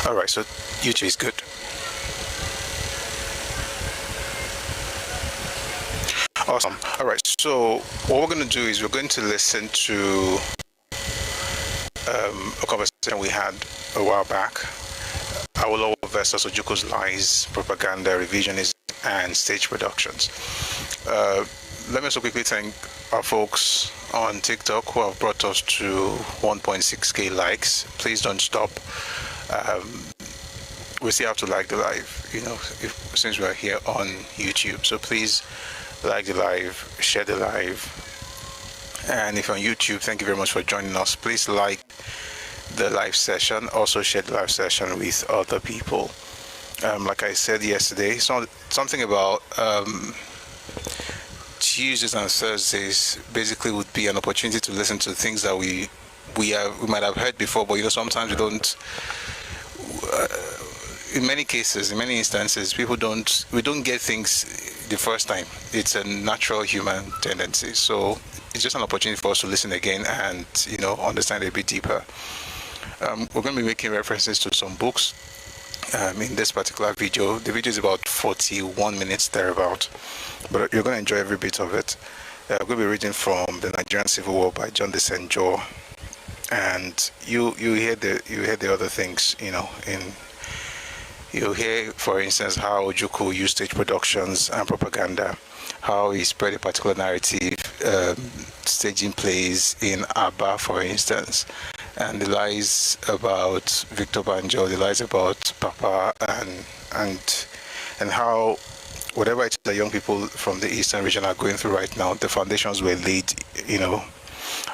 All right, so YouTube is good. Awesome. All right, so what we're going to do is we're going to listen to a conversation we had a while back. Awolowo versus Ojukwu's lies, propaganda, revisionism, and stage productions. Let me also quickly thank our folks on TikTok who have brought us to 1.6k likes. Please don't stop. We still have to like the live, since we're here on YouTube. So please like the live, share the live. And if you're on YouTube, thank you very much for joining us. Please like the live session, also share the live session with other people. Like I said yesterday, something about Tuesdays and Thursdays basically would be an opportunity to listen to things that we might have heard before, but sometimes we don't. In many cases, in many instances, we don't get things the first time. It's a natural human tendency. So it's just an opportunity for us to listen again and understand a bit deeper. We're going to be making references to some books in this particular video. The video is about 41 minutes thereabout, but you're going to enjoy every bit of it. We're going to be reading from the Nigerian Civil War by John Desenjo, and you hear the other things, you hear, for instance, how Ojukwu used stage productions and propaganda, how he spread a particular narrative, staging plays in Aba, for instance, and the lies about Victor Banjo, the lies about Papa, and how whatever it is that young people from the Eastern region are going through right now, the foundations were laid,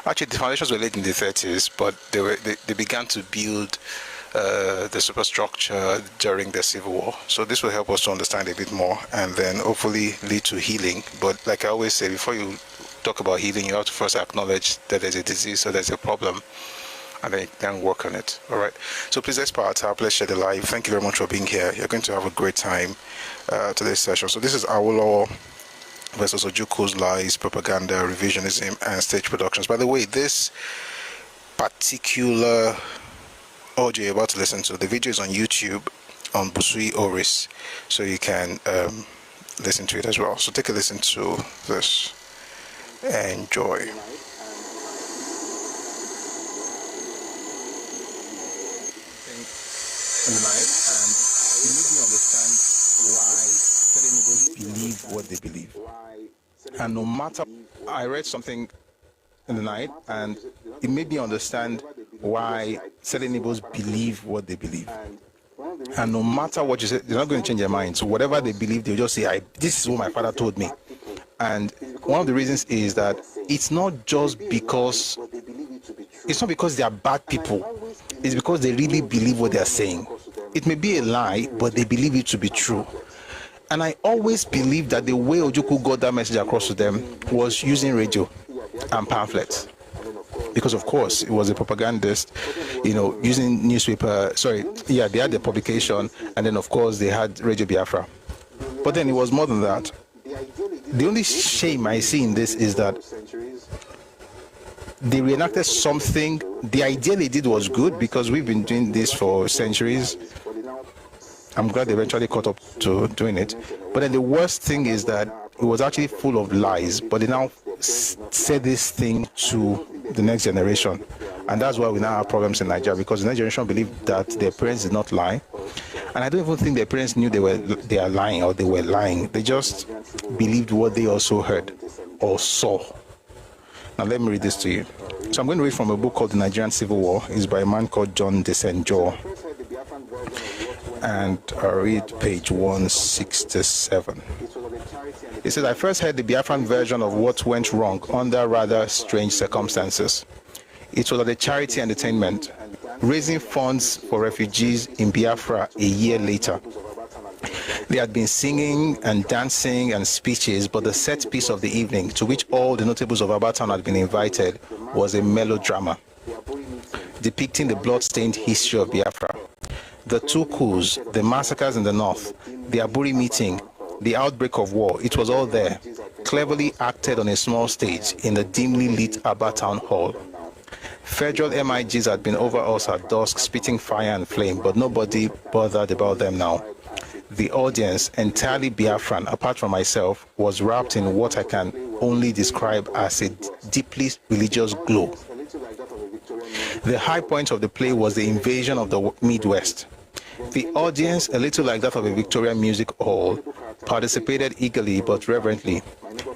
Actually, the foundations were laid in the 30s, but they began to build the superstructure during the Civil War. So this will help us to understand a bit more and then hopefully lead to healing. But like I always say, before you talk about healing, you have to first acknowledge that there's a disease, so there's a problem, and then you can work on it. All right. So please, let's power tap. Let's share the live. Thank you very much for being here. You're going to have a great time today's session. So this is Awolowo versus Ojukwu's lies, propaganda, revisionism, and stage productions. By the way, this particular audio you're about to listen to, the video is on YouTube on Busui Oris, so you can listen to it as well. So take a listen to this. Enjoy. In the night, and it made me understand why certain people believe what they believe. And no matter, I read something in the night, and it made me understand why certain Igbos believe what they believe. And no matter what you say, they're not going to change their mind. So whatever they believe, they'll just say, this is what my father told me. And one of the reasons is that it's not just because, it's not because they are bad people. It's because they really believe what they're saying. It may be a lie, but they believe it to be true. And I always believe that the way Ojukwu got that message across to them was using radio and pamphlets. Because of course it was a propagandist, using newspaper. They had the publication, and then of course they had Radio Biafra. But then it was more than that. The only shame I see in this is that they reenacted something. The idea they did was good because we've been doing this for centuries. I'm glad they eventually caught up to doing it. But then the worst thing is that it was actually full of lies, but they now said this thing to the next generation. And that's why we now have problems in Nigeria, because the next generation believed that their parents did not lie. And I don't even think their parents knew they are lying or they were lying. They just believed what they also heard or saw. Now let me read this to you. So I'm going to read from a book called The Nigerian Civil War. It's by a man called John Desenjo. And I'll read page 167. It says, I first heard the Biafran version of what went wrong under rather strange circumstances. It was at a charity entertainment, raising funds for refugees in Biafra a year later. They had been singing and dancing and speeches, but the set piece of the evening, to which all the notables of Abatown had been invited, was a melodrama depicting the blood-stained history of Biafra. The two coups, the massacres in the north, the Aburi meeting, the outbreak of war, it was all there, cleverly acted on a small stage in the dimly lit Aba Town Hall. Federal MIGs had been over us at dusk, spitting fire and flame, but nobody bothered about them now. The audience, entirely Biafran, apart from myself, was wrapped in what I can only describe as a deeply religious glow. The high point of the play was the invasion of the Midwest. The audience, a little like that of a Victorian music hall, participated eagerly but reverently.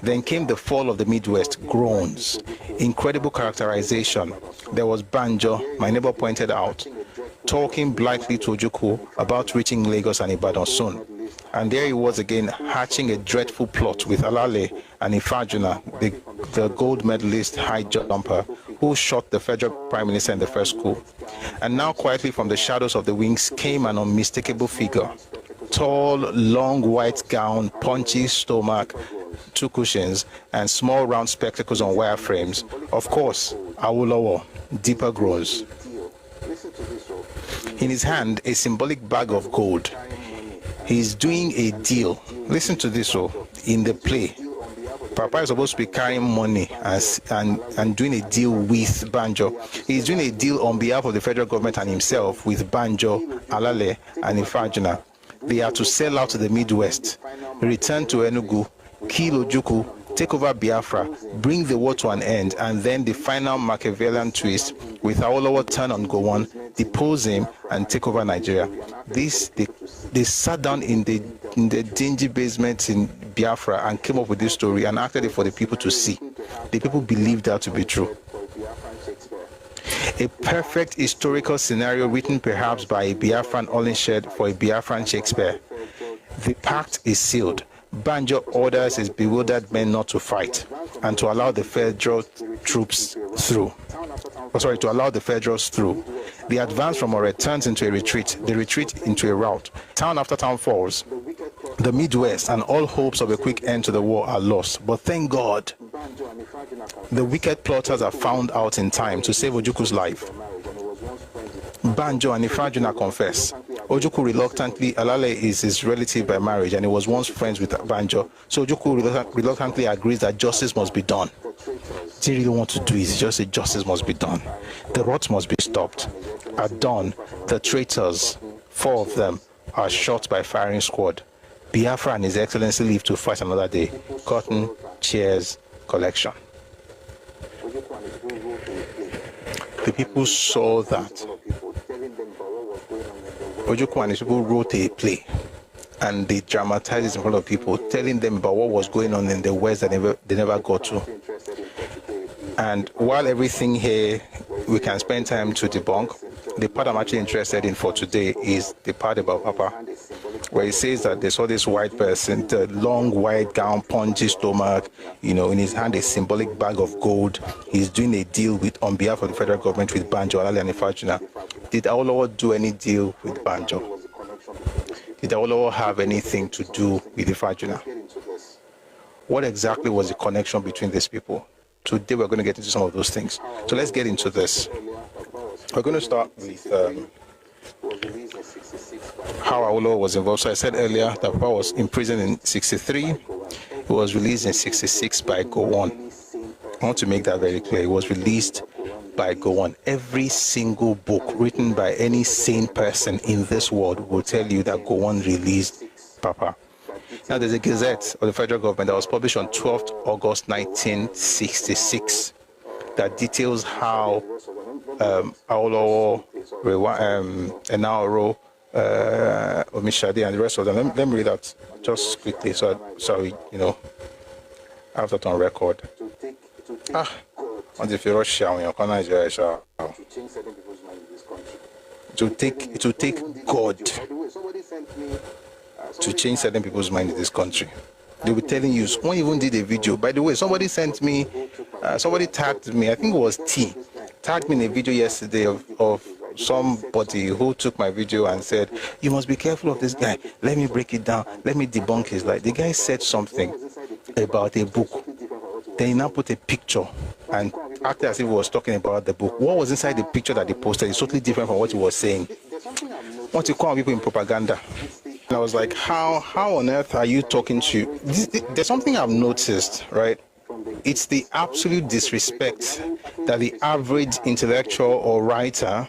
Then came the fall of the Midwest, groans, incredible characterization. There was Banjo, my neighbor pointed out, talking blithely to Ojukwu about reaching Lagos and Ibadan soon. And there he was again, hatching a dreadful plot with Alale and Ifajuna, the gold medalist high jumper, who shot the federal prime minister in the first coup. And now quietly from the shadows of the wings came an unmistakable figure. Tall, long white gown, punchy stomach, 2 cushions, and small round spectacles on wire frames. Of course, Awolowo, deeper grows. In his hand, a symbolic bag of gold. He's doing a deal. Listen to this, in the play. Papa is supposed to be carrying money and doing a deal with Banjo. He's doing a deal on behalf of the federal government and himself with Banjo, Alale, and Ifajuna. They are to sell out to the Midwest, return to Enugu, kill Ojukwu, take over Biafra, bring the war to an end, and then the final Machiavellian twist with Awolowo turn on Gowon, depose him, and take over Nigeria. They sat down in the dingy basement in Biafra and came up with this story and acted it for the people to see. The people believed that to be true. A perfect historical scenario written perhaps by a Biafran Olinshed for a Biafran Shakespeare. The pact is sealed. Banjo orders his bewildered men not to fight and to allow the federal troops through. To allow the federals through. The advance from Ore turns into a retreat, the retreat into a rout. Town after town falls. The Midwest and all hopes of a quick end to the war are lost. But thank God, the wicked plotters are found out in time to save Ojukwu's life. Banjo and Ifajuna confess. Ojukwu reluctantly, Alale is his relative by marriage and he was once friends with Banjo. So Ojukwu reluctantly agrees that justice must be done. What he really want to do is just say justice must be done. The rot must be stopped. At dawn, the traitors, 4 of them, are shot by firing squad. Biafra and His Excellency leave to fight another day. Cotton, cheers, collection. The people saw that. Ojukwu and his people wrote a play and they dramatized it in front of people, telling them about what was going on in the West that they never got to. And while everything here we can spend time to debunk, the part I'm actually interested in for today is the part about Papa, where he says that they saw this white person, the long white gown, punchy stomach, in his hand a symbolic bag of gold. He's doing a deal on behalf of the federal government with Banjo, Alale, and Ifajuna. Did Awolowo do any deal with Banjo? Did Awolowo have anything to do with Ifajuna? What exactly was the connection between these people? Today we're going to get into some of those things. So let's get into this. We're going to start with how Awolowo was involved. So I said earlier that Papa was imprisoned in 63. He was released in 66 by Gowon. I want to make that very clear. He was released by Gowon. Every single book written by any sane person in this world will tell you that Gowon released Papa. Now there's a gazette of the federal government that was published on 12th August 1966 that details how Awolowo, Enaoro, Omishade, and the rest of them. Let me read that just quickly, so I have that on record. To take God to change certain people's mind in this country. They'll be telling you. Someone even did a video. By the way, somebody sent me, somebody tagged me, I think it was T, tagged me in a video yesterday of somebody who took my video and said, you must be careful of this guy. Let me break it down. Let me debunk his lie. The guy said something about a book. Then he now put a picture and acted as if he was talking about the book. What was inside the picture that he posted is totally different from what he was saying. What you call people in propaganda. And I was like, how on earth are you talking to? There's something I've noticed, right? It's the absolute disrespect that the average intellectual or writer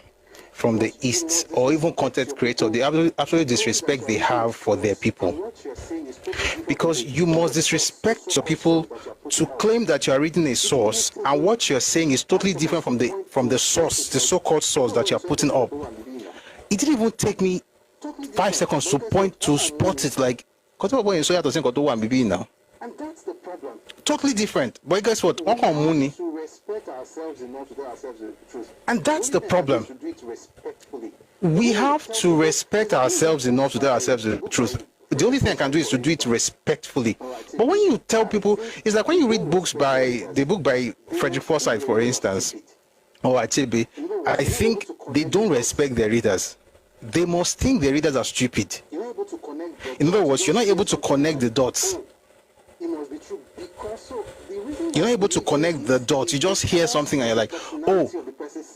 from the East, or even content creator, the absolute disrespect they have for their people. Because you must disrespect your people to claim that you are reading a source, and what you're saying is totally different from the source, the so-called source that you're putting up. It didn't even take me 5 seconds to spot it. Like, now. And that's the problem. Totally different. But guess what? We have to respect ourselves enough to tell ourselves the truth. And that's the problem. We have to respect ourselves enough to tell ourselves the truth. The only thing I can do is to do it respectfully. But when you tell people, it's like when you read books by the book by Frederick Forsyth, for instance, or Achebe, I think they don't respect their readers. They must think their readers are stupid. In other words, you're not able to connect the dots. You're not able to connect the dots. You just hear something and you're like, oh,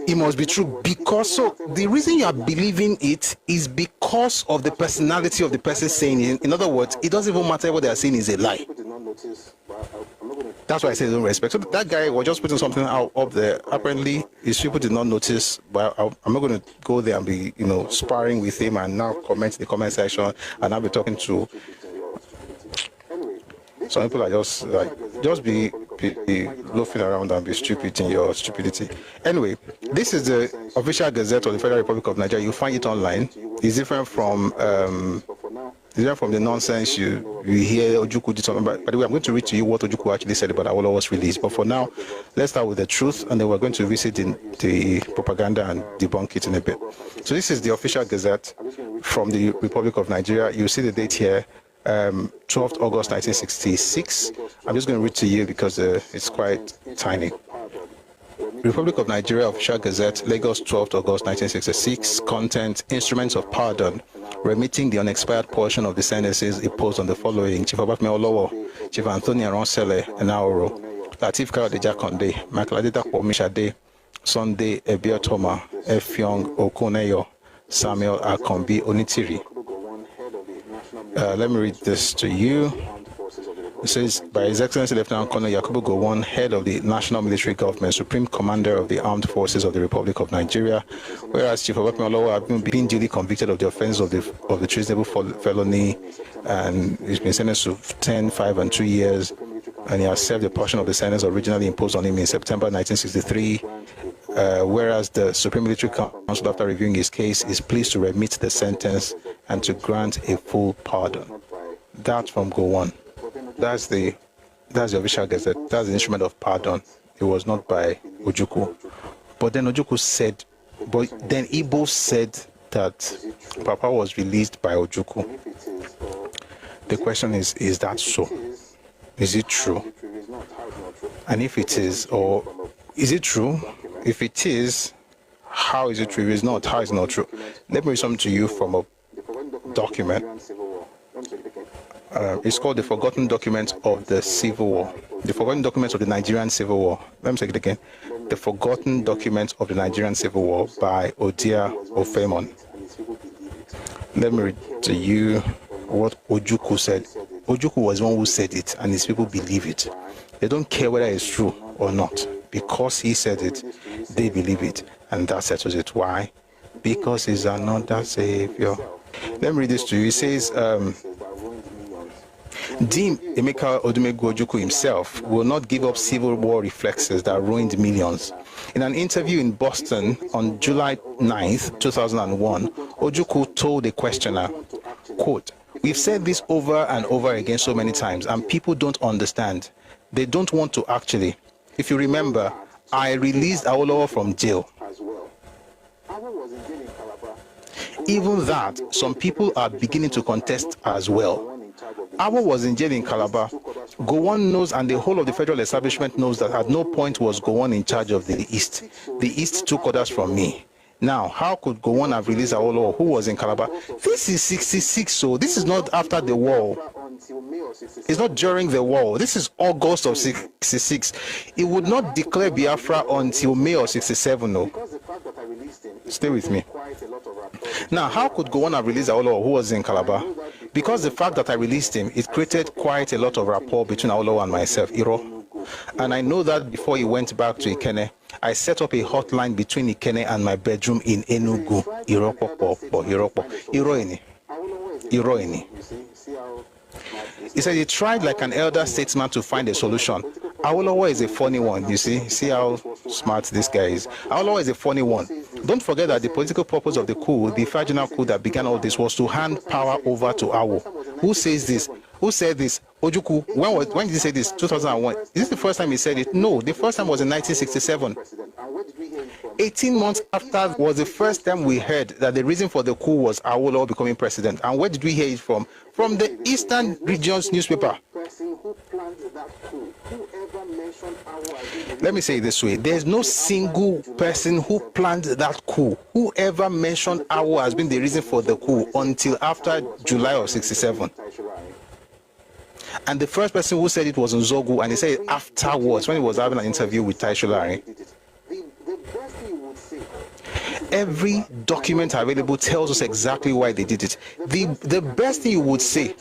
it must be true. Because so the reason you are believing it is because of the personality of the person saying it. In other words, it doesn't even matter what they are saying is a lie. That's why I say don't respect. So that guy was just putting something out up there. Apparently, his people did not notice. But I'm not going to go there and be, sparring with him and now comment in the comment section and I'll be talking to. Some people are just be loafing around and be stupid in your stupidity. Anyway, this is the official gazette of the Federal Republic of Nigeria. You find it online. It's different from the nonsense you hear Ojukwu did something. By the way, I'm going to read to you what Ojukwu actually said about Awolowo's release. But for now, let's start with the truth, and then we're going to visit the propaganda and debunk it in a bit. So this is the official gazette from the Republic of Nigeria. You see the date here. 12th August 1966. I'm just going to read to you because it's quite tiny. Republic of Nigeria Official Gazette, Lagos, 12th August 1966. Content: instruments of pardon, remitting the unexpired portion of the sentences imposed on the following: Chief Awolowo, Chief Anthony Aronsele Enaoro, Lateef Kayode Jakonde, Michael Adedapo Mishade, Sunday Ebiotoma, Effiong Okuneyo, Samuel Akombi Onitiri. Let me read this to you. It says, by His Excellency Lieutenant Colonel Yakubu Gowon, head of the National Military Government, Supreme Commander of the Armed Forces of the Republic of Nigeria, whereas Chief Awolowo have been duly convicted of the offense of the treasonable felony, and he's been sentenced to 10, 5, and 2 years, and he has served a portion of the sentence originally imposed on him in September 1963. Whereas the Supreme Military Council, after reviewing his case, is pleased to remit the sentence and to grant a full pardon. That's from Gowon. That's the official gazette. That's the instrument of pardon. It was not by Ojukwu. But then Ojukwu said, but then Igbo said that Papa was released by Ojukwu. The question is that so? Is it true? And if it is, or is it true? If it is, how is it true? If it's not, how is it not true? Let me read something to you from a document. It's called The Forgotten Documents of the Civil War. The Forgotten Documents of the Nigerian Civil War. Let me say it again. The Forgotten Documents of the Nigerian Civil War by Odia Ofemon. Let me read to you what Ojukwu said. Ojukwu was the one who said it, and his people believe it. They don't care whether it's true or not. Because he said it, they believe it, and that settles it. Why? Because he's another savior. Let me read this to you. It says, Dean Emeka Odumegwu Ojukwu himself will not give up civil war reflexes that ruined millions. In an interview in Boston on July 9th, 2001, Ojukwu told a questioner, quote, "We've said this over and over again so many times, and people don't understand. They don't want to actually. If you remember, I released Awolowo from jail. Even that, some people are beginning to contest as well. Awo was in jail in Calabar. Gowon knows, and the whole of the federal establishment knows, that at no point was Gowon in charge of the East. The East took orders from me. Now, how could Gowon have released Awolowo, who was in Calabar? This is 66, so this is not after the war. It's not during the war. This is August of 66. It would not declare Biafra until May of 67, no. Stay with me. Now, how could Gowon have released Awolowo, who was in Calabar? Because the fact that I released him, it created quite a lot of rapport between Awolowo and myself. Iro. And I know that before he went back to Ikene, I set up a hotline between Ikene and my bedroom in Enugu. Iroini. He said he tried like an elder statesman to find a solution. Awolowo is a funny one, you see how smart this guy is. Awolowo is a funny one. Don't forget that the political purpose of the coup, the Fajina coup that began all this, was to hand power over to Awo. Who says this? Who said this? Ojukwu. When did he say this? 2001. Is this the first time he said it? No, the first time was in 1967. 18 months after was the first time we heard that the reason for the coup was Awolowo becoming president. And where did we hear it from? From the Eastern Region's newspaper. Let me say it this way. There's no single person who planned that coup, whoever mentioned Awo has been the reason for the coup until after July of 67. And the first person who said it was Nzogu, and he said it afterwards when he was having an interview with Tai Sholari. Every document available tells us exactly why they did it. The best thing you would say,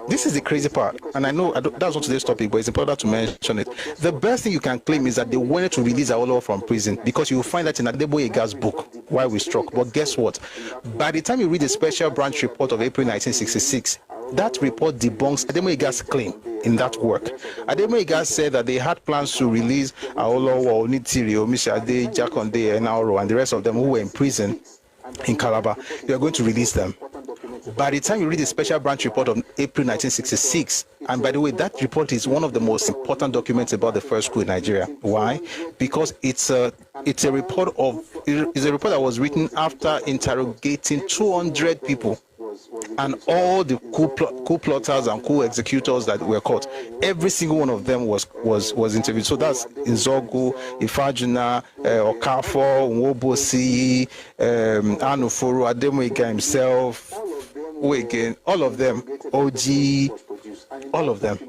this is the crazy part, and I know that's not today's topic, but it's important to mention it. The best thing you can claim is that they wanted to release Awolowo from prison, because you will find that in Adeboyega's book, Why We Struck. But guess what? By the time you read the special branch report of April 1966, that report debunks Adeboyega's claim in that work. Adeboyega said that they had plans to release Awolowo, Onitiri, Omishade, Jakonde, Enaoro, and the rest of them who were in prison in Calabar. They are going to release them. By the time you read the special branch report of April 1966, and by the way, that report is one of the most important documents about the first coup in Nigeria. Why? Because it's a report that was written after interrogating 200 people. And all the coup plotters and coup executors that were caught, every single one of them was interviewed. So that's Nzogu, Ifajuna, Okafor, Nwobosi, Anuforo, Adeboyega himself, who again, all of them, OG, all of them,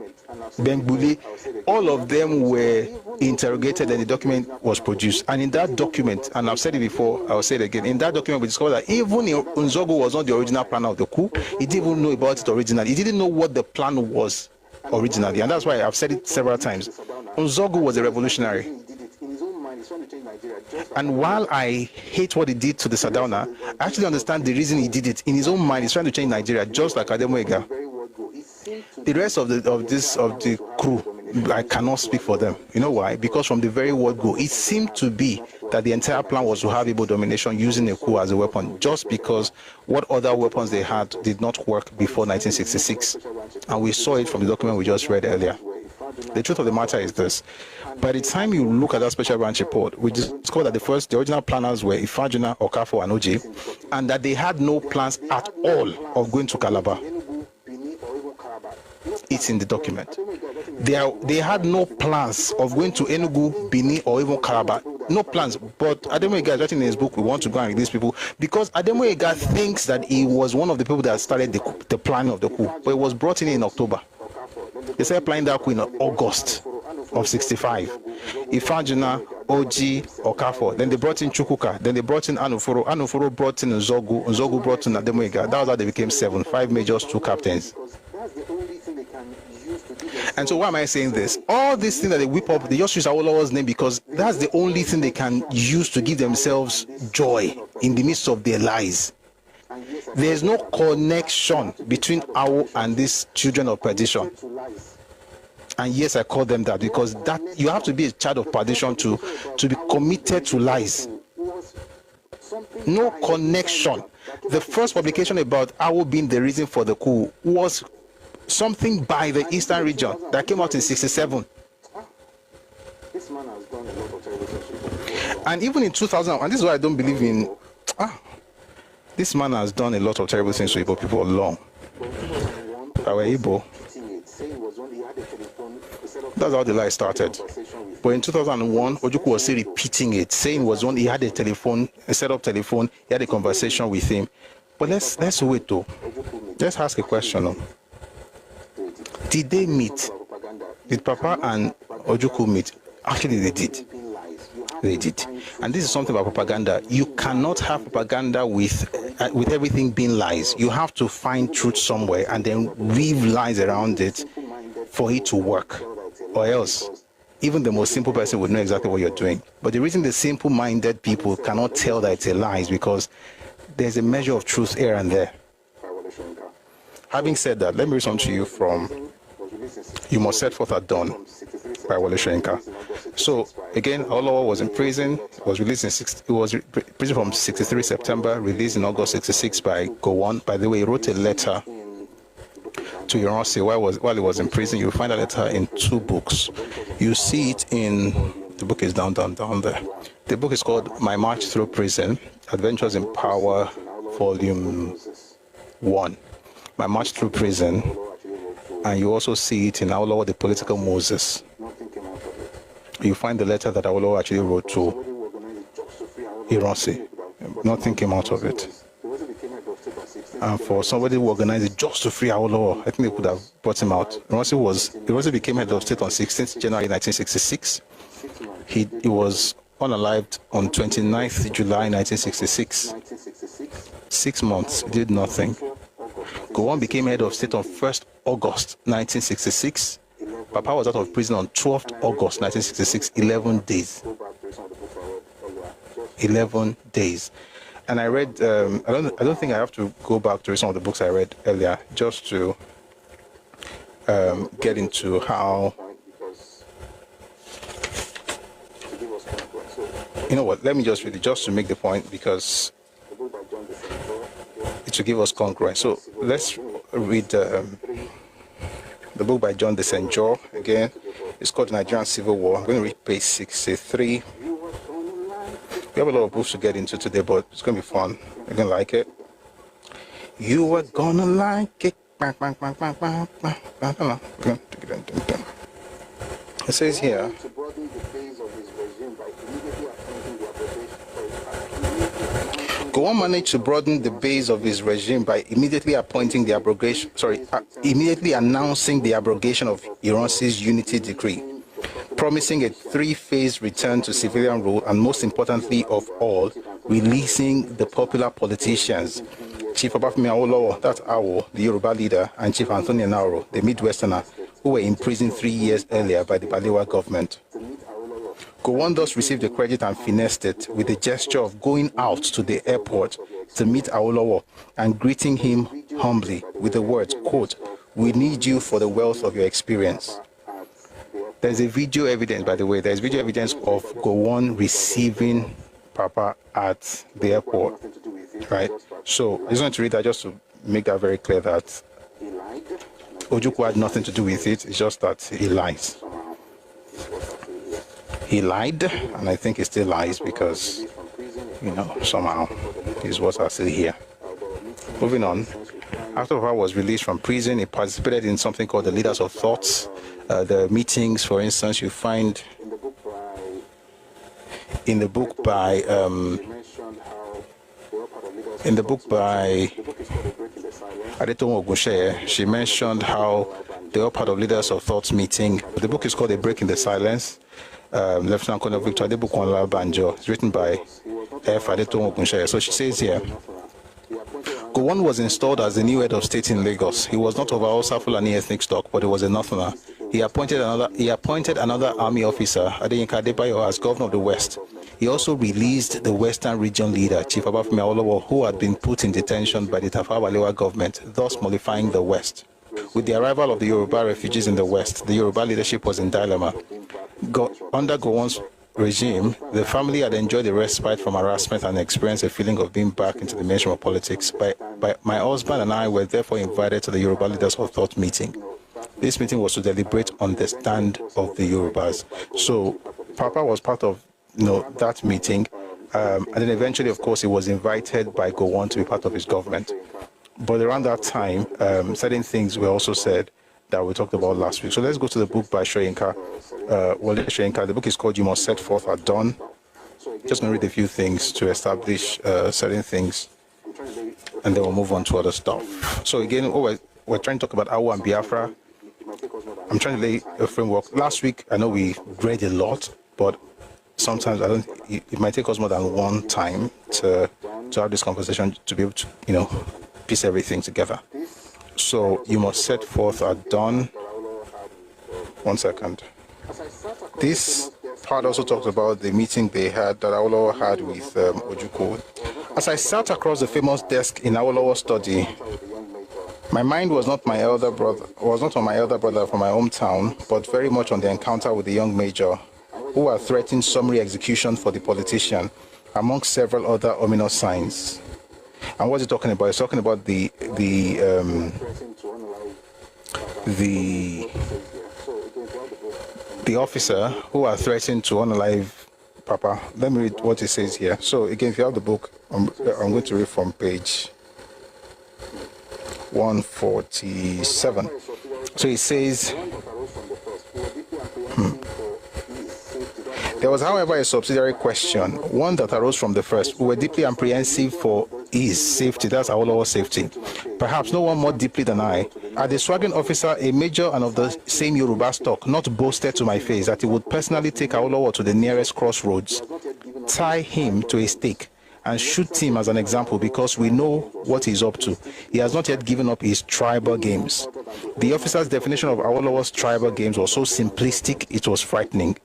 Bengbuli, all of them were interrogated and the document was produced. And in that document, and I've said it before, I'll say it again, in that document we discovered that even Nzogu was not the original planner of the coup. He didn't even know about it originally. He didn't know what the plan was originally. And that's why I've said it several times. Nzogu was a revolutionary. And while I hate what he did to the Sardauna, I actually understand the reason he did it. In his own mind, he's trying to change Nigeria, just like Adeboyega. The rest of the crew, I cannot speak for them. You know why? Because from the very word go, it seemed to be that the entire plan was to have Igbo domination using a coup as a weapon, just because what other weapons they had did not work before 1966. And we saw it from the document we just read earlier. The truth of the matter is this. By the time you look at that special branch report, we discovered that the original planners were Ifajuna, Okafor, and OJ, and that they had no plans at all of going to Calabar. It's in the document. They had no plans of going to Enugu, Benin, or even Calabar. No plans. But Adeboyega is writing in his book, we want to go and release people, because Adeboyega thinks that he was one of the people that started the planning of the coup. But it was brought in October. They started planning that coup in August of 65. Ifajuna, OG, Okafor. Then they brought in Chukwuka. Then they brought in Anuforo. Anuforo brought in Nzogu. Nzogu brought in Adeboyega. That was how they became 7. 5 majors, 2 captains. And so why am I saying this? All these things that they whip up, they just use Awolowo's name because that's the only thing they can use to give themselves joy in the midst of their lies. There's no connection between Awo and these children of perdition. And yes, I call them that because that you have to be a child of perdition to be committed to lies. No connection. The first publication about Awo being the reason for the coup was something by the Eastern region that came out in 67. And even in 2000, and this is why I don't believe in this man has done a lot of terrible things to Igbo people long. Our Igbo. That's how the lie started. But in 2001, Ojukwu was still repeating it, saying it was when he had a set up telephone, he had a conversation with him. But let's wait though. Let's ask a question though. Did they meet? Did Papa and Ojukwu meet? Actually, they did. They did. And this is something about propaganda. You cannot have propaganda with everything being lies. You have to find truth somewhere and then weave lies around it for it to work. Or else, even the most simple person would know exactly what you're doing. But the reason the simple-minded people cannot tell that it's a lie is because there's a measure of truth here and there. Having said that, let me read something to you from You Must Set Forth at Dawn by Awolowo. So again, Awolowo was in prison. Was released in prison from 63 September, released in August 66 by Gowon. By the way, he wrote a letter to Iransi while he was in prison. You'll find a letter in 2 books. You see it in the book is down there. The book is called My March Through Prison: Adventures in Power, Volume 1. My March Through Prison. And you also see it in Awolowo, the Political Moses. You find the letter that Awolowo actually wrote to Iransi. Nothing came out of it. And for somebody who organized it just to free Awolowo, I think they could have brought him out. Iransi became head of state on 16th January 1966. He was unalived on 29th July 1966. 6 months, did nothing. Gowon became head of state on 1st August 1966. Papa was out of prison on 12th August 1966, 11 days. 11 days. And I read, I don't think I have to go back to some of the books I read earlier just to get into how, you know what, let me just read it just to make the point, because it should give us congruence. So let's read the book by John de St. John again. It's called The Nigerian Civil War. I'm going to read page 63. We have a lot of books to get into today, but it's going to be fun. You're going to like it. You are going to like it. It says here, Gowon managed to broaden the base of his regime by immediately announcing the abrogation of Iransi's unity decree, promising a 3-phase return to civilian rule, and most importantly of all, releasing the popular politicians, Chief Obafemi Awolowo, that's Awo, the Yoruba leader, and Chief Anthony Enaro, the Midwesterner, who were imprisoned 3 years earlier by the Balewa government. Gowon thus received the credit and finessed it with the gesture of going out to the airport to meet Awolowo and greeting him humbly with the words, quote, "We need you for the wealth of your experience." There's a video evidence, by the way, there's video evidence of Gowon receiving Papa at the airport, right? So I just want to read that just to make that very clear that Ojukwu had nothing to do with it. It's just that he lies. He lied, and I think he still lies because, you know, somehow his words are still here. Moving on. After Papa was released from prison, he participated in something called the Leaders of Thoughts. The meetings, for instance, you find in the book by Adetomo Ogunsheye, she mentioned how they were part of Leaders of Thoughts meeting. The book is called A Break in the Silence. Lieutenant Colonel Victor Adebukonla Banjo. It's written by F. Adetomo Ogunsheye. So she says here, Gowon was installed as the new head of state in Lagos. He was not of Hausa Fulani ethnic stock, but he was a Northerner. He appointed another army officer, Adeyinka Adebayo, as governor of the West. He also released the Western Region leader, Chief Obafemi Awolowo, who had been put in detention by the Tafawa Balewa government, thus mollifying the West. With the arrival of the Yoruba refugees in the West, the Yoruba leadership was in dilemma. Under Gowon's regime, the family had enjoyed a respite from harassment and experienced a feeling of being back into the mainstream of politics. My husband and I were therefore invited to the Yoruba Leaders of Thought meeting. This meeting was to deliberate on the stand of the Yorubas. So Papa was part of, that meeting, and then eventually, of course, he was invited by Gowon to be part of his government. But around that time, certain things were also said that we talked about last week. So let's go to the book by Soyinka. Soyinka. The book is called You Must Set Forth at Dawn. Just going to read a few things to establish certain things, and then we'll move on to other stuff. So again, we're trying to talk about Awo and Biafra. I'm trying to lay a framework. Last week, I know we read a lot, but sometimes it might take us more than one time to have this conversation to be able to, piece everything together. So you must set forth at dawn. 1 second. this part also talks about the meeting they had, that Awolowo had with Ojukwu. As I sat across the famous desk in Awolowo's study, my mind was not on my elder brother from my hometown, but very much on the encounter with the young major, who had threatened summary execution for the politician, amongst several other ominous signs. And what's he talking about? He's talking about the officer who are threatened to unalive Papa. Let me read what he says here. So again, if you have the book, I'm going to read from page 147. So he says, there was, however, a subsidiary question, one that arose from the first. We were deeply apprehensive for his safety, that's Awolowo's safety. Perhaps no one more deeply than I. As a swaggering officer, a major and of the same Yoruba stock, not boasted to my face that he would personally take Awolowo to the nearest crossroads, tie him to a stake, and shoot him as an example, because we know what he's up to. He has not yet given up his tribal games. The officer's definition of Awolowo's tribal games was so simplistic, it was frightening.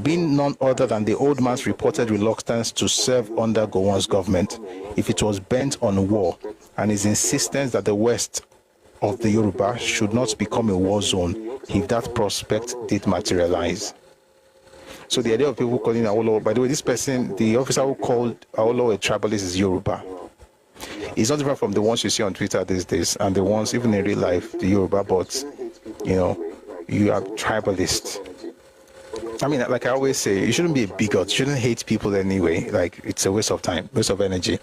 Being none other than the old man's reported reluctance to serve under Gowon's government, if it was bent on war, and his insistence that the west of the Yoruba should not become a war zone if that prospect did materialize. So the idea of people calling Awolowo, by the way, this person, the officer who called Awolowo a tribalist is Yoruba. It's not different from the ones you see on Twitter these days, and the ones even in real life, the Yoruba bots, you are tribalist. I mean, like I always say, you shouldn't be a bigot, you shouldn't hate people anyway. Like, it's a waste of time, waste of energy.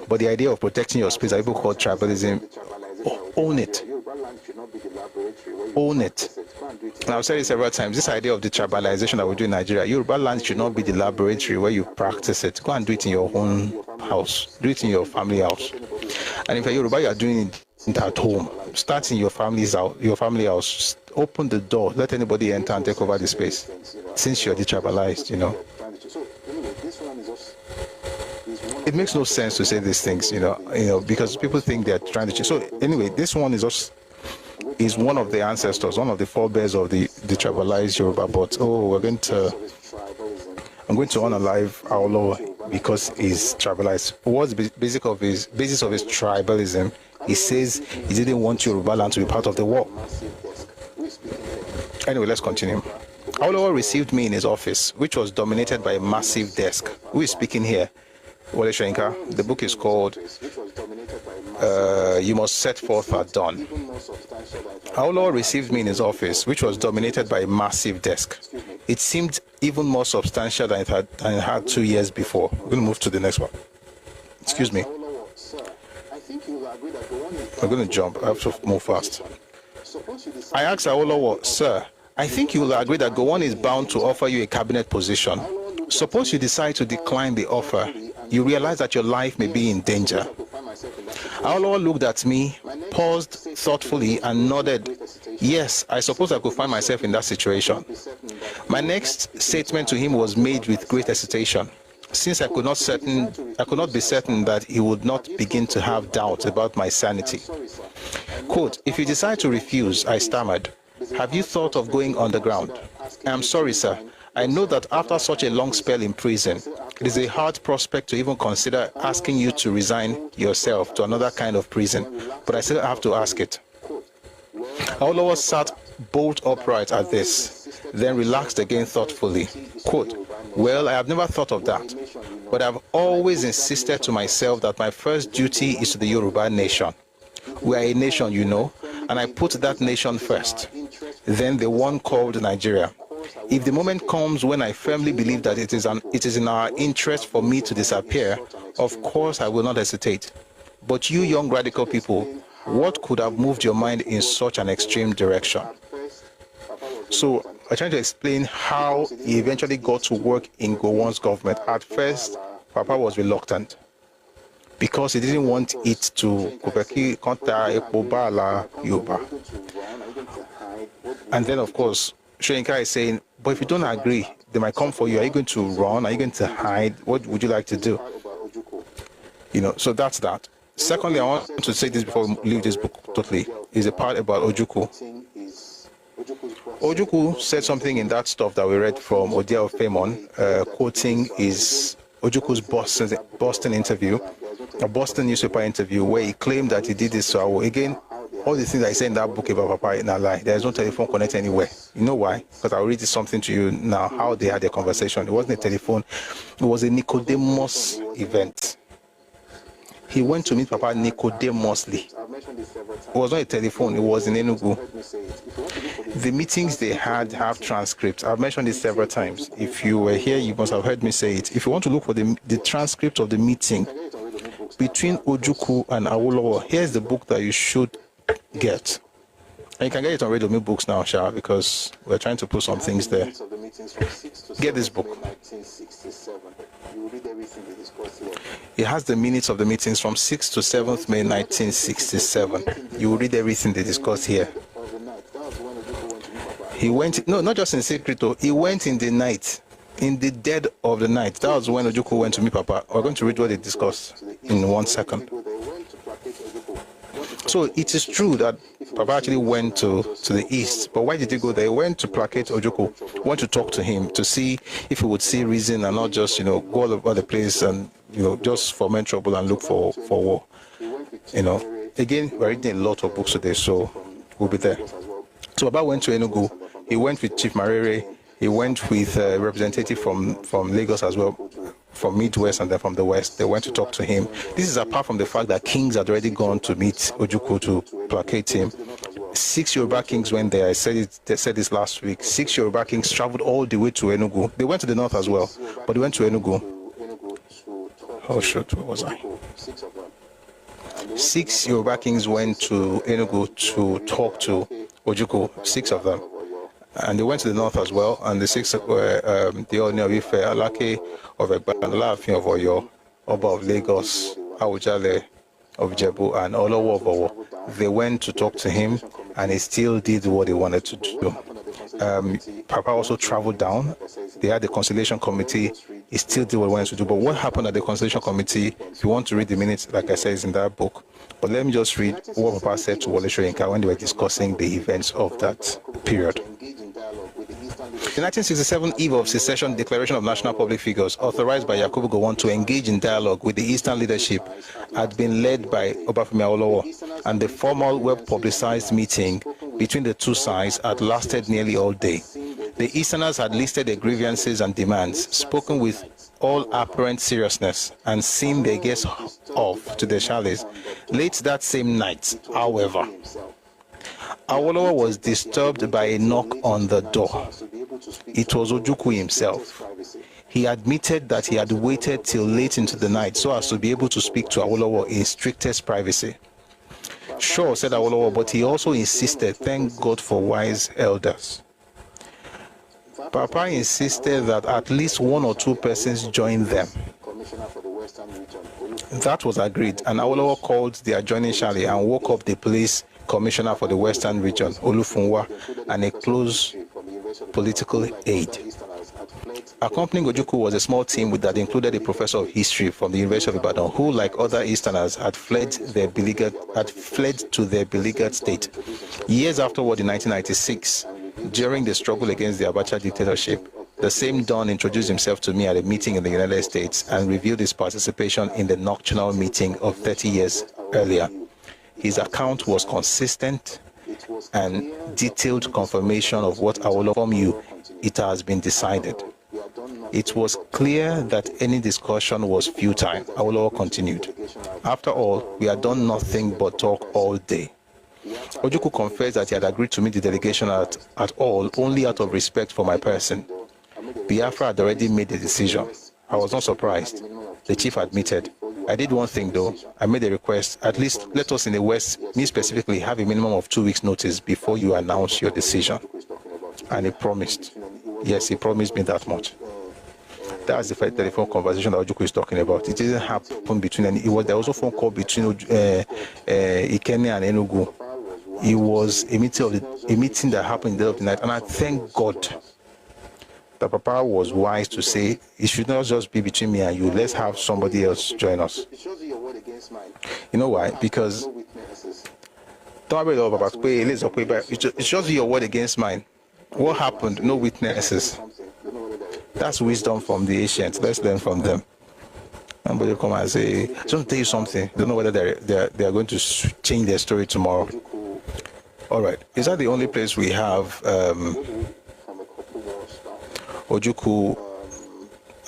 But the idea of protecting your space that people call tribalism, own it. Own it. And I've said it several times, this idea of the tribalization that we do in Nigeria, Yoruba land should not be the laboratory where you practice it. Go and do it in your own house. Do it in your family house. And if you're Yoruba, you are doing it at home. Start in your family house. Open the door. Let anybody enter and take over the space. Since you're detribalized, It makes no sense to say these things, because people think they're trying to change. So anyway, this one is one of the ancestors, one of the forebears of the tribalized Yoruba. But I'm going to unalive Awolowo because he's tribalized. What's the basis of his tribalism? He says he didn't want Yoruba land to be part of the war. Anyway, let's continue. Awolowo received me in his office, which was dominated by a massive desk. Who is speaking here? Wole Soyinka. The book is called You Must Set Forth at Dawn. Awolowo received me in his office, which was dominated by a massive desk. It seemed even more substantial than it had 2 years before. We're going to move to the next one. Excuse me. I'm going to jump. I have to move fast. I asked Awolowo, sir, I think you will agree that Gowon is bound to offer you a cabinet position. Suppose you decide to decline the offer, you realize that your life may be in danger. Awolowo looked at me, paused thoughtfully, and nodded. Yes, I suppose I could find myself in that situation. My next statement to him was made with great hesitation, since I could not be certain that he would not begin to have doubts about my sanity. Quote, if you decide to refuse, I stammered, have you thought of going underground? I am sorry, sir. I know that after such a long spell in prison, it is a hard prospect to even consider asking you to resign yourself to another kind of prison, but I still have to ask it. Awolowo sat bolt upright at this, then relaxed again thoughtfully. Quote, well, I have never thought of that, but I have always insisted to myself that my first duty is to the Yoruba nation. We are a nation, and I put that nation first, then the one called Nigeria. If the moment comes when I firmly believe that it is in our interest for me to disappear, of course I will not hesitate. But you young radical people, what could have moved your mind in such an extreme direction? So I'm trying to explain how he eventually got to work in Gowon's government. At first, Papa was reluctant because he didn't want it to and then of course Soyinka is saying, but if you don't agree, they might come for you. Are you going to run? Are you going to hide? What would you like to do? So that's that. Secondly, I want to say this before we leave this book totally, is a part about Ojukwu. Ojukwu said something in that stuff that we read from Odia of Famon, quoting his Ojukwu's Boston interview, a Boston newspaper interview, where he claimed that he did this. So again, all the things I said in that book about Papa in a lie. There's no telephone connect anywhere. You know why? Because I'll read something to you now, how they had their conversation. It wasn't a telephone. It was a Nicodemus event. He went to meet Papa Nicodemusly. It was not a telephone. It was in Enugu. The meetings they had have transcripts. I've mentioned this several times. If you were here, you must have heard me say it. If you want to look for the transcript of the meeting between Ojukwu and Awolowo, here's the book that you should get. And you can get it on Radio Me Books now, Sha, because we're trying to put some things there. Get this book. It has the minutes of the meetings from 6th to 7th May 1967. You will read everything they discussed here. He went, no, not just in secret, though. He went in the night, in the dead of the night. That was when Ojukwu went to meet Papa. We're going to read what they discussed in 1 second. So it is true that Papa actually went to the east, but why did he go there? He went to placate Ojukwu, went to talk to him to see if he would see reason and not just, go all over the place and, just foment trouble and look for war. Again, we're reading a lot of books today, so we'll be there. So Papa went to Enugu. He went with Chief Marere. He went with a representative from Lagos as well, from Midwest and then from the West. They went to talk to him. This is apart from the fact that kings had already gone to meet Ojukwu to placate him. 6 Yoruba kings went there. They said this last week. 6 Yoruba kings traveled all the way to Enugu. They went to the north as well, but they went to Enugu. Oh, shoot, where was I? 6 Yoruba kings went to Enugu to talk to Ojukwu, 6 of them. And they went to the north as well, and the 6 were the Oni of Ife, Alake of Egba, Alaafin of Oyo, Oba of Lagos, Awujale of Jebu, and Awolowo of Owo. They went to talk to him, and he still did what he wanted to do. Papa also traveled down. They had the conciliation committee. He still did what he wanted to do. But what happened at the conciliation committee, if you want to read the minutes, like I said, is in that book. But let me just read what Papa said to Wole Soyinka when they were discussing the events of that period. The 1967 Eve of Secession Declaration of National Public Figures, authorized by Yakubu Gowon to engage in dialogue with the Eastern leadership, had been led by Obafemi Awolowo, and the formal, well-publicized meeting between the two sides had lasted nearly all day. The Easterners had listed their grievances and demands, spoken with all apparent seriousness, and seen their guests off to their chalets. Late that same night, however, Awolowo was disturbed by a knock on the door. It was Ojukwu himself. He admitted that he had waited till late into the night so as to be able to speak to Awolowo in strictest privacy. Sure, said Awolowo, but he also insisted, thank God for wise elders. Papa insisted that at least 1 or 2 persons join them. That was agreed, and Awolowo called the adjoining chalet and woke up the police commissioner for the Western region, Olufunwa, and a close political aide. Accompanying Ojukwu was a small team that included a professor of history from the University of Ibadan, who, like other Easterners, had fled to their beleaguered state. Years afterward, in 1996, during the struggle against the Abacha dictatorship, the same Don introduced himself to me at a meeting in the United States and revealed his participation in the nocturnal meeting of 30 years earlier. His account was consistent and detailed confirmation of what Awolowo informed you. It has been decided. It was clear that any discussion was futile. Awolowo continued. After all, we had done nothing but talk all day. Ojukwu confessed that he had agreed to meet the delegation at all only out of respect for my person. Biafra had already made the decision. I was not surprised. The chief admitted. I did one thing though. I made a request. At least let us in the West, me specifically, have a minimum of 2 weeks notice before you announce your decision. And he promised. Yes, he promised me that much. That's the telephone conversation that Ojukwu is talking about. It didn't happen between any. There was also a phone call between Ikene and Enugu. It was a meeting that happened in the middle of the night, and I thank God that Papa was wise to say it should not just be between me and you. Let's have somebody else join us. You know why? Because it's just your word against mine. What happened? No witnesses. That's wisdom from the ancients. Let's learn from them. Somebody come and say, "So tell you something." Don't know whether they are going to change their story tomorrow. All right. Is that the only place we have Ojukwu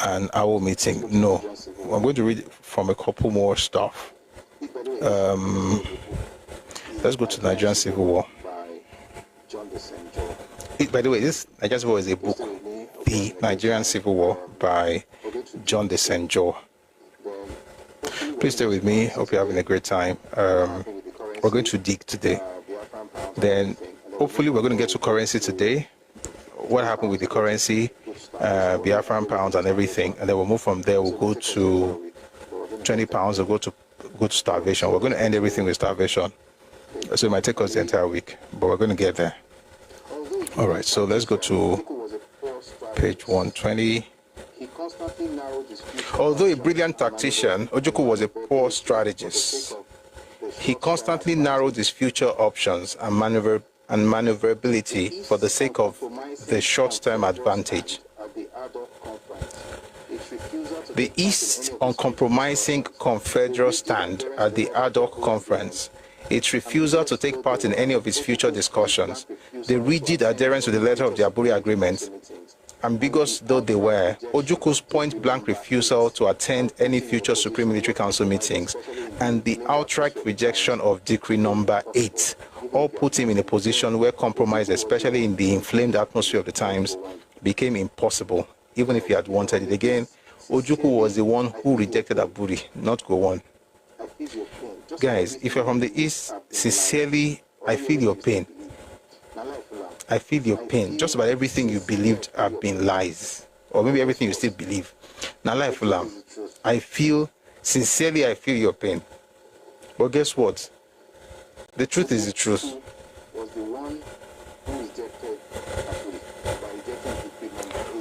and our meeting? No. I'm going to read from a couple more stuff. Let's go to Nigerian Civil War. By the way, this Nigerian Civil War is a book, The Nigerian Civil War by John de St. John. Please stay with me. Hope you're having a great time. We're going to dig today. Then, hopefully, we're going to get to currency today. What happened with the currency, Biafran pounds and everything. And then we'll move from there. We'll go to 20 pounds. We'll go to starvation. We're going to end everything with starvation. So it might take us the entire week, but we're going to get there. All right, so let's go to page 120. Although a brilliant tactician, Ojukwu was a poor strategist. He constantly narrowed his future options and maneuverability for the sake of the short-term advantage. The East's uncompromising Confederate stand at the ad hoc conference, its refusal to take part in any of its future discussions, the rigid adherence to the letter of the Aburi Agreement, ambiguous though they were, Ojukwu's point-blank refusal to attend any future Supreme Military Council meetings, and the outright rejection of Decree Number 8, all put him in a position where compromise, especially in the inflamed atmosphere of the times, became impossible, even if he had wanted it. Again, Ojukwu was the one who rejected Aburi, not Gowon. Guys, if you're from the East, sincerely, I feel your pain. I feel your pain. Just about everything you believed have been lies. Or maybe everything you still believe. Now, life, I feel, sincerely, I feel your pain. But guess what? The truth is the truth.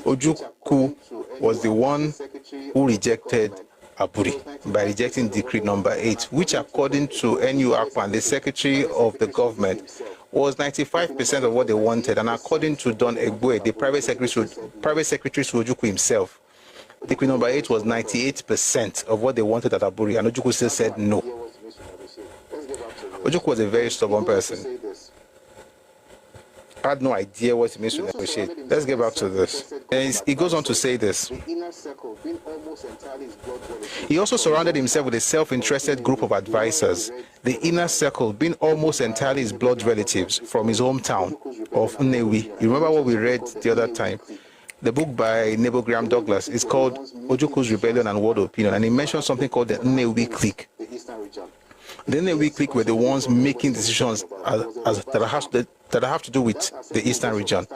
Ojukwu was the one who rejected Aburi by rejecting Decree Number 8, which according to NU Akpan, the Secretary of the Government, was 95% of what they wanted, and according to Don Egboe, the private secretary to Ojukwu himself, Decree Number 8 was 98% of what they wanted at Aburi, and Ojukwu still said no. Ojukwu was a very stubborn person. I had no idea what it means to negotiate. Let's get back to this. And he goes on to say this. He also surrounded himself with a self-interested group of advisors, the inner circle being almost entirely his blood relatives from his hometown of Nnewi. You remember what we read the other time? The book by Nebo Graham Douglas is called Ojukwu's Rebellion and World Opinion, and he mentioned something called the Nnewi clique. The Nnewi clique were the ones making decisions that have to do with the Eastern region.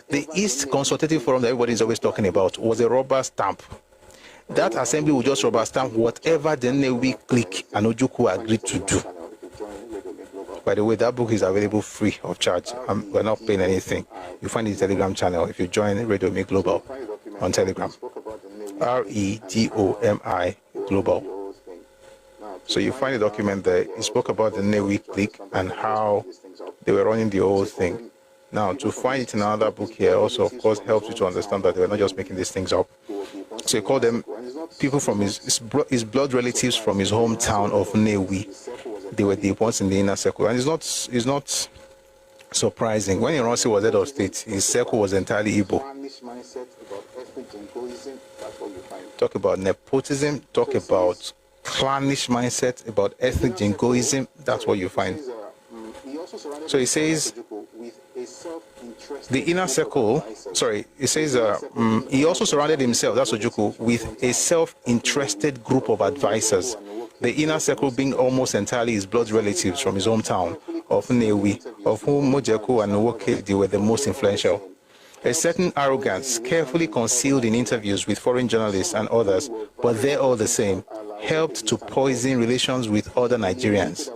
The East Consultative Forum that everybody is always talking about was a rubber stamp. That assembly would just rubber stamp whatever the Nnewi clique and Ojukwu agreed to do. By the way, that book is available free of charge. We're not paying anything. You find it in the Telegram channel if you join Radio Me Global on Telegram. REDOMI Global. So you find a document there. He spoke about the Nnewi clique and how they were running the whole thing. Now, to find it in another book here also, of course, helps you to understand that they were not just making these things up. So he called them people from his blood relatives from his hometown of Nnewi. They were the ones in the inner circle. And it's not surprising. When Ironsi was head of state, his circle was entirely Igbo. Talk about nepotism, talk about clannish mindset, about ethnic jingoism. That's what you find. So he says the inner circle, he says he also surrounded himself, that's Ojukwu, with a self-interested group of advisors, the inner circle being almost entirely his blood relatives from his hometown of Nnewi, of whom Mojeku and Nwoke were the most influential. A certain arrogance, carefully concealed in interviews with foreign journalists and others, but they're all the same, helped to poison relations with other Nigerians,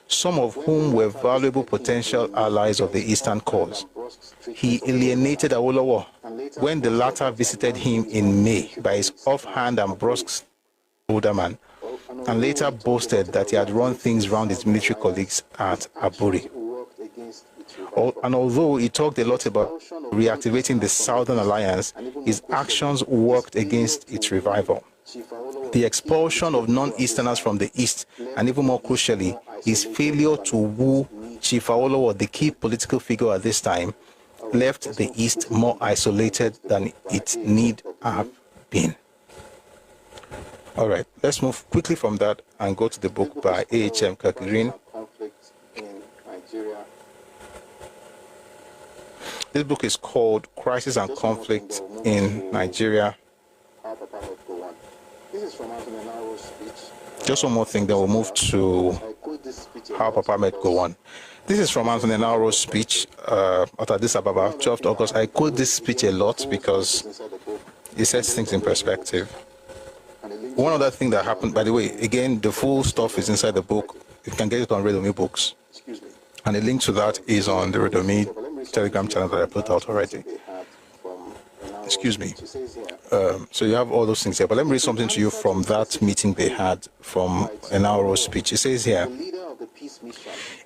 some of whom were valuable potential allies of the Eastern cause. He alienated Awolowo when the latter visited him in May by his offhand and brusque older man, and later boasted that he had run things round his military colleagues at Aburi. And although he talked a lot about reactivating the Southern Alliance, his actions worked against its revival. The expulsion of non-Easterners from the East, and even more crucially, his failure to woo Chief Awolowo, the key political figure at this time, left the East more isolated than it need have been. All right, let's move quickly from that and go to the book by A.H.M. Kirk-Green. This book is called Crisis and Conflict in Nigeria. Just one more thing, then we'll move to how Papa met go on. This is from Anthony Nauro's speech at Addis Ababa, 12th August. I quote this speech a lot because it sets things in perspective. One other thing that happened, by the way, again, the full stuff is inside the book. You can get it on Redomi Books. And the link to that is on the Redomi Telegram channel that I put out already. Excuse me. So you have all those things here. But let me read something to you from that meeting they had from Nauro's speech. It says here,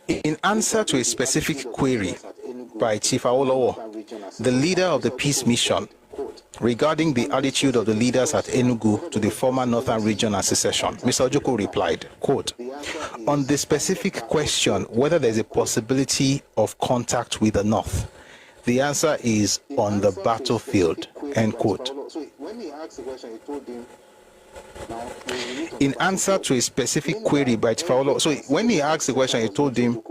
in answer to a specific query by Chief Awolowo, the leader of the peace mission, regarding the attitude of the leaders at Enugu to the former northern region and secession, Mr. Ojukwu replied, quote, on the specific question whether there is a possibility of contact with the North, the answer is on the battlefield, end quote. In answer to a specific query by Chief Awolowo, so when he asked the question, he told him,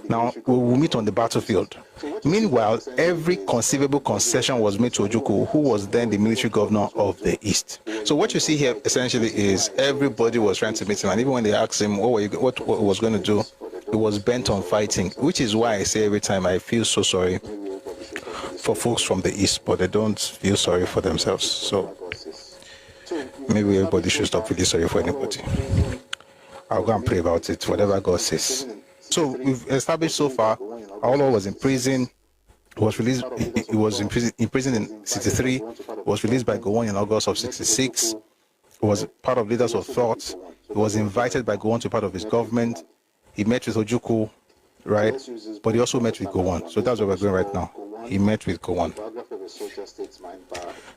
now we will meet on the battlefield. Meanwhile, every conceivable concession was made to Ojukwu, who was then the military governor of the East. So what you see here essentially is everybody was trying to meet him, and even when they asked him what he was going to do, he was bent on fighting, which is why I say every time I feel so sorry for folks from the East, but they don't feel sorry for themselves. So maybe everybody should stop feeling sorry for anybody. I'll go and pray about it, whatever God says. So we've established so far, Awolowo was in prison, was released, he was in prison in 63, was released by Gowon in August of 66, was part of Leaders of Thought, he was invited by Gowon to part of his government, he met with Ojukwu, right, but he also met with Gowon, so that's where we're going right now. He met with Gowon.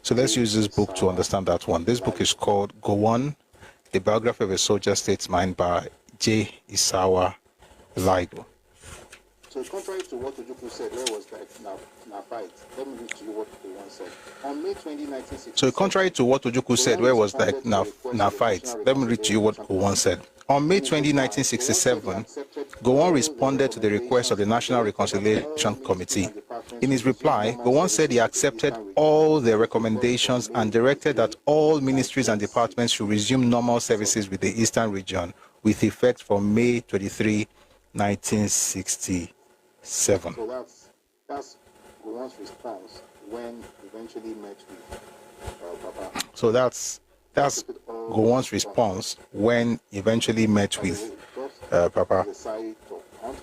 So let's use this book to understand that one. This book is called Gowon, The Biography of a Soldier Statesman by J. Isawa Ligo. So contrary to what Ojukwu said, where was that now fight? Let me read to you what Gowon said. On May 20, 1967. So contrary to what Ojukwu said, where was that now fight? Let me read to you what Gowon said. On May 20, 1967, Gowon responded to the request of the National Reconciliation Committee. In his reply, Gowon said he accepted all their recommendations and directed that all ministries and departments should resume normal services with the Eastern region with effect from May 23, 1967. So that's Gowon's response when eventually met with Papa. So that's Gowon's response when eventually met with Papa.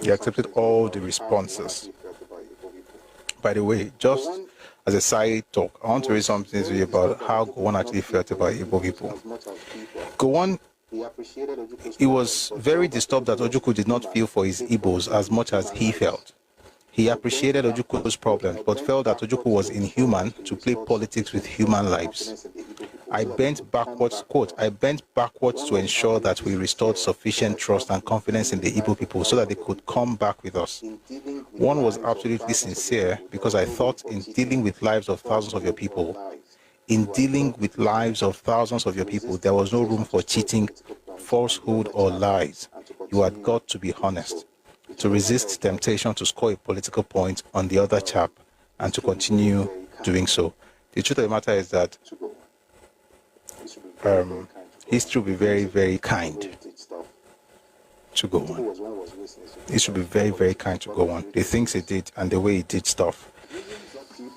He accepted all the responses. By the way, just as a side talk, I want to read something to you about how Gowon actually felt about Igbo people. Gowon, he was very disturbed that Ojukwu did not feel for his Igbos as much as he felt. He appreciated Ojukwu's problems, but felt that Ojukwu was inhuman to play politics with human lives. I bent backwards, quote, I bent backwards to ensure that we restored sufficient trust and confidence in the Igbo people so that they could come back with us. One was absolutely sincere because I thought in dealing with lives of thousands of your people, there was no room for cheating, falsehood, or lies. You had got to be honest, to resist temptation to score a political point on the other chap, and to continue doing so. The truth of the matter is that history will be very, very kind to Gowon. It should be very, very kind to Gowon. The things he did and the way he did stuff.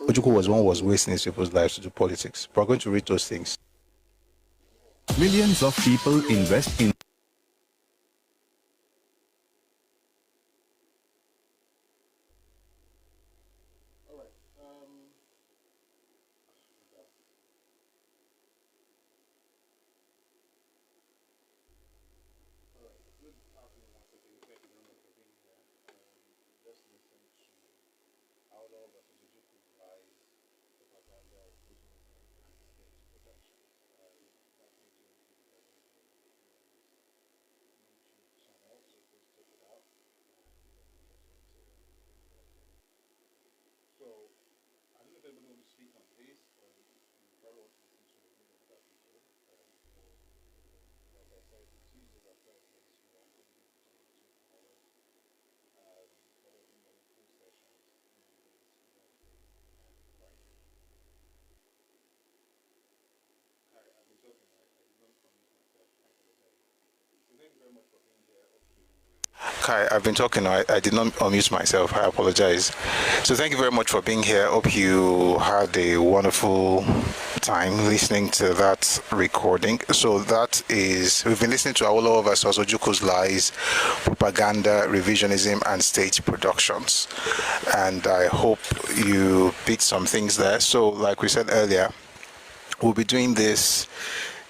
Ojukwu was one who was wasting his people's lives to do politics. But we're going to read those things. Millions of people invest in Kai, I've been talking. I did not unmute myself. I apologize. So thank you very much for being here. Hope you had a wonderful time listening to that recording. So that is, we've been listening to Awolowo versus Ojukwu's lies, propaganda, revisionism, and stage productions. And I hope you picked some things there. So like we said earlier, we'll be doing this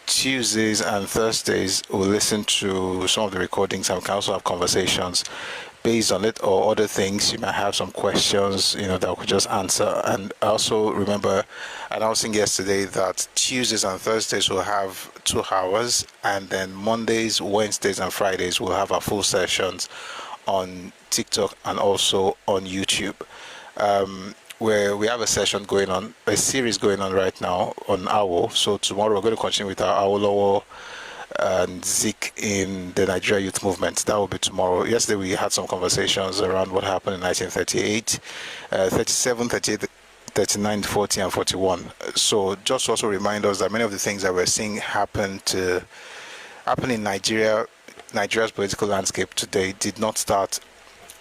Tuesdays and Thursdays. We'll listen to some of the recordings and we can also have conversations based on it, or other things. You might have some questions, that we could just answer. And also remember announcing yesterday that Tuesdays and Thursdays will have 2 hours, and then Mondays, Wednesdays, and Fridays we'll have our full sessions on TikTok and also on YouTube. Where we have a session going on, a series going on right now on Awo. So tomorrow we're going to continue with our Awolowo and Zik in the Nigeria youth movement. That will be tomorrow. Yesterday we had some conversations around what happened in 1938, 37, 38, 39, 40, and 41. So just also remind us that many of the things that we're seeing happen in Nigeria's political landscape today did not start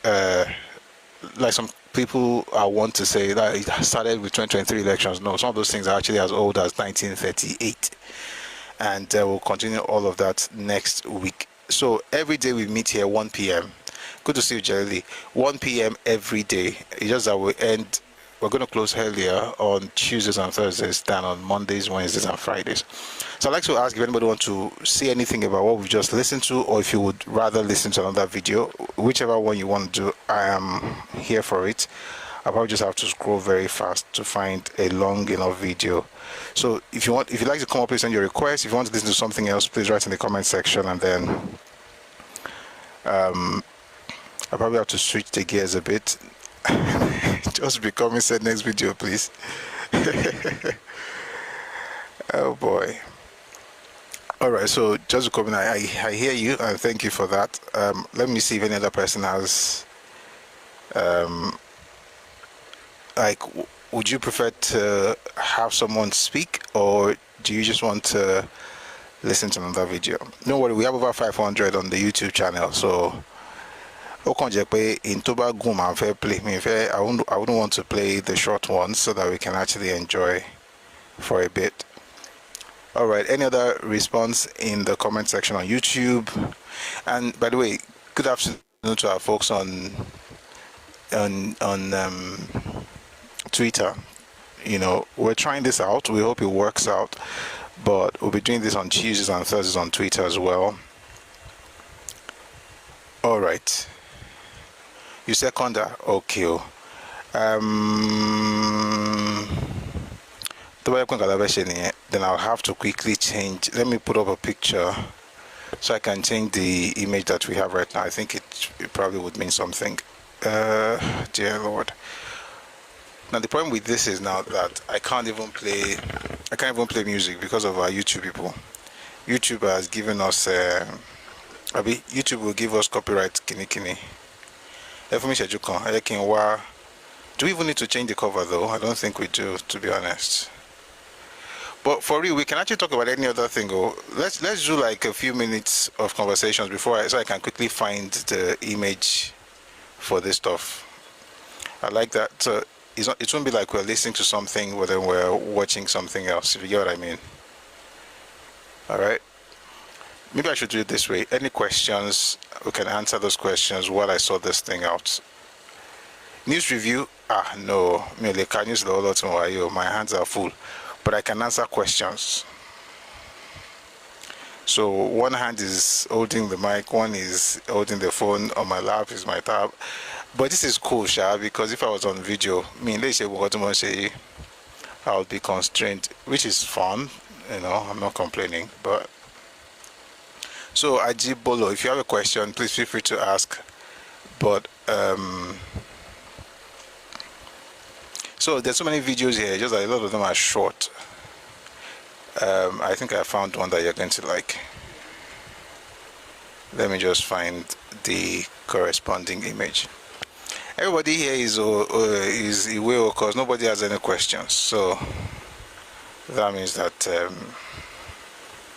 like some people want to say that it started with 2023 elections. No, some of those things are actually as old as 1938. And we'll continue all of that next week. So every day we meet here 1 p.m. Good to see you, Jelly. 1 p.m. every day. It's just that we're going to close earlier on Tuesdays and Thursdays than on Mondays, Wednesdays, and Fridays. So I'd like to ask if anybody wants to say anything about what we've just listened to, or if you would rather listen to another video, whichever one you want to do, I am here for it. I'll probably just have to scroll very fast to find a long enough video. So if you'd like to come up, please send your request. If you want to listen to something else, please write in the comment section, and then I'll probably have to switch the gears a bit. Just becoming said next video, please. Oh boy. All right, so just to comment, I hear you and thank you for that. Let me see if any other person has would you prefer to have someone speak, or do you just want to listen to another video? No worry, we have over 500 on the YouTube channel, so I wouldn't want to play the short ones so that we can actually enjoy for a bit. All right, any other response in the comment section on YouTube? And by the way, good afternoon to our folks on Twitter. We're trying this out. We hope it works out, but we'll be doing this on Tuesdays and Thursdays on Twitter as well. All right. You seconder, okay. Then I'll have to quickly change. Let me put up a picture so I can change the image that we have right now. I think it probably would mean something. Dear Lord. Now the problem with this is now that I can't even play music because of our YouTube people. YouTube has given us YouTube will give us copyright kini. Do we even need to change the cover though? I don't think we do, to be honest. But for real, we can actually talk about any other thing. Let's do like a few minutes of conversations so I can quickly find the image for this stuff. I like that. So it won't be like we're listening to something but then we're watching something else, if you get what I mean. All right. Maybe I should do it this way. Any questions, we can answer those questions while I sort this thing out. News review? No. My hands are full. But I can answer questions. So one hand is holding the mic, one is holding the phone, on my lap is my tab. But this is cool, Sha, because if I was on video, let's say I would be constrained, which is fun, I'm not complaining. But so Ajibolo, if you have a question, please feel free to ask. But so there's so many videos here, just a lot of them are short. I think I found one that you're going to like. Let me just find the corresponding image. Everybody here is aware because nobody has any questions. So that means that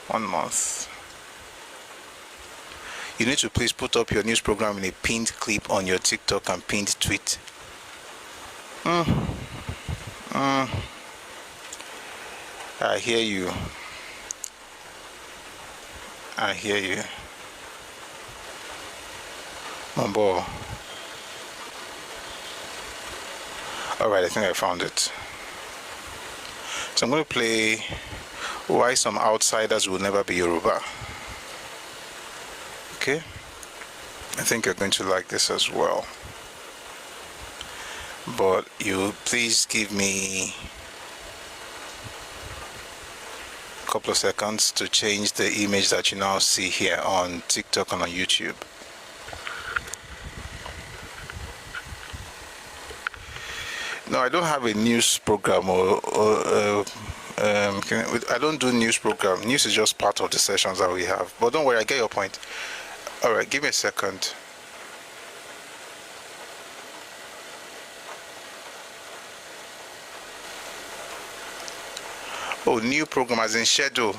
1 month. You need to please put up your news program in a pinned clip on your TikTok and pinned tweet. I hear you. I hear you. Mambo. Alright, I think I found it. So I'm going to play Why Some Outsiders Will Never Be Yoruba. Okay? I think you're going to like this as well. But you please give me a couple of seconds to change the image that you now see here on TikTok and on YouTube. No, I don't have a news program I don't do news program. News is just part of the sessions that we have. But don't worry, I get your point. All right, give me a second. Oh, new program as in schedule.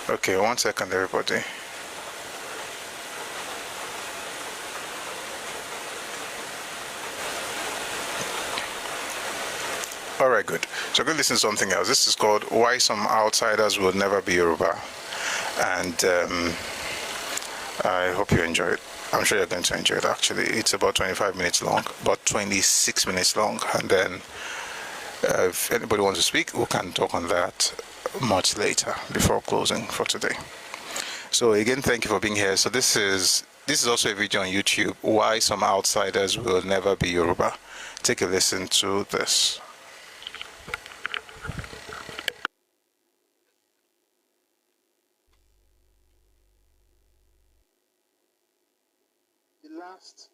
Okay, 1 second, everybody. All right, good. So go listen to something else. This is called Why Some Outsiders Will Never Be Yoruba. And I hope you enjoy it. I'm sure you're going to enjoy it, actually. It's about 25 minutes long, about 26 minutes long. And then if anybody wants to speak, we can talk on that much later before closing for today. So again, thank you for being here. So this is also a video on YouTube, Why Some Outsiders Will Never Be Yoruba. Take a listen to this. The last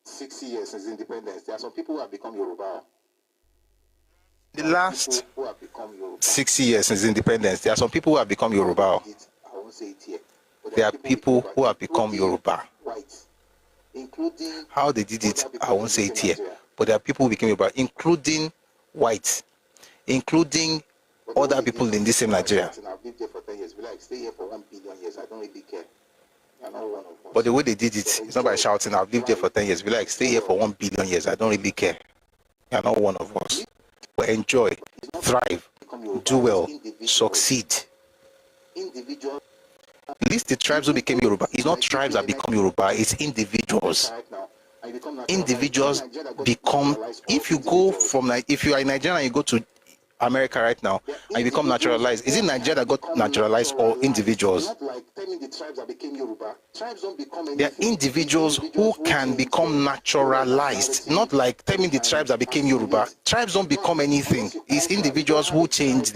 60 years since independence, there are some people who have become Yoruba. The last 60 years since independence, there are some people who have become Yoruba. I won't say it here. There are people who have become Yoruba. How they did it, I won't say it here. But there are people who became Yoruba, including whites, including other people in this same Nigeria. I've lived there for 10 years. Like, stay here for 1 billion years. I don't really care. You're not one of us. But the way they did it, it's not by shouting, I've lived there for 10 years. Be like, stay here for 1 billion years. I don't really care. You're not one of us. But enjoy, thrive, do well, succeed. At least the tribes who became Yoruba, it's not tribes that become Yoruba, it's individuals. Individuals become, if you are in Nigeria and you go to America right now and you become naturalized, is it Nigeria that got naturalized or individuals? There are individuals who can become naturalized, not like telling the tribes that became Yoruba. Tribes don't become anything. It's individuals who change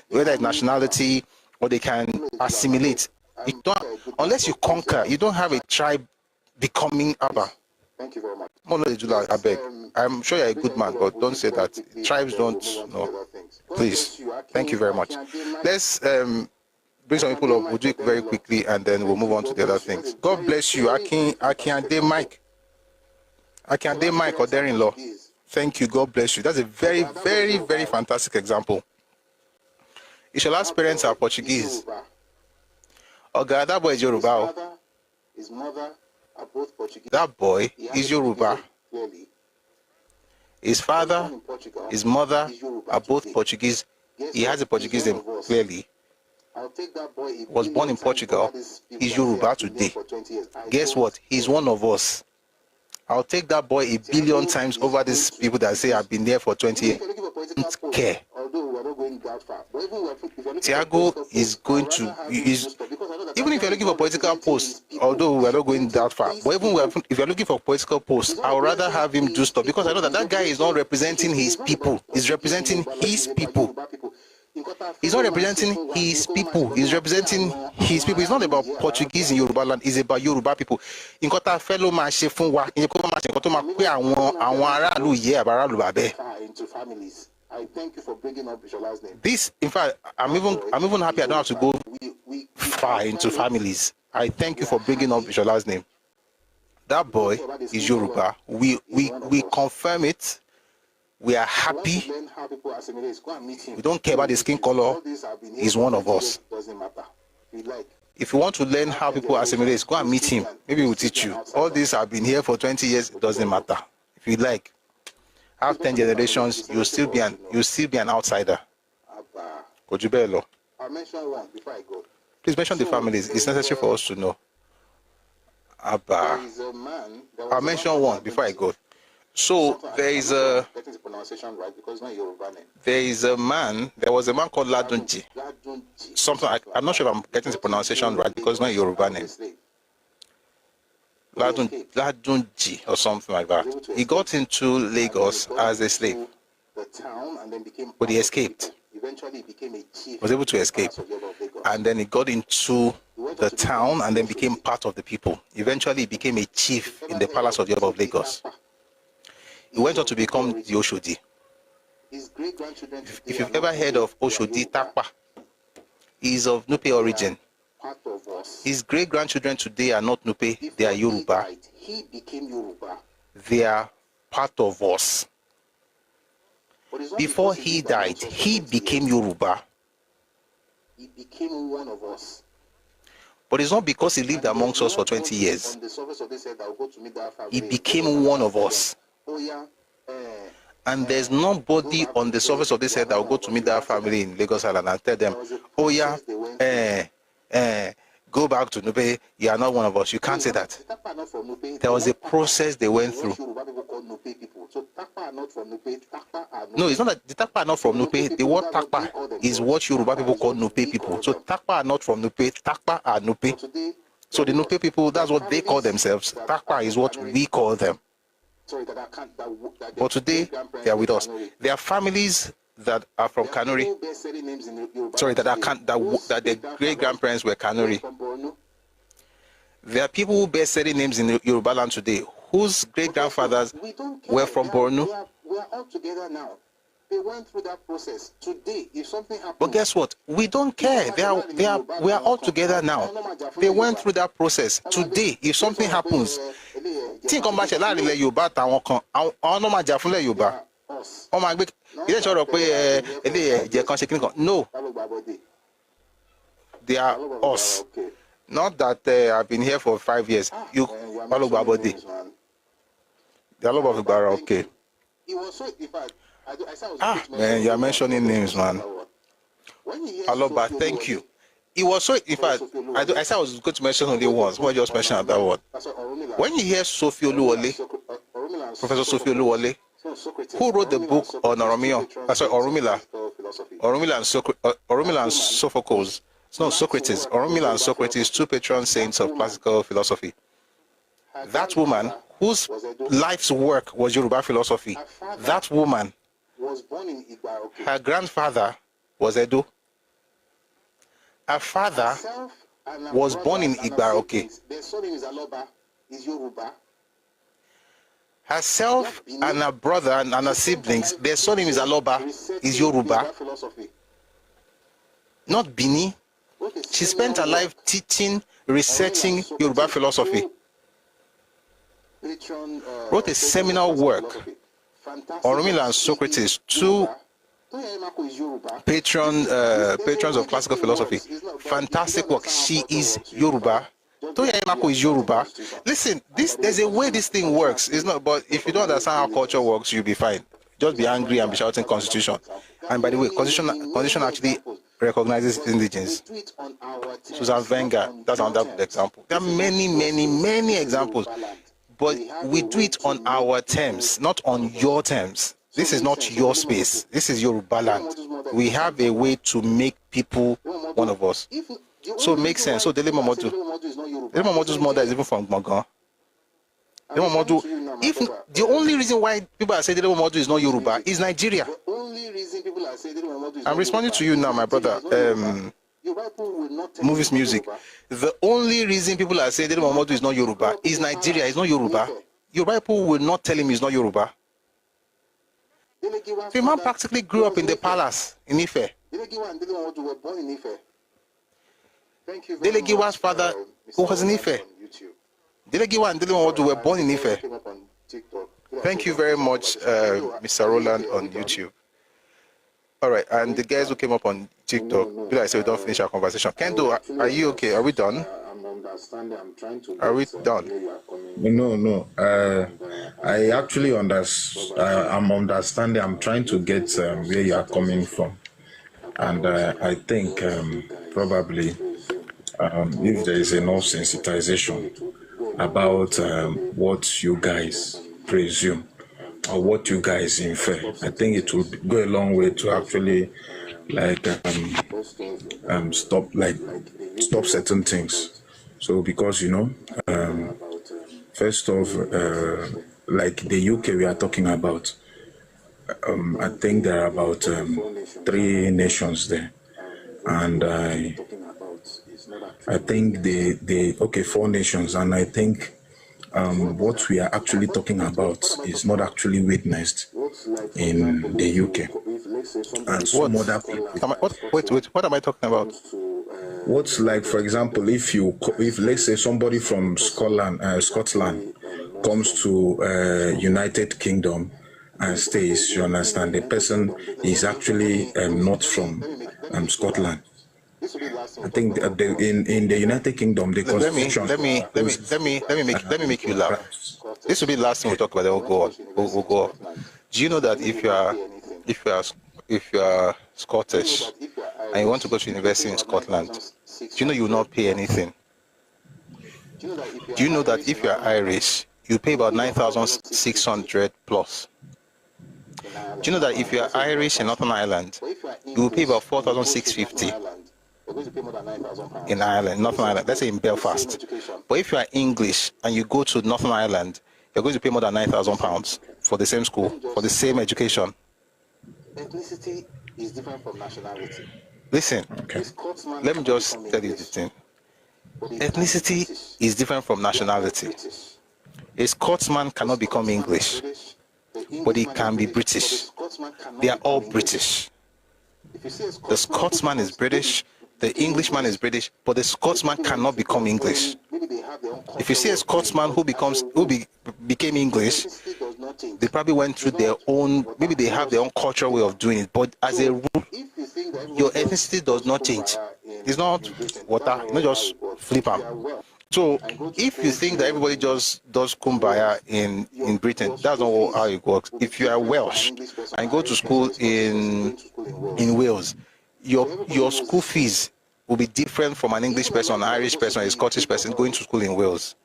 whether it's nationality or they can assimilate. Unless you conquer, you don't have a tribe becoming Abba. Thank you very much. No, I beg. I'm sure you're a good man, but don't say that. Tribes don't know. Please. Thank you very much. Let's bring some people up. We'll do it very quickly, and then we'll move on to the other things. God bless you. Akiande Mike. Akiande Mike, or their-in-law. Thank you. God bless you. That's a very, very, very fantastic example. Ishola's parents are Portuguese. Oga, that boy is Yoruba. His mother are both Portuguese. That boy is Yoruba. His father, his mother are both Portuguese. He has a Portuguese name, clearly. Was born in Portugal. He's Yoruba today. Guess what? He's one of us. I'll take that boy 1 billion times over these people that say I've been there for 20 years. Don't care. Tiago is going to, even if you're looking for political posts, although we're not going that far, but even if you're looking for political posts, I would rather have him do stuff, because I know that guy is not representing his people. He's representing his people. He's not representing his people. He's representing his people. It's not about Portuguese in Yoruba land. It's about Yoruba people. Into families. I thank you for bringing up Ishola's name. This, in fact, I'm even happy I don't have to go far into families. I thank you for bringing up Ishola's name. That boy is Yoruba. We confirm it. We are happy. Learn how people assimilate. Go and meet him. We don't care about the skin color. He's one of us. Doesn't matter. If you want to learn how people assimilate, go and meet him. Maybe he will teach you. All these have been here for 20 years. It doesn't matter. If you like, have 10 generations, you'll still be an outsider. Ojubelo. I'll mention one before I go. Please mention the families. It's necessary for us to know. Abba. I'll mention one before I go. So there is a man. There was a man called Ladunji. Something I'm not sure if I'm getting the pronunciation right because it's not a Yoruba name. Ladunji or something like that. He got into Lagos as a slave, but he escaped. Eventually became a chief. Was able to escape, and then he got into the town and then became part of the people. Eventually, he became a chief in the palace of the Oba of Lagos. He went on to become the Oshodi. If you've ever heard of Oshodi Takpa, he is of Nupe origin. His great-grandchildren today are not Nupe, they are Yoruba. They are part of us. Before he died, he became Yoruba. He became one of us. But it's not because he lived amongst us for 20 years. He became one of us. And there's nobody on the surface of this earth that will go to meet that family in Lagos Island and tell them, oh yeah, go back to Nupe, you are not one of us. You can't say that. There was a process they went through. No, it's not that the Takpa are not from Nupe. The word Takpa is what Yoruba people call Nupe people. So Takpa are not from Nupe, Takpa are Nupe. So the Nupe people, that's what they call themselves. Takpa is what we call them. But today, they are with us. There are families that are from Kanuri. Sorry, that their great-grandparents were Kanuri. There are people who bear certain names in Yoruba land today, whose great-grandfathers were from Borno. We are all together now. They went through that process. Today, if something happens... But guess what? We don't care. We are all together now. They went through that process. Today, if something happens... Think about it. No. They are us. Not that I've been here for 5 years. You all over body. They are all over Bara, okay. Man, you are mentioning names, man. Aloba, thank you. It was so, in fact, I said I was going to mention only once, but I just mentioned that one. When you hear Sophie Oluwole, Professor Sophie Oluwole, who wrote the book on Oromila and Sophocles, no, Socrates, Oromila and Socrates, two patron saints of classical philosophy. That woman, whose life's work was Yoruba philosophy, that woman, her grandfather was Edo. Her father was born in Igbaroke. Herself and her brother and her siblings, their surname is Aloba, is Yoruba. Not Bini. She spent her life teaching, researching Yoruba philosophy. Wrote a seminal work, Oromila and Socrates, two patrons of classical philosophy. Fantastic work. She is Yoruba. Toya Emako is Yoruba. Listen, there's a way this thing works. It's not, but if you don't understand how culture works, you'll be fine. Just be angry and be shouting Constitution. And by the way, Constitution actually recognizes indigenes. Susan Wenger, that's another example. There are many examples. But we do it on our terms, not on your terms. This is not your space. This is Yoruba land. We have a way to make people one of us. So it makes sense. So Dele Momodu's mother is even from Gbogan. Dele Momodu, if the only reason why people are saying Dele Momodu is not Yoruba is Nigeria. I'm responding to you now, my brother. Movies music. The only reason people are saying Dele Momodu is not Yoruba is Nigeria. It's not Yoruba. Yoruba people will not tell him he's not Yoruba. The man practically grew up in the palace in Ife. Dele Giwa's father, who was in Ife. Dele Giwa and Dele Momodu were born in Ife. Thank you very much, Mr. Roland on YouTube. All right, and the guys who came up on TikTok, did I say we don't finish our conversation? Kendo, are you okay? Are we done? Are we done? No. I actually understand. I'm understanding. I'm trying to get where you are coming from, and I think probably if there is enough sensitization about what you guys presume or what you guys infer, I think it will go a long way to actually stop certain things. So because first off, like the UK we are talking about, I think there are about 3 nations there, and I think okay, 4 nations, and I think what we are actually talking about is not actually witnessed in the UK and some other people. What am I talking about? What's like, for example, if let's say somebody from Scotland comes to United Kingdom and stays, you understand, the person is actually not from Scotland. I think in the United Kingdom, the constitution. Let me make you laugh. This will be the last thing we talk about. Then we'll go on. Do you know that if you are Scottish and you want to go to university in Scotland, do you know you will not pay anything? Do you know that if you are Irish, you pay about 9,600 plus? Do you know that if you are Irish in Northern Ireland, you will pay about 4,650 in Ireland, Northern Ireland, let's say in Belfast. But if you are English and you go to Northern Ireland, you're going to pay more than £9,000 for the same school, for the same education. Ethnicity is different from nationality. Listen, okay. Let me just tell you the thing. Ethnicity is different from nationality. A Scotsman cannot become English, but he can be British. They are all British. The Scotsman is British, the Englishman is British, but the Scotsman cannot become English. If you see a Scotsman who became English, they probably went through their own, maybe they have their own cultural way of doing it, but as a rule, your ethnicity does not change. It's not water, not just flip them. So if you think that everybody just does kumbaya in Britain, that's not how it works. If you are Welsh and go to school in Wales, your school fees will be different from an English person, an Irish person, a Scottish person going to school in Wales.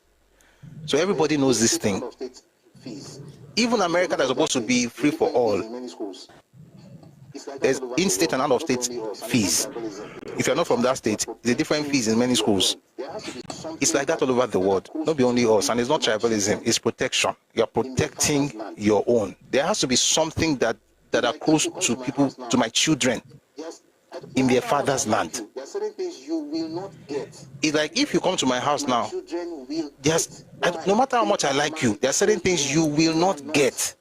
So everybody knows this thing. Even America that's supposed to be free for all, there's in-state and out-of-state fees. If you're not from that state, there's different fees in many schools. It's like that all over the world, not be only us. And it's not tribalism, it's protection. You're protecting your own. There has to be something that are close to people, to my children, in their father's land. It's like if you come to my house now, no matter how much I like you, there are certain things you will not get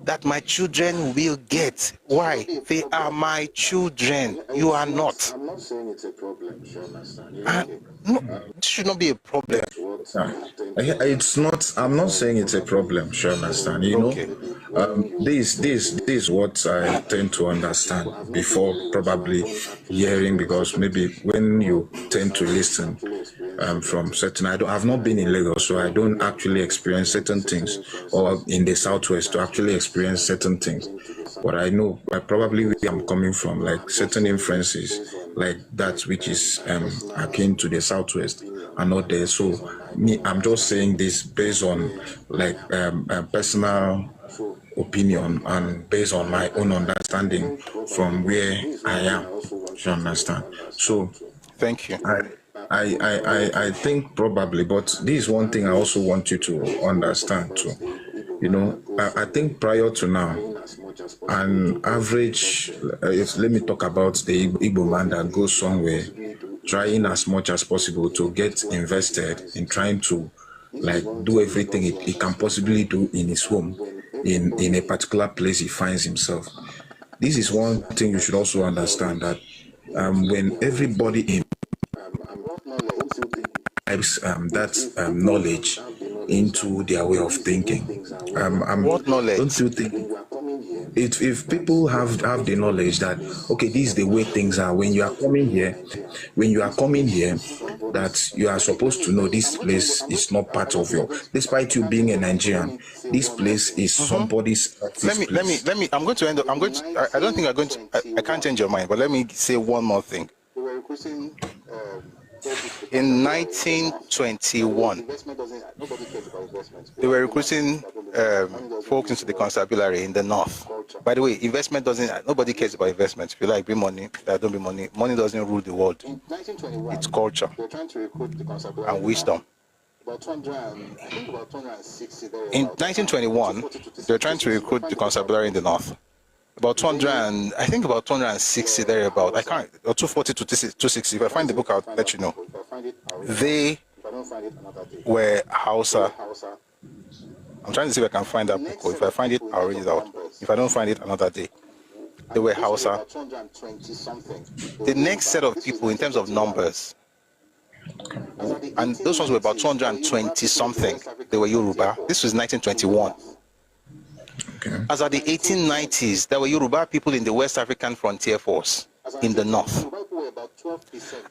that my children will get. Why? They are my children. You are not. I'm not saying it's a problem, you understand? No, it should not be a problem. It's not. I'm not saying it's a problem. You understand? This is what I tend to understand before probably hearing, because maybe when you tend to listen from certain, I've not been in Lagos, so I don't actually experience certain things, or in the Southwest to actually experience certain things. But I know probably where I'm coming from, like certain inferences like that, which is akin to the Southwest, are not there. So I'm just saying this based on like personal opinion and based on my own understanding from where I am. You understand? So thank you. I think probably, but this is one thing I also want you to understand too. I think prior to now, an average, let me talk about the Igbo man that goes somewhere, trying as much as possible to get invested in trying to like do everything he can possibly do in his home, in a particular place he finds himself. This is one thing you should also understand, that when everybody in that knowledge into their way of thinking. What knowledge? Don't you think if people have the knowledge that okay, this is the way things are, when you are coming here, that you are supposed to know this place is not part of your, despite you being a Nigerian, this place is somebody's. Let me. I'm going to end up. I don't think I'm going to. I can't change your mind, but let me say one more thing. In 1921, they were recruiting folks into the constabulary in the north. By the way, investment doesn't. Nobody cares about investment. If you like, bring money. Don't be money. Money doesn't rule the world. It's culture and wisdom. In 1921, they were trying to recruit the constabulary in the north. About 260 thereabout. I can't, or 240 to 260. If I find the book, I'll let you know. They were Hausa. I'm trying to see if I can find that book. If I find it, I'll read it out. If I don't find it, another day. They were Hausa. The next set of people, in terms of numbers, and those ones were about 220 something. They were Yoruba. This was 1921. Okay. As at the 1890s, there were Yoruba people in the West African Frontier Force in the north.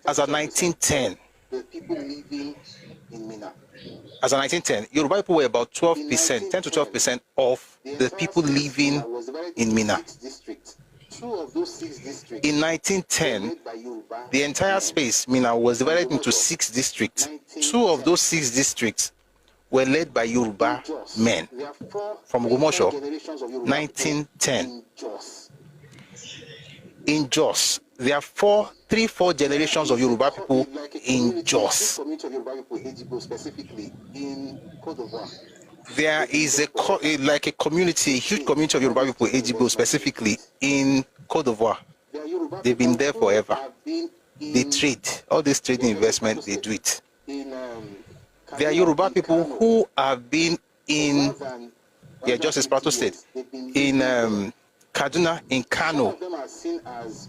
As at 1910, Yoruba people were about 12%, 10 to 12% of the people living in Mina. In 1910, the entire space, Mina, was divided into 6 districts. 2 of those 6 districts were led by Yoruba men from Ogumosho, 1910. In Jos, there are 4 generations of Yoruba people in Jos. There is a community, a huge community of Yoruba people, Ejibo specifically, in Côte d'Ivoire. They've been there forever. They trade. All this trading investment, they do it. There are Yoruba people who have been in, just as Plateau State, in Kaduna, in Kano,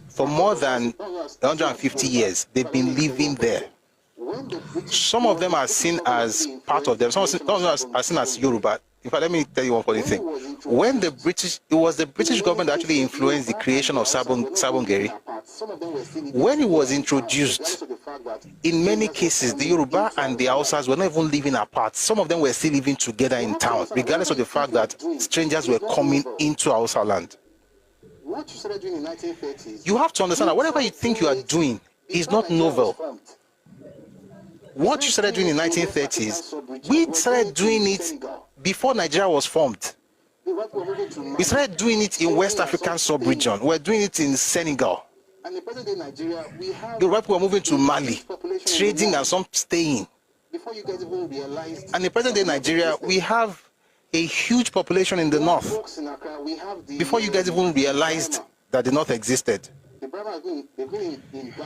for more than 150 years. They've been living there. Some of them are seen as part of them. Some of them are seen as Yoruba. In fact, let me tell you one funny thing. When it was the British government that actually influenced the creation of Sabongeri. When it was introduced, in many cases, the Yoruba and the Hausas were not even living apart. Some of them were still living together in town, regardless of the fact that strangers were coming into Hausa land. You have to understand that whatever you think you are doing is not novel. What you started doing in the 1930s, we started doing it before Nigeria was formed. We started doing it in West African sub-region. We're doing it in Senegal. Yoruba people were moving to Mali, trading and some staying. And in present day Nigeria, we have a huge population in the north. Before you guys even realized that the north existed.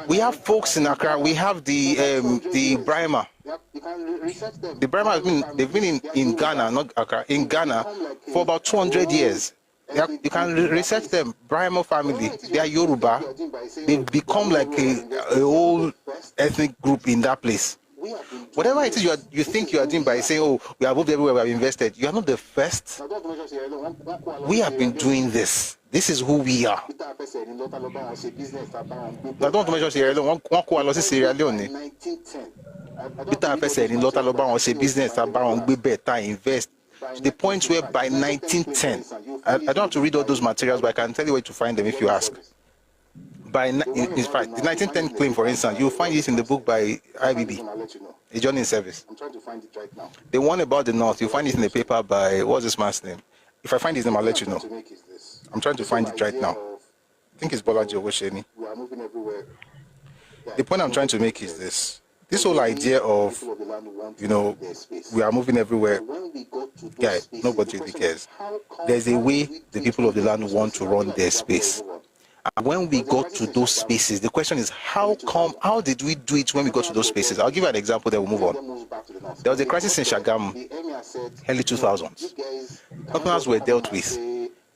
We have folks in Accra. We have the Brahma. The Brahma they've been in Ghana, not Accra, in Ghana for about 200 years. You can research them. Brahma family. They are Yoruba. They've become like a whole ethnic group in that place. Whatever it is you think you are doing by saying, oh, we have moved everywhere, we have invested, you are not the first. We have been doing this. This is who we are. I don't want to mention Sierra Leone. One call I Sierra Leone. Peter said in Lota Loba on say business about invest. To the point where by 1910, I don't have to read all those materials, but I can tell you where to find them if you ask. In fact, the 1910 claim, for instance, you'll find it in the book by IBB, A Journey in Service. I'm trying to find it right now. The one about the North, you'll find it in the paper by, what's this man's name? If I find his name, I'll let you know. I'm trying to find it right now. I think it's Bolaji Owosheni. We are moving everywhere. The point I'm trying to make is this. This whole idea of, we are moving everywhere, nobody really cares. There's a way the people of the land want to run their space. And when we got to those spaces, the question is, how did we do it when we got to those spaces? I'll give you an example, then we'll move on. There was a crisis in Shagamu, early 2000s. Northerners were dealt with.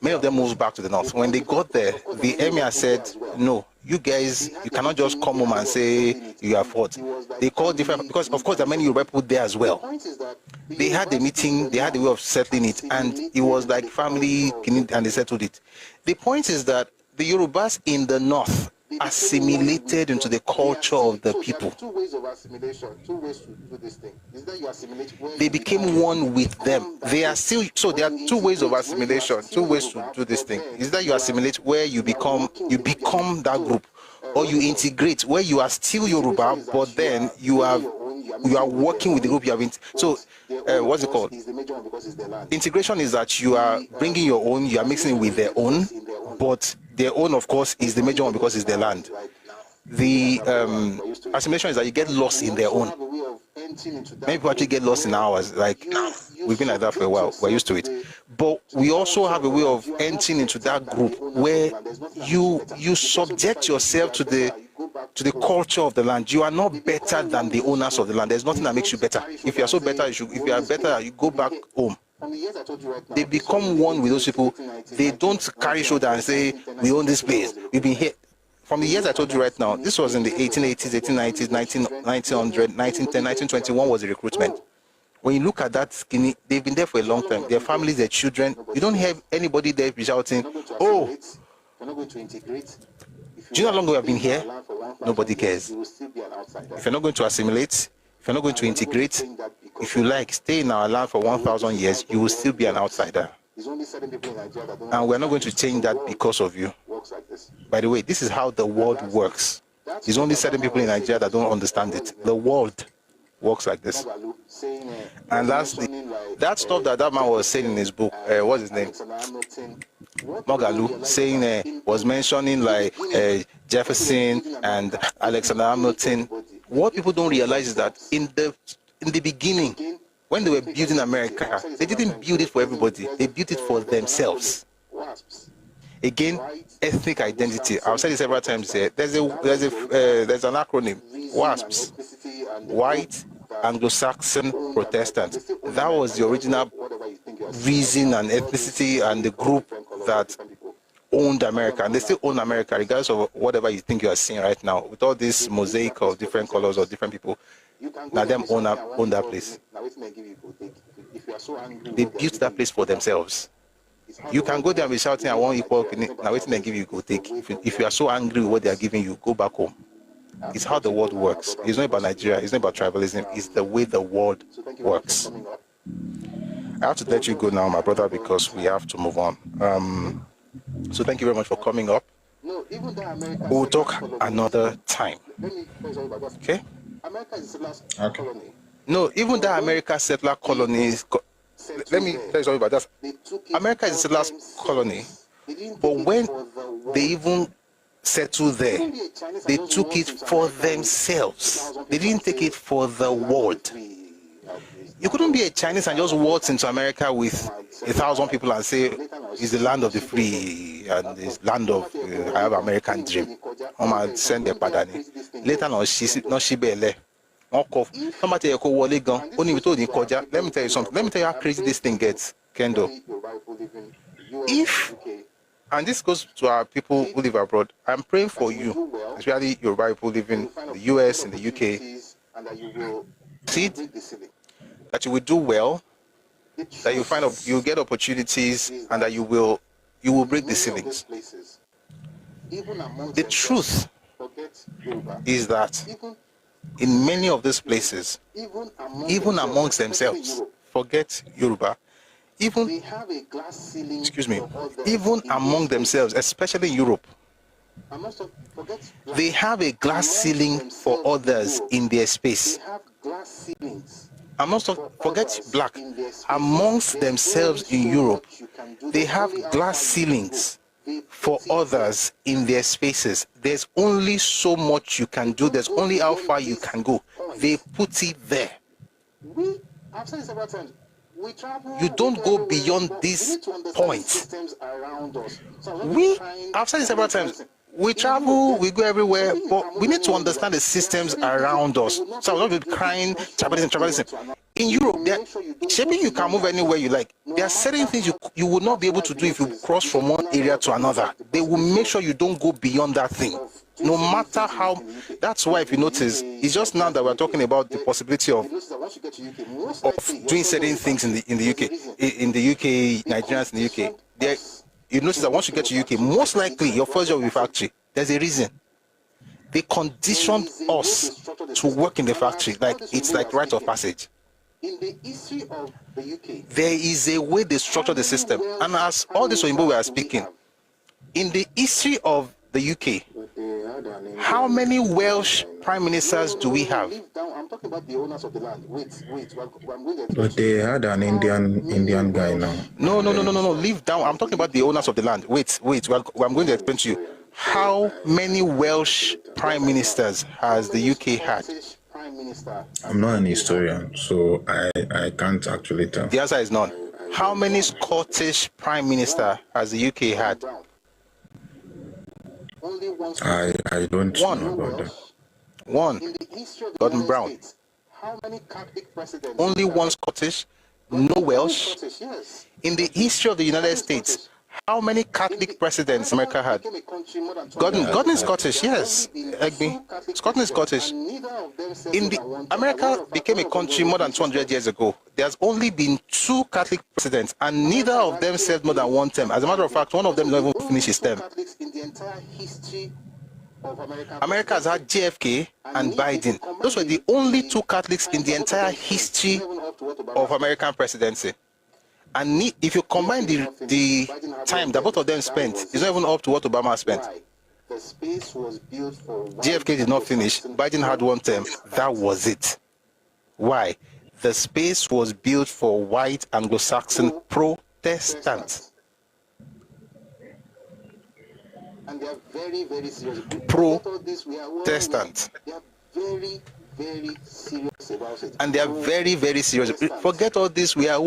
Many of them moved back to the north. When they got there, the emir said, no, you guys, you cannot just come home and say you are fought. They call different, because of course there are many Yoruba people there as well. They had a meeting, they had a way of settling it, and it was like family, and they settled it. The point is that the Yorubas in the north assimilated into the culture of the people. Two ways of assimilation, two ways to do this thing. Is that you assimilate? They became one with them. They are still, so there are two ways of assimilation, two ways to do this thing. Is that you assimilate where you become that group, or you integrate where you are still Yoruba, but then you are working with the group you have. So what's it called? Integration is that you are bringing your own, you are mixing it with their own, but their own, of course, is the major one because it's their land. The assimilation is that you get lost in their own. Many people actually get lost in ours. Like, we've been like that for a while. We're used to it. But we also have a way of entering into that group where you subject yourself to the culture of the land. You are not better than the owners of the land. There's nothing that makes you better. If you are so better, if you are better, you go back home. They become one with those people. They don't carry shoulder and say, we own this place, we've been here. From the years I told you right now, this was in the 1880s, 1890s, 1900, 1910, 1921 was the recruitment. When you look at that skinny, they've been there for a long time. Their families, their children, you don't have anybody there shouting, oh, do you know how long we have been here? Nobody cares. If you're not going to assimilate, if you're not going to integrate, if you like, stay in our land for 1,000 years, you will still be an outsider. And we're not going to change that because of you. By the way, this is how the world works. There's only certain people in Nigeria that don't understand it. The world works like this. And lastly, that stuff that man was saying in his book, what's his name? Mogalu, saying, was mentioning like Jefferson and Alexander Hamilton. What people don't realize is that in the beginning, when they were building America, they didn't build it for everybody. They built it for themselves. Again, ethnic identity. I've said it several times here. There's an acronym, WASPs, White Anglo-Saxon Protestant. That was the original reason and ethnicity and the group that owned America, and they still own America, regardless of whatever you think you are seeing right now. With all this mosaic of different colors or different people, now them own that place. They built that place for themselves. You can go there and be shouting, I want equal. Now waiting and give you, go take. If you are so angry with what they are giving you, go back home. It's how the world works. It's not about Nigeria. It's not about tribalism. It's the way the world works. I have to let you go now, my brother, because we have to move on. So thank you very much for coming up. We'll talk another time. Okay? Okay. No, even the America settler colonies. Let me tell you something about that. America is the last colony, but when they even settled there, they took it for themselves. They didn't take it for the world. You couldn't be a Chinese and just waltz into America with 1,000 people and say, it's the land of the free and it's land of I have American dream. Send their padani. Later on, she bele. Let me tell you something. Let me tell you how crazy this thing gets, Kendo. And this goes to our people who live abroad, I'm praying for you, especially Yoruba people living in the US, in the UK. See, that you will do well, that you'll get opportunities, and that you will break the ceilings. The truth is that in many of these places, even amongst themselves, forget Yoruba, even among themselves, especially in Europe, they have a glass ceiling for others in their space. Forget black. Amongst themselves in Europe, they have glass ceilings for others in their spaces. There's only so much you can do. There's only how far you can go. They put it there. I've said it several times. You don't go beyond this point. I've said it several times. We travel, we go everywhere, but we need to understand the systems around us. So I will not be crying, tribalism. In Europe, maybe you can move anywhere you like. There are certain things you will not be able to do if you cross from one area to another. They will make sure you don't go beyond that thing. No matter how, that's why if you notice, it's just now that we're talking about the possibility of doing certain things in the UK, Nigerians in the UK. You notice that once you get to UK, most likely your first job will be factory. There's a reason. They conditioned us to work in the factory, like it's like rite of passage. In the history of the UK, there is a way they structure the system, and as all this Oyinbo we are speaking, in the history of the UK, how many Welsh prime ministers do we have? I'm talking about the owners of the land. Wait. But they had an Indian guy now. No. Leave down. I'm talking about the owners of the land. Wait. Well, I'm going to explain to you. How many Welsh prime ministers has the UK had? I'm not an historian, so I can't actually tell. The answer is none. How many Scottish prime minister has the UK had? I don't know about that. One. Gordon Brown. How many Catholic presidents? Only one Scottish, no Welsh. In the history of the United States, how many Catholic presidents America had? Gordon is Scottish, yes. Scotland is Scottish. America became a country more than 200 years ago. There's only been 2 Catholic presidents, and neither of them served more than 1 term. As a matter of fact, one of them didn't even finish his term. America has had JFK and Biden. Those were the only 2 Catholics in the entire history of American presidency. And if you combine the time that both of them spent, it's not even up to what Obama spent. JFK did not finish. Biden had 1 term. That was it. Why? The space was built for white Anglo-Saxon Protestants. And they are very, very serious. Protestant. They are very, very serious about it. And they are very, very serious. Forget all this. They are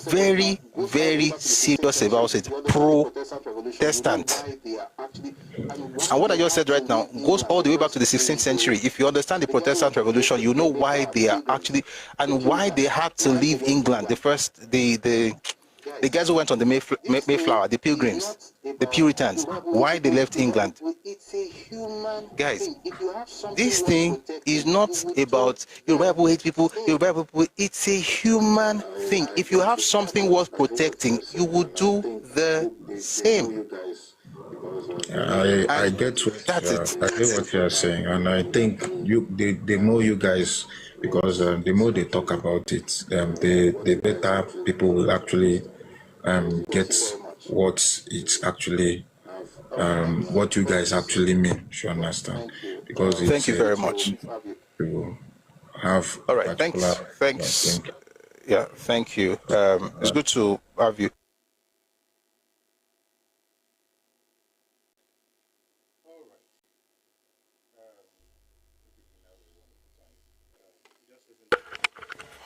very, very serious about it. Protestant. And what I just said right now goes all the way back to the 16th century. If you understand the Protestant Revolution, you know why they are actually, and why they had to leave England. The guys who went on the Mayflower, the Pilgrims, the Puritans, why they left England. Guys, this thing is not about Yoruba people hate people, Yoruba people. It's a human thing. If you have something worth protecting, you would do the same. I get what you are saying, and I think the more you guys, because the more they talk about it, the better people will actually get what it's actually, what you guys actually mean. You understand? Because thank you very much. You have all right. Thanks. Yeah, thank you. It's good to have you.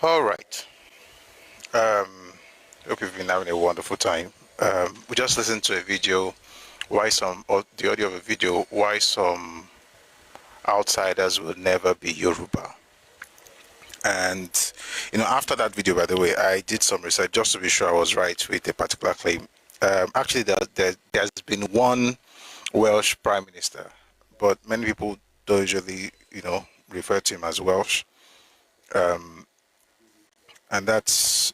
All right. Hope you've been having a wonderful time. We just listened to a video, the audio of a video, why some outsiders will never be Yoruba. And, after that video, by the way, I did some research just to be sure I was right with a particular claim. Actually, there's been one Welsh prime minister, but many people don't usually, refer to him as Welsh. And that's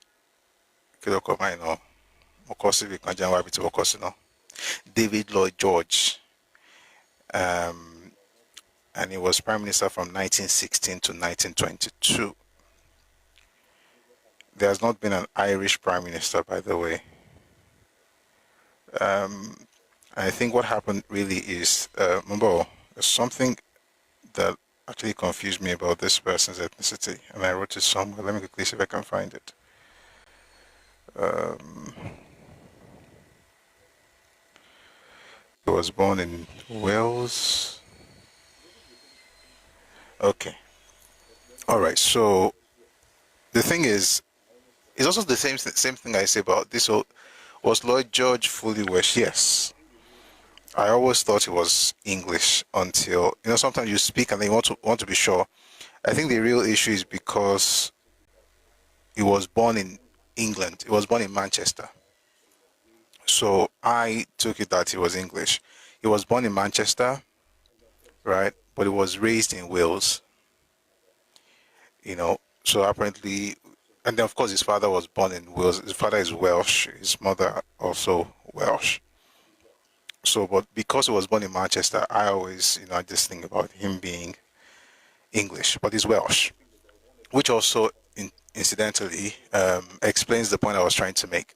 David Lloyd George. And he was prime minister from 1916 to 1922. There has not been an Irish prime minister, by the way. I think what happened really is, there's something that actually confused me about this person's ethnicity, and I wrote it somewhere. Let me quickly see if I can find it. He was born in Wales. Okay. All right. So the thing is, it's also the same thing I say about this. So, was Lloyd George fully Welsh? Yes. I always thought it was English until, sometimes you speak and then you want to be sure. I think the real issue is because he was born in England. He was born in Manchester. So I took it that he was English. He was born in Manchester. right? But he was raised in Wales, So apparently, and then of course his father was born in Wales. His father is Welsh. His mother also Welsh. So, but because he was born in Manchester, I always, I just think about him being English, but he's Welsh, which also incidentally explains the point I was trying to make.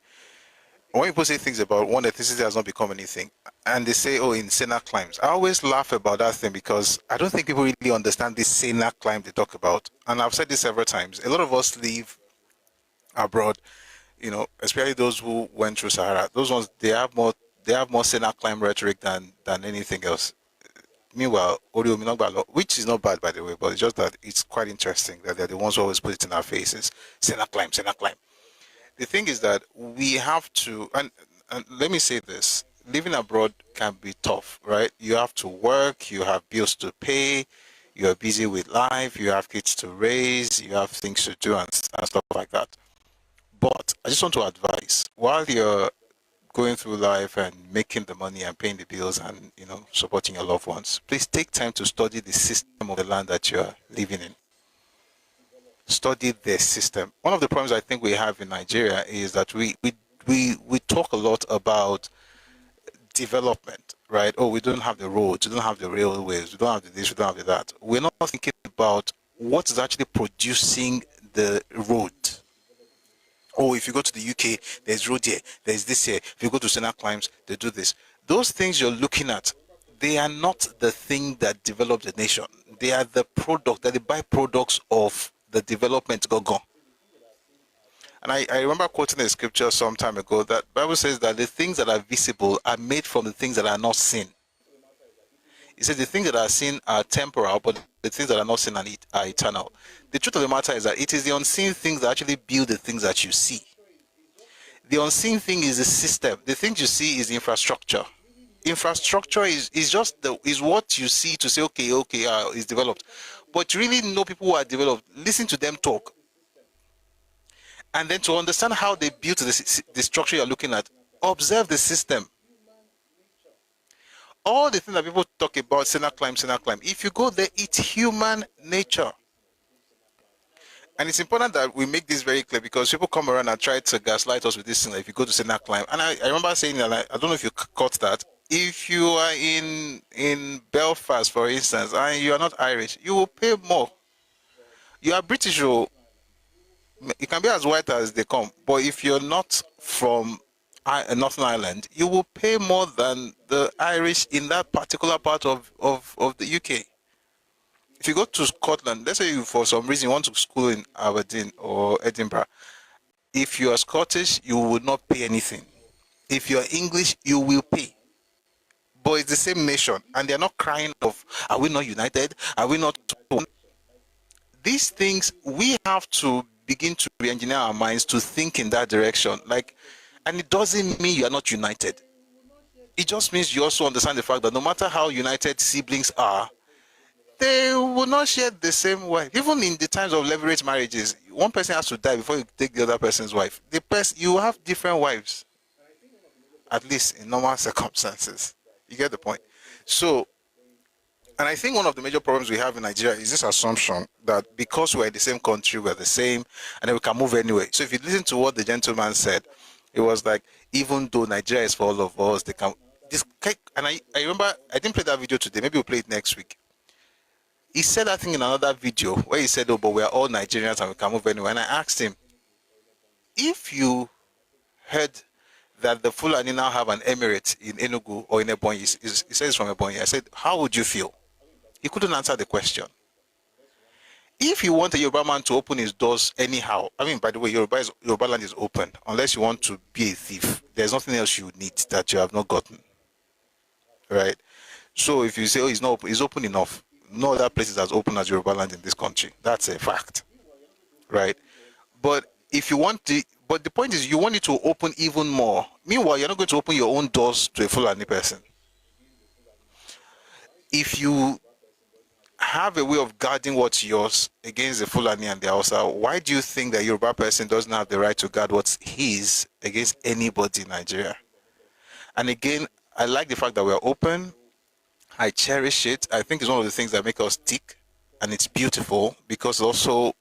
When people say things about one ethnicity has not become anything, and they say, oh, in Sena climes, I always laugh about that thing because I don't think people really understand this Sena climb they talk about. And I've said this several times. A lot of us live abroad, especially those who went through Sahara. Those ones, they have more Sena climb rhetoric than anything else. Meanwhile, which is not bad by the way, but it's just that it's quite interesting that they're the ones who always put it in our faces. Sena climb, Sena climb. The thing is that we have to, and let me say this, living abroad can be tough, right? You have to work, you have bills to pay, you're busy with life, you have kids to raise, you have things to do and stuff like that. But I just want to advise, while you're going through life and making the money and paying the bills and, supporting your loved ones, please take time to study the system of the land that you're living in. Study the system. One of the problems I think we have in Nigeria is that we talk a lot about development, right? Oh, we don't have the roads, we don't have the railways, we don't have the this, we don't have the that. We're not thinking about what is actually producing the road. Oh, if you go to the UK, there's road here, there's this here. If you go to Sena Climes, they do this. Those things you're looking at, they are not the thing that developed the nation. They are the product, they're the byproducts of the development go. And I remember quoting a scripture some time ago that Bible says that the things that are visible are made from the things that are not seen. It says the things that are seen are temporal, but the things that are not seen are eternal. The truth of the matter is that it is the unseen things that actually build the things that you see. The unseen thing is the system. The things you see is infrastructure. Infrastructure is just is what you see to say, okay, it's developed. But you really know people who are developed. Listen to them talk. And then to understand how they built the structure you're looking at, observe the system. All the things that people talk about, Sena climb. If you go there, it's human nature. And it's important that we make this very clear because people come around and try to gaslight us with this thing. Like if you go to Sena climb, and I remember saying that, I don't know if you caught that. If you are in Belfast, for instance, and you are not Irish, you will pay more. You are British, you can be as white as they come, but if you're not from Northern Ireland, you will pay more than the Irish in that particular part of the UK. If you go to Scotland, let's say you, for some reason, you want to school in Aberdeen or Edinburgh, if you are Scottish, you will not pay anything. If you are English, you will pay. But it's the same nation, and they're not crying of, are we not united? Are we not one? These things, we have to begin to re-engineer our minds to think in that direction. And it doesn't mean you are not united. It just means you also understand the fact that no matter how united siblings are, they will not share the same wife. Even in the times of leveraged marriages, one person has to die before you take the other person's wife. You have different wives, at least in normal circumstances. You get the point? So, and I think one of the major problems we have in Nigeria is this assumption that because we're in the same country, we're the same, and then we can move anyway. So if you listen to what the gentleman said, it was like, even though Nigeria is for all of us, they can. And I remember, I didn't play that video today. Maybe we'll play it next week. He said that thing in another video where he said, oh, but we're all Nigerians and we can move anywhere. And I asked him, if you heard that the Fulani now have an emirate in Enugu or in Ebonyi, he says from Ebonyi, I said, how would you feel? He couldn't answer the question. If you want a Yoruba man to open his doors anyhow, I mean, by the way, Yoruba land is open, unless you want to be a thief. There's nothing else you need that you have not gotten, right? So if you say, oh, it's open enough, no other places as open as Yoruba land in this country. That's a fact, right? But if you want but the point is, you want it to open even more. Meanwhile, you're not going to open your own doors to a Fulani person. If you have a way of guarding what's yours against the Fulani and the Hausa, why do you think that Yoruba person doesn't have the right to guard what's his against anybody in Nigeria? And again, I like the fact that we're open. I cherish it. I think it's one of the things that make us tick, and it's beautiful because also,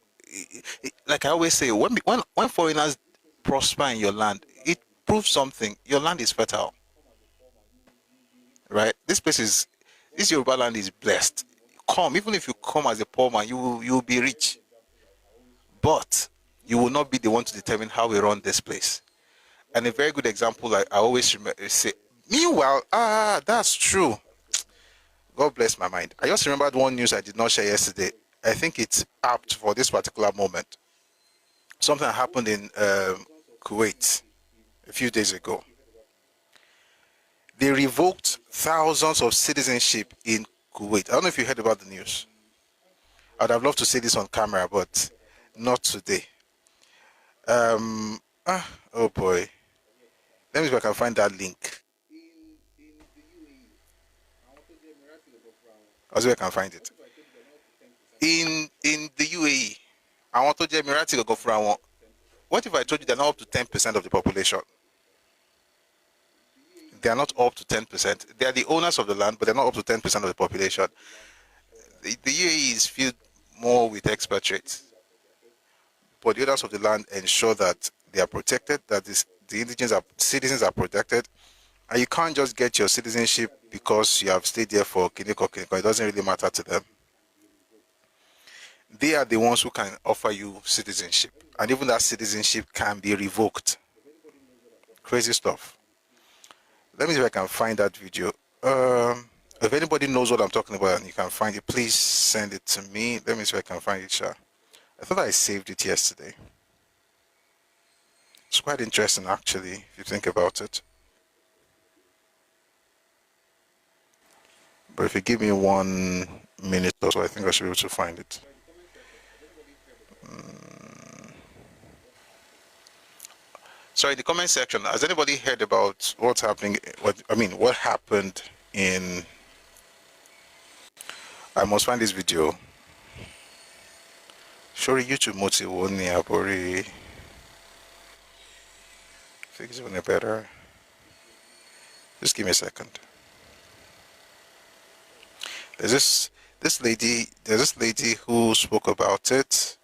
like I always say, when foreigners prosper in your land, it proves something. Your land is fertile, right? This Yoruba land is blessed. Come, even if you come as a poor man, you will be rich, but you will not be the one to determine how we run this place. And a very good example, like I always say, meanwhile, that's true. God bless my mind. I just remembered one news I did not share yesterday. I think it's apt for this particular moment. Something happened in Kuwait a few days ago. They revoked thousands of citizenship in Kuwait. I don't know if you heard about the news. I'd have loved to say this on camera, but not today. Oh boy. Let me see if I can find that link. I'll see if I can find it. In the UAE, I want to get Emirati to go for one. What if I told you they're not up to 10% of the population? They are not up to 10%. They are the owners of the land, but they're not up to 10% of the population. The UAE is filled more with expatriates, but the owners of the land ensure that they are protected, that the indigenous citizens are protected, and you can't just get your citizenship because you have stayed there for Kiniko. It doesn't really matter to them. They are the ones who can offer you citizenship, and even that citizenship can be revoked. Crazy stuff. Let me see if I can find that video. If anybody knows what I'm talking about and you can find it, please send it to me. Let me see if I can find it, Sha. I thought I saved it yesterday. It's quite interesting, actually, if you think about it. But if you give me 1 minute or so, I think I should be able to find it. Sorry, the comment section. Has anybody heard about what's happening? What happened in... I must find this video. Sorry, YouTube moti woni abori. I think it's even better. Just give me a second. There's this lady who spoke about it,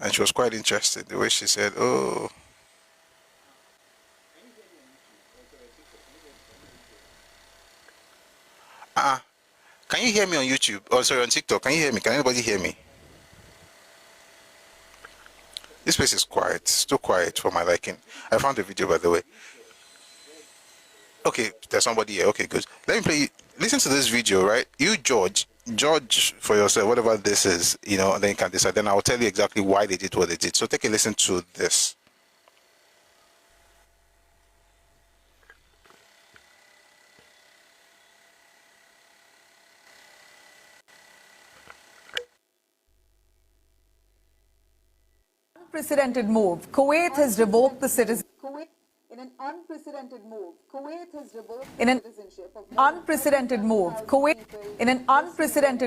and she was quite interested. The way she said, "Oh." Can you hear me on YouTube? Oh, sorry, on TikTok. Can you hear me? Can anybody hear me? This place is quiet. It's too quiet for my liking. I found the video, by the way. Okay, there's somebody here. Okay, good. Let me play. Listen to this video, right? You judge for yourself, whatever this is, and then you can decide. Then I'll tell you exactly why they did what they did. So take a listen to this. Unprecedented move. Kuwait has revoked the citizenship. In an unprecedented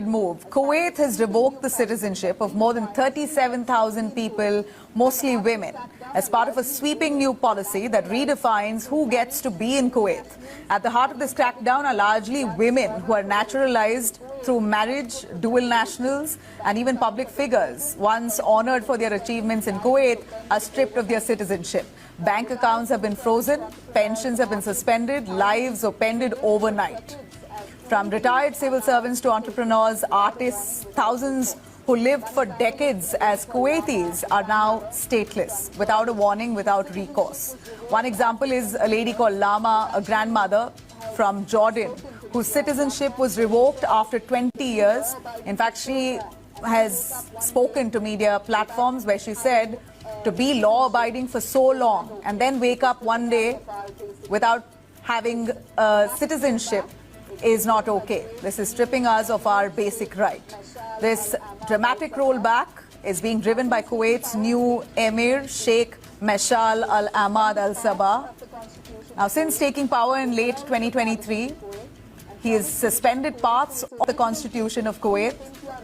move, Kuwait has revoked the citizenship of more than 37,000 people, mostly women, as part of a sweeping new policy that redefines who gets to be in Kuwait. At the heart of this crackdown are largely women who are naturalized through marriage, dual nationals, and even public figures, once honored for their achievements in Kuwait, are stripped of their citizenship. Bank accounts have been frozen, pensions have been suspended, lives upended overnight. From retired civil servants to entrepreneurs, artists, thousands who lived for decades as Kuwaitis are now stateless, without a warning, without recourse. One example is a lady called Lama, a grandmother from Jordan, whose citizenship was revoked after 20 years. In fact, she has spoken to media platforms where she said to be law-abiding for so long and then wake up one day without having citizenship is not okay. This is stripping us of our basic right. This dramatic rollback is being driven by Kuwait's new Emir, Sheikh Meshal Al-Ahmad Al-Sabah. Now, since taking power in late 2023, he has suspended parts of the constitution of Kuwait,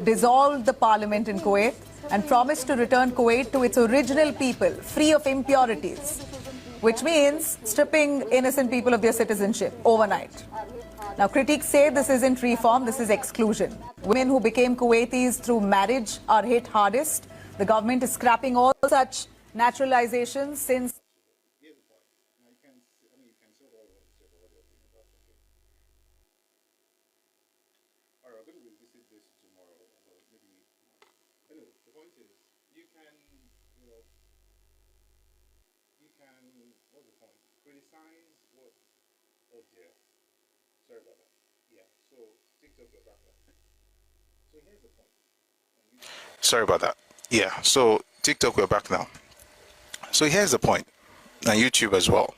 dissolved the parliament in Kuwait, and promised to return Kuwait to its original people, free of impurities, which means stripping innocent people of their citizenship overnight. Now, critics say this isn't reform, this is exclusion. Women who became Kuwaitis through marriage are hit hardest. The government is scrapping all such naturalizations since. Sorry about that. Yeah, so TikTok, we're back now. So here's the point, and YouTube as well.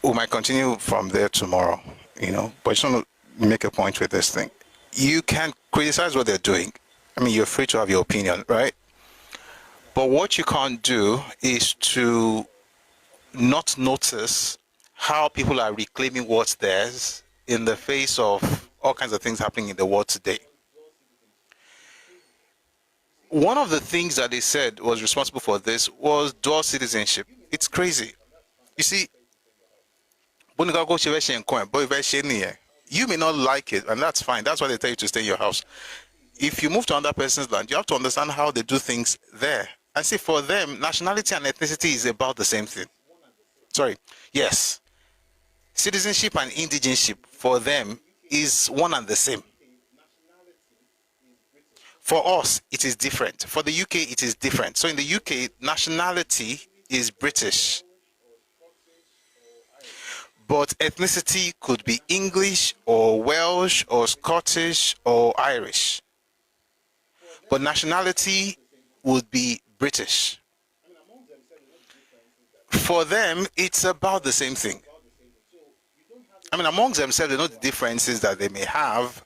We might continue from there tomorrow, but I just want to make a point with this thing. You can criticize what they're doing. I mean, you're free to have your opinion, right? But what you can't do is to not notice how people are reclaiming what's theirs in the face of all kinds of things happening in the world today. One of the things that they said was responsible for this was dual citizenship. It's crazy. You see, you may not like it, and that's fine. That's why they tell you to stay in your house. If you move to another person's land, you have to understand how they do things there. And see, for them, nationality and ethnicity is about the same thing. Sorry. Yes. Citizenship and indigenship, for them, is one and the same. For us, it is different. For the UK, it is different. So in the UK, nationality is British. But ethnicity could be English or Welsh or Scottish or Irish. But nationality would be British. For them, it's about the same thing. I mean, amongst themselves, they know the differences that they may have,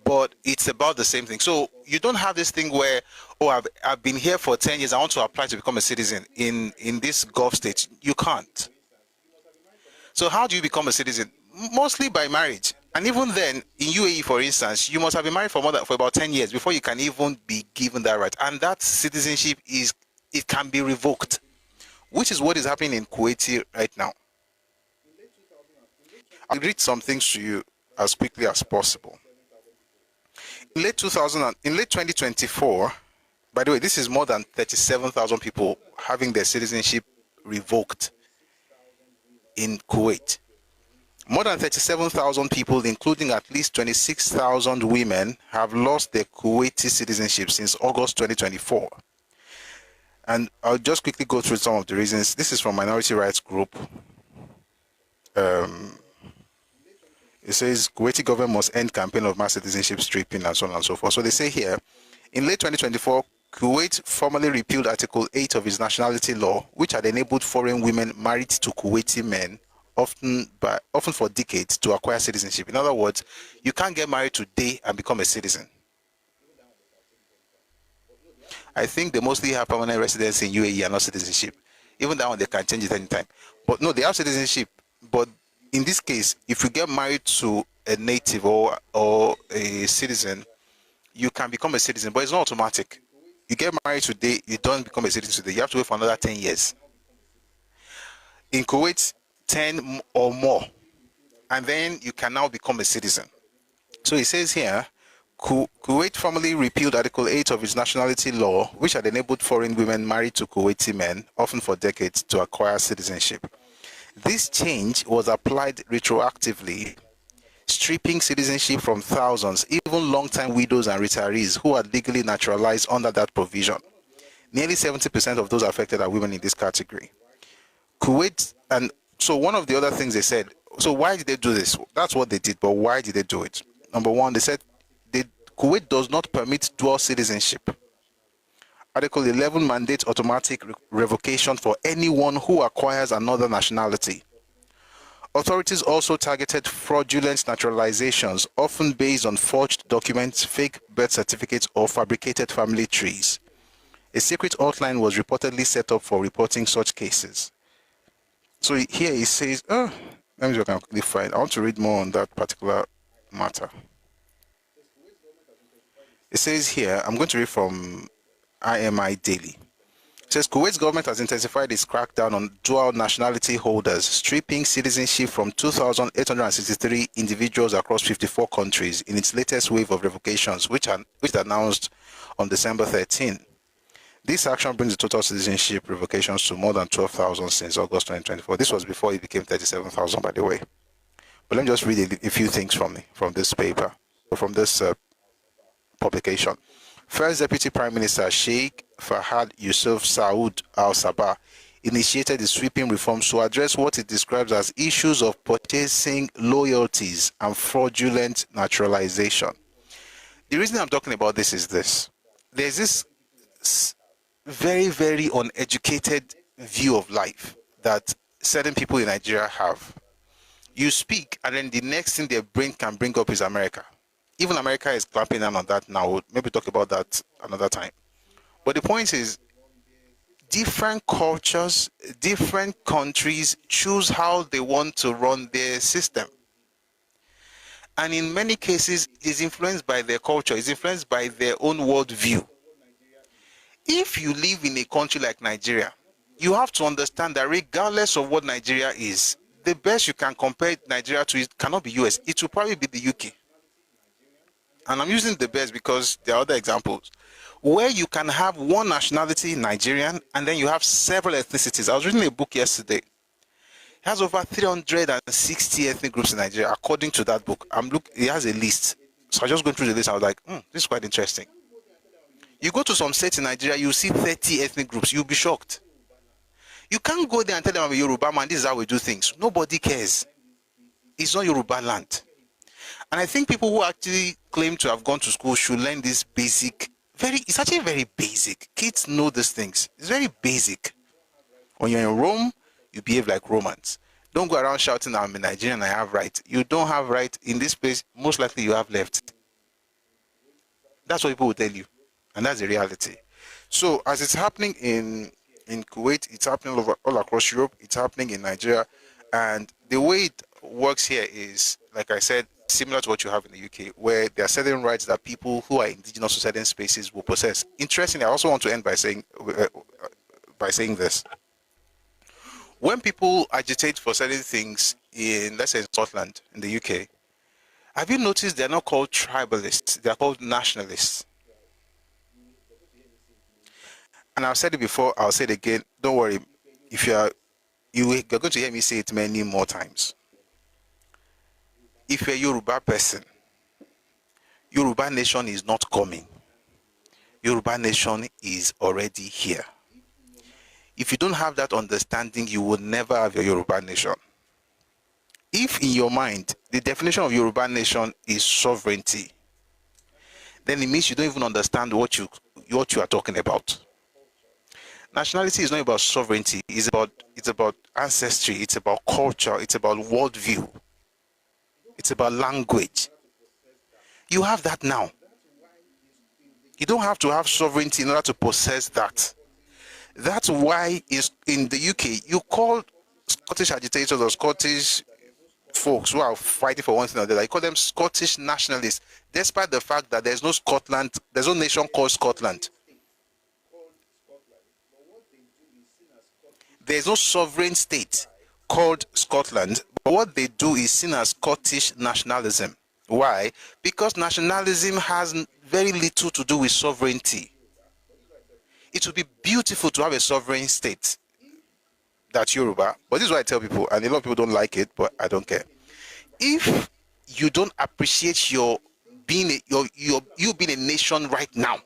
but it's about the same thing. So you don't have this thing where, oh, I've been here for 10 years, I want to apply to become a citizen in this Gulf state. You can't. So how do you become a citizen? Mostly by marriage. And even then, in UAE, for instance, you must have been married for about 10 years before you can even be given that right. And that citizenship it can be revoked, which is what is happening in Kuwait right now. I'll read some things to you as quickly as possible. In late 2024, by the way, this is more than 37,000 people having their citizenship revoked in Kuwait. More than 37,000 people, including at least 26,000 women, have lost their Kuwaiti citizenship since August 2024. And I'll just quickly go through some of the reasons. This is from Minority Rights Group. It says Kuwaiti government must end campaign of mass citizenship stripping and so on and so forth. So they say here, in late 2024, Kuwait formally repealed Article 8 of its nationality law, which had enabled foreign women married to Kuwaiti men, often for decades, to acquire citizenship. In other words, you can't get married today and become a citizen. I think they mostly have permanent residence in UAE and not citizenship. Even that one, they can change it anytime. But no, they have citizenship. But in this case, if you get married to a native or a citizen, you can become a citizen, but it's not automatic. You get married today, you don't become a citizen today. You have to wait for another 10 years. In Kuwait, 10 or more. And then you can now become a citizen. So it says here, Kuwait formally repealed Article 8 of its nationality law, which had enabled foreign women married to Kuwaiti men, often for decades, to acquire citizenship. This change was applied retroactively, stripping citizenship from thousands, even long-time widows and retirees who are legally naturalized under that provision. Nearly 70% of those affected are women in this category. Kuwait, and so one of the other things they said, so why did they do this? That's what they did, but why did they do it? Number one, they said Kuwait does not permit dual citizenship. Article 11 mandates automatic revocation for anyone who acquires another nationality. Authorities also targeted fraudulent naturalizations, often based on forged documents, fake birth certificates, or fabricated family trees. A secret hotline was reportedly set up for reporting such cases. So here it says, let me see if I can quickly find. I want to read more on that particular matter. It says here, I'm going to read from IMI Daily. says Kuwait's government has intensified its crackdown on dual nationality holders, stripping citizenship from 2,863 individuals across 54 countries in its latest wave of revocations, which announced on December 13. This action brings the total citizenship revocations to more than 12,000 since August 2024. This was before it became 37,000, by the way. But let me just read a few things from this paper, or from this publication. First Deputy Prime Minister Sheikh Fahad Yusuf Saud Al-Sabah initiated the sweeping reforms to address what it describes as issues of purchasing loyalties and fraudulent naturalization. The reason I'm talking about this is this. There's this very, very uneducated view of life that certain people in Nigeria have. You speak, and then the next thing their brain can bring up is America. Even America is clamping down on that now. We'll maybe talk about that another time. But the point is, different cultures, different countries choose how they want to run their system. And in many cases, it's influenced by their culture, it's influenced by their own worldview. If you live in a country like Nigeria, you have to understand that regardless of what Nigeria is, the best you can compare Nigeria to it cannot be US. It will probably be the UK. And I'm using the best because there are other examples where you can have one nationality, Nigerian, and then you have several ethnicities. I was reading a book yesterday. It has over 360 ethnic groups in Nigeria, according to that book. It has a list. So I was just going through the list. I was like, this is quite interesting. You go to some states in Nigeria, you see 30 ethnic groups. You'll be shocked. You can't go there and tell them I'm a Yoruba man, this is how we do things. Nobody cares. It's not Yoruba land. And I think people who actually claim to have gone to school should learn this basic, it's actually very basic. Kids know these things. It's very basic. When you're in Rome, you behave like Romans. Don't go around shouting, I'm a Nigerian, I have right. You don't have right in this place, most likely you have left. That's what people will tell you. And that's the reality. So as it's happening in Kuwait, it's happening all across Europe, it's happening in Nigeria. And the way it works here is, like I said, similar to what you have in the UK, where there are certain rights that people who are indigenous to certain spaces will possess. Interestingly, I also want to end by saying this. When people agitate for certain things in, let's say, in Scotland, in the UK, have you noticed they're not called tribalists, they're called nationalists? And I've said it before, I'll say it again, don't worry, if you're going to hear me say it many more times. If you're a Yoruba person, Yoruba nation is not coming. Yoruba nation is already here. If you don't have that understanding, you will never have your Yoruba nation. If in your mind, the definition of Yoruba nation is sovereignty, then it means you don't even understand what you are talking about. Nationality is not about sovereignty, it's about ancestry, it's about culture, it's about worldview. It's about language. You have that now. You don't have to have sovereignty in order to possess that. That's why in the UK, you call Scottish agitators or Scottish folks who are fighting for one thing or the other, you call them Scottish nationalists, despite the fact that there's no Scotland, there's no nation called Scotland. There's no sovereign state called Scotland, but what they do is seen as Scottish nationalism. Why? Because nationalism has very little to do with sovereignty. It would be beautiful to have a sovereign state, that's Yoruba, but this is what I tell people, and a lot of people don't like it, but I don't care. If you don't appreciate you being a nation right now,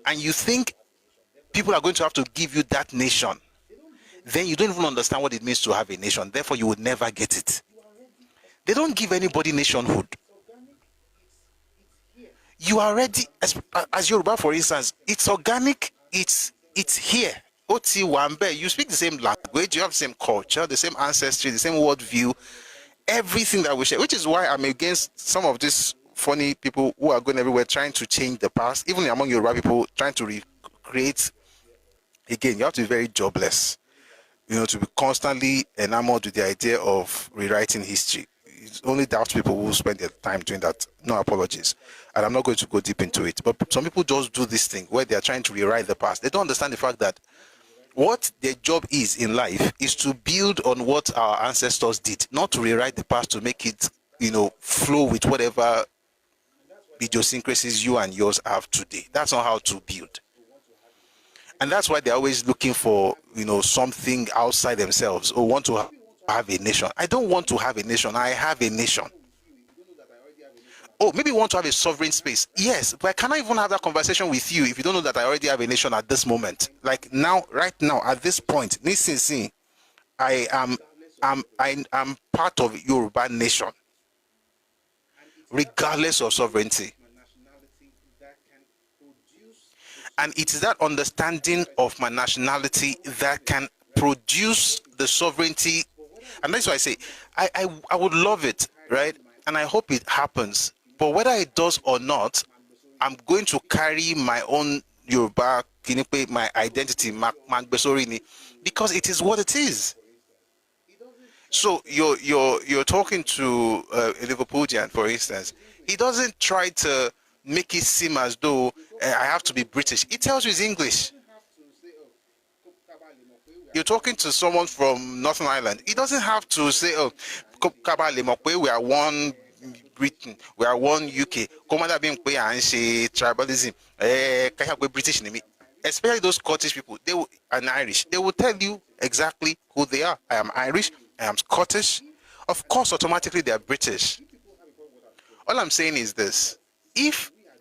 and you think people are going to have to give you that nation, then you don't even understand what it means to have a nation. Therefore, you would never get it. They don't give anybody nationhood. You are ready, as Yoruba, for instance, it's organic, it's here. Oti Wambe, you speak the same language, you have the same culture, the same ancestry, the same worldview, everything that we share, which is why I'm against some of these funny people who are going everywhere trying to change the past, even among Yoruba people trying to recreate. Again, you have to be very jobless, to be constantly enamored with the idea of rewriting history. It's only daft people who spend their time doing that. No apologies. And I'm not going to go deep into it. But some people just do this thing where they are trying to rewrite the past. They don't understand the fact that what their job is in life is to build on what our ancestors did, not to rewrite the past to make it, flow with whatever idiosyncrasies you and yours have today. That's not how to build. And that's why they're always looking for, something outside themselves or want to have a nation. I don't want to have a nation. I have a nation. Oh, maybe you want to have a sovereign space. Yes, but I cannot even have that conversation with you if you don't know that I already have a nation at this moment. Like now, right now, at this point, I am part of Yoruba nation, regardless of sovereignty. And it is that understanding of my nationality that can produce the sovereignty. And that's why I say, I would love it, right? And I hope it happens. But whether it does or not, I'm going to carry my own Yoruba, my identity, because it is what it is. So you're talking to a Liverpoolian, for instance. He doesn't try to make it seem as though I have to be British. He tells you it's English. You're talking to someone from Northern Ireland. He doesn't have to say, we are one Britain, we are one UK. Tribalism. British. Especially those Scottish people, and Irish. They will tell you exactly who they are. I am Irish, I am Scottish. Of course, automatically they are British. All I'm saying is this.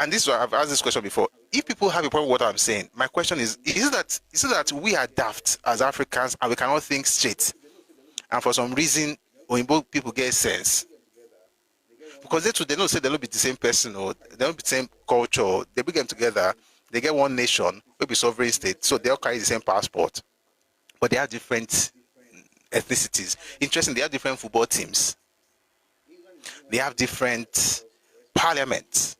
And this is why I've asked this question before. If people have a problem with what I'm saying, my question is it that we are daft as Africans and we cannot think straight? And for some reason, Oyinbo people get sense. Because they don't say they'll be the same person or they'll be the same culture. Or they bring them together, they get one nation, maybe sovereign state, so they all carry the same passport. But they have different ethnicities. Interesting, they have different football teams. They have different parliaments.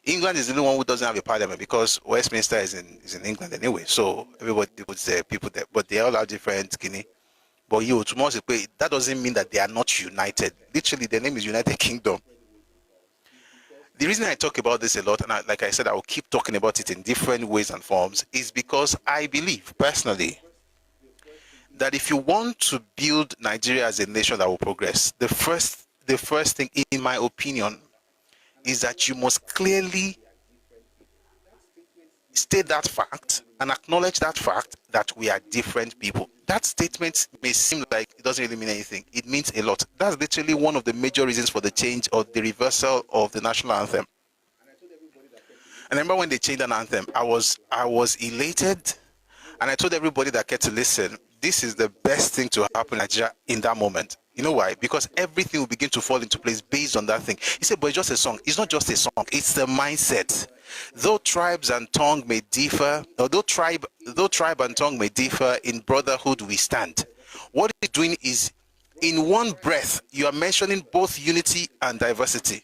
England is the only one who doesn't have a parliament because Westminster is in England anyway. So everybody would say people there, but they all have different Guinea. But that doesn't mean that they are not united. Literally, their name is United Kingdom. The reason I talk about this a lot, and like I said, I will keep talking about it in different ways and forms, is because I believe personally that if you want to build Nigeria as a nation that will progress, the first thing, in my opinion, is that you must clearly state that fact and acknowledge that fact that we are different people. That statement may seem like it doesn't really mean anything. It means a lot. That's literally one of the major reasons for the change or the reversal of the national anthem. I remember when they changed an anthem, I was elated, and I told everybody that cared to listen, this is the best thing to happen in Nigeria in that moment. You know why? Because everything will begin to fall into place based on that thing. He said, but it's just a song. It's not just a song. It's the mindset. Though tribes and tongue may differ, or though tribe and tongue may differ, in brotherhood we stand. What he's doing is, in one breath, you are mentioning both unity and diversity.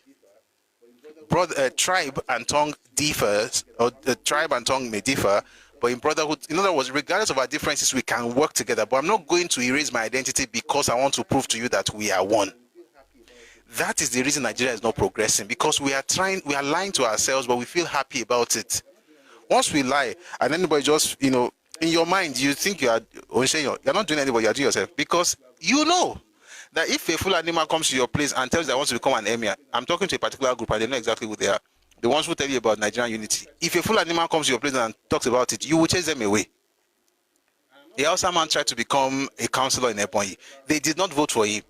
Tribe and tongue differs, or the tribe and tongue may differ, but in brotherhood, in other words, regardless of our differences, we can work together. But I'm not going to erase my identity because I want to prove to you that we are one. That is the reason Nigeria is not progressing, because we are lying to ourselves, but we feel happy about it. Once we lie, and anybody just, in your mind, you think you're not doing anything, you're doing yourself, because you know that if a full animal comes to your place and tells you that wants to become an emir, I'm talking to a particular group and they know exactly who they are. The ones who tell you about Nigerian unity. If a full animal comes to your place and talks about it, you will chase them away. The Hausa man tried to become a councillor in Ebonyi. They did not vote for him.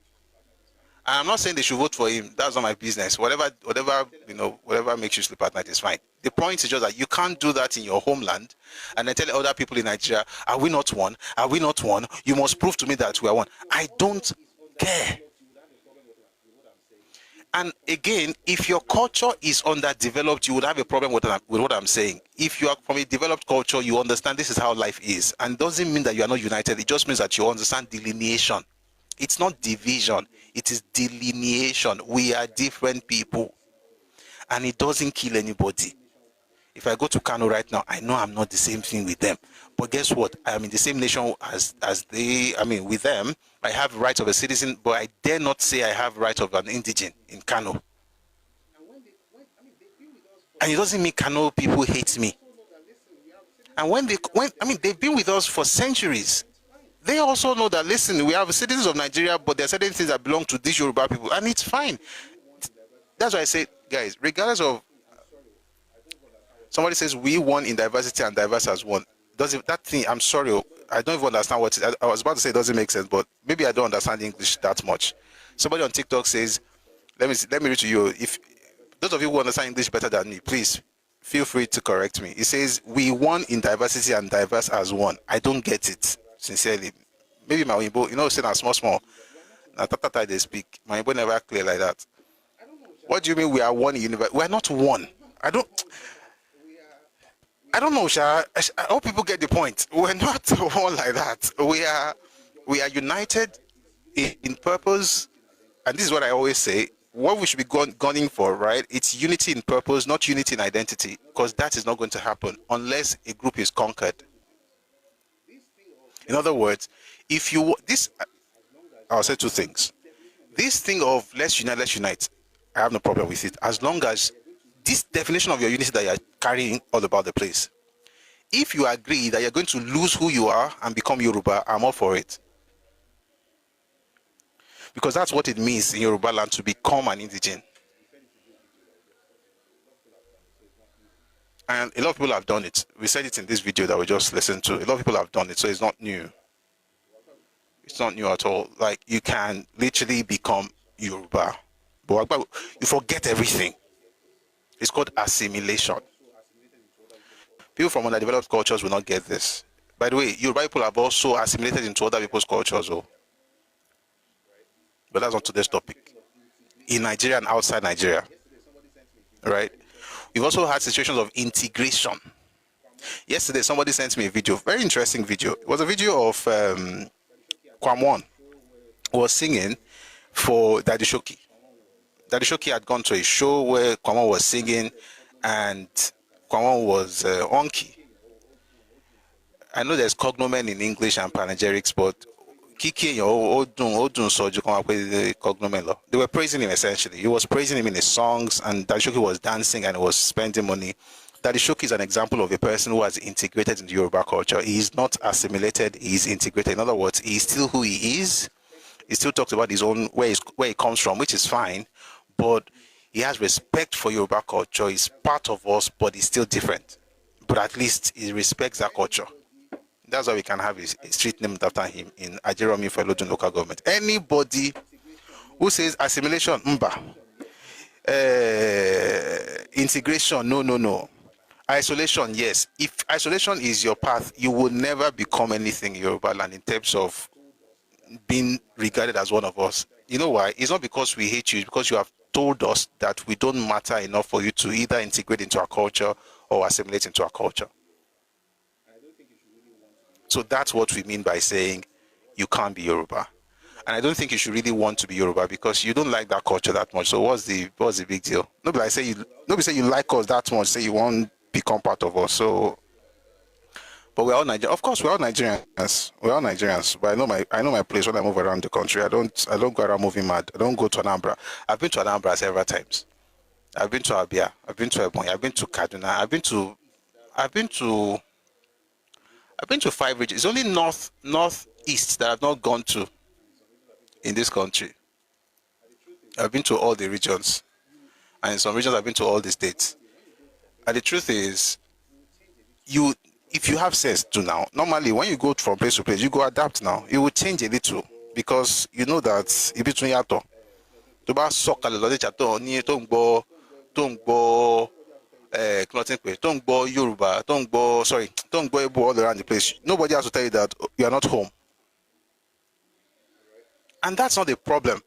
And I'm not saying they should vote for him. That's not my business. Whatever makes you sleep at night is fine. The point is just that you can't do that in your homeland and then tell other people in Nigeria, are we not one? Are we not one? You must prove to me that we are one. I don't care. And again, if your culture is underdeveloped, you would have a problem with what I'm saying. If you are from a developed culture, you understand this is how life is. And doesn't mean that you are not united. It just means that you understand delineation. It's not division. It is delineation. We are different people. And it doesn't kill anybody. If I go to Kano right now, I know I'm not the same thing with them. But guess what? I'm in the same nation as they. I mean, with them, I have rights of a citizen, but I dare not say I have rights of an indigene in Kano. And it doesn't mean Kano people hate me. And they've been with us for centuries. They also know that, listen, we have citizens of Nigeria, but there are certain things that belong to these Yoruba people, and it's fine. That's why I say, guys, regardless of, somebody says we won in diversity and diverse as one. That thing, I'm sorry, I don't even understand what it is. I was about to say it doesn't make sense, but maybe I don't understand English that much. Somebody on TikTok says, let me read to you. If those of you who understand English better than me, please feel free to correct me. It says, we won in diversity and diverse as one. I don't get it, sincerely. Maybe my Oyinbo, say that small. Now, tata they speak. My Oyinbo never clear like that. What do you mean we are one in universe? We are not one. I don't know, Sha. I hope people get the point. We're not one like that. We are united in purpose, and this is what I always say. What we should be gunning for, right? It's unity in purpose, not unity in identity, because that is not going to happen unless a group is conquered. In other words, I'll say two things. This thing of let's unite, I have no problem with it, as long as this definition of your unity that you're carrying all about the place. If you agree that you're going to lose who you are and become Yoruba, I'm all for it. Because that's what it means in Yoruba land to become an indigene. And a lot of people have done it. We said it in this video that we just listened to. A lot of people have done it, so it's not new. It's not new at all. Like, you can literally become Yoruba, but you forget everything. It's called assimilation. People from underdeveloped cultures will not get this. By the way, Yoruba people have also assimilated into other people's cultures, though. But that's not today's topic. In Nigeria and outside Nigeria, right? We've also had situations of integration. Yesterday, somebody sent me a video, very interesting video. It was a video of Kwamwon, who was singing for Daddy Shoki. Daddy Shoki had gone to a show where Kwamwon was singing, and Kwamwon was onky. I know there's cognomen in English and panegyrics, but Kiki, Odun Soju come up with the cognomen law. They were praising him essentially. He was praising him in his songs, and Daddy Shoki was dancing and he was spending money. Daddy Shoki is an example of a person who has integrated into Yoruba culture. He is not assimilated, he is integrated. In other words, he is still who he is. He still talks about his own, where he comes from, which is fine, but he has respect for Yoruba culture. He's part of us, but he's still different. But at least he respects that culture. That's why we can have a street named after him in Ajeromi for Lodun local government. Anybody who says assimilation, integration, no. Isolation, yes. If isolation is your path, you will never become anything in Yoruba land in terms of being regarded as one of us. You know why? It's not because we hate you, it's because you have told us that we don't matter enough for you to either integrate into our culture or assimilate into our culture. So that's what we mean by saying you can't be Yoruba. And I don't think you should really want to be Yoruba because you don't like that culture that much. So what's the big deal? Nobody say you like us that much, say you won't become part of us. So, but we're all Nigerians. Of course, we're all Nigerians. We're all Nigerians. But I know my place when I move around the country. I don't go around moving mad. I don't go to Anambra. I've been to Anambra several times. I've been to Abia. I've been to Ebonyi. I've been to Kaduna. I've been to 5 regions. It's only northeast that I've not gone to in this country. I've been to all the regions. And in some regions, I've been to all the states. And the truth is, if you have sense to now, normally when you go from place to place, you go adapt now. You will change a little because you know that if between yato, to ba sokale lo de chato ni to ngbo Yoruba, don't go Igbo all around the place. Nobody has to tell you that you are not home. And that's not the problem.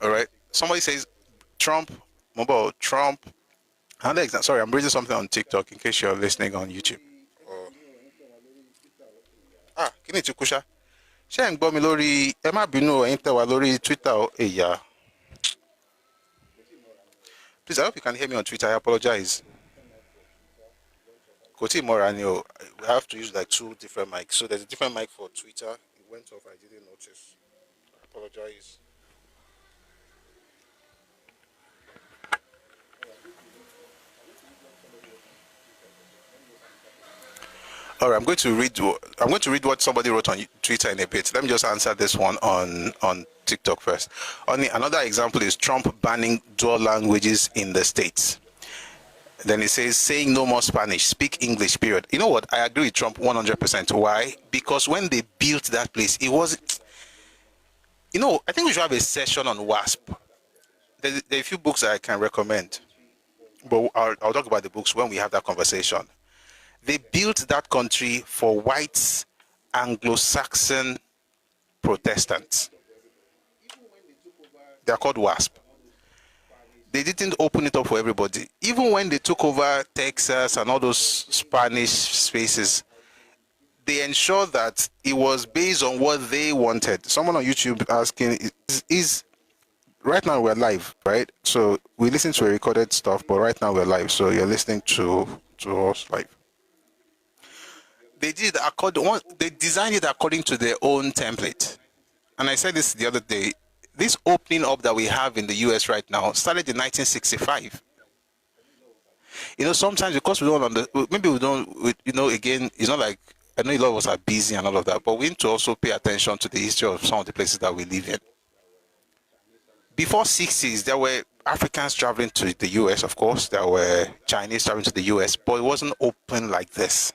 All right. Somebody says Trump. Sorry, I'm reading something on TikTok in case you're listening on YouTube. Kini ti kusha. Ṣé ń gbọ́ mi lórí ẹ má bínú ẹ̀yin tẹ́ wà lórí Twitter yeah. Please, I hope you can hear me on Twitter. I apologize. Koti Moranio, I have to use like 2 different mics. So there's a different mic for Twitter. It went off, I didn't notice. I apologize. All right, I'm going to read what somebody wrote on Twitter in a bit. Let me just answer this one on TikTok first. Another example is Trump banning dual languages in the States. Then it says, saying no more Spanish, speak English, period. You know what? I agree with Trump 100%. Why? Because when they built that place, it was, I think we should have a session on WASP. There are a few books that I can recommend, but I'll talk about the books when we have that conversation. They built that country for whites, Anglo-Saxon Protestants. They are called WASP. They didn't open it up for everybody. Even when they took over Texas and all those Spanish spaces, they ensured that it was based on what they wanted. Someone on YouTube asking, is right now we're live, right? So we listen to a recorded stuff, but right now we're live. So you're listening to us live. They designed it according to their own template. And I said this the other day, this opening up that we have in the US right now started in 1965. Sometimes because again, it's not like, I know a lot of us are busy and all of that, but we need to also pay attention to the history of some of the places that we live in. Before 60s, there were Africans traveling to the US, of course. There were Chinese traveling to the US, but it wasn't open like this.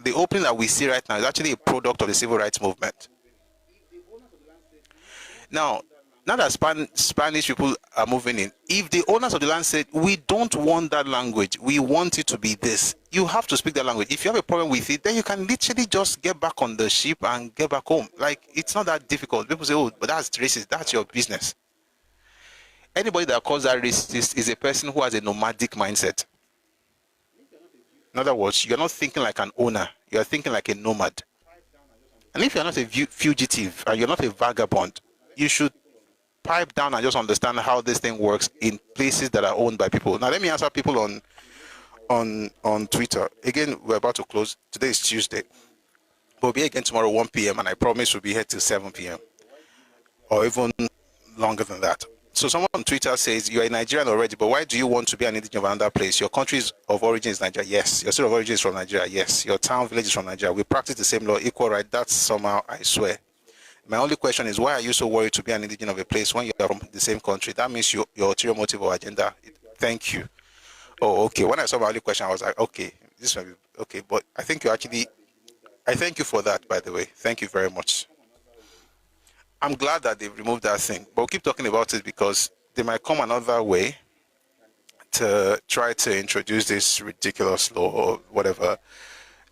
The opening that we see right now is actually a product of the civil rights movement. Now that Spanish people are moving in, if the owners of the land said, we don't want that language, we want it to be this, you have to speak that language. If you have a problem with it, then you can literally just get back on the ship and get back home. Like, it's not that difficult. People say, oh, but that's racist. That's your business. Anybody that calls that racist is a person who has a nomadic mindset. In other words, you're not thinking like an owner. You're thinking like a nomad. And if you're not a fugitive and you're not a vagabond, you should pipe down and just understand how this thing works in places that are owned by people. Now, let me answer people on Twitter. Again, we're about to close. Today is Tuesday. We'll be again tomorrow 1 p.m. and I promise we'll be here till 7 p.m. or even longer than that. So someone on Twitter says, you're a Nigerian already, but why do you want to be an indigenous of another place? Your country of origin is Nigeria. Yes. Your state of origin is from Nigeria. Yes. Your town, village is from Nigeria. We practice the same law, equal right. That's somehow, I swear. My only question is, why are you so worried to be an indigenous of a place when you are from the same country? That means your ulterior motive or agenda. Thank you. Oh, okay. When I saw my only question, I was like, okay, this might be okay. But I think I thank you for that, by the way. Thank you very much. I'm glad that they've removed that thing, but we'll keep talking about it because they might come another way to try to introduce this ridiculous law or whatever,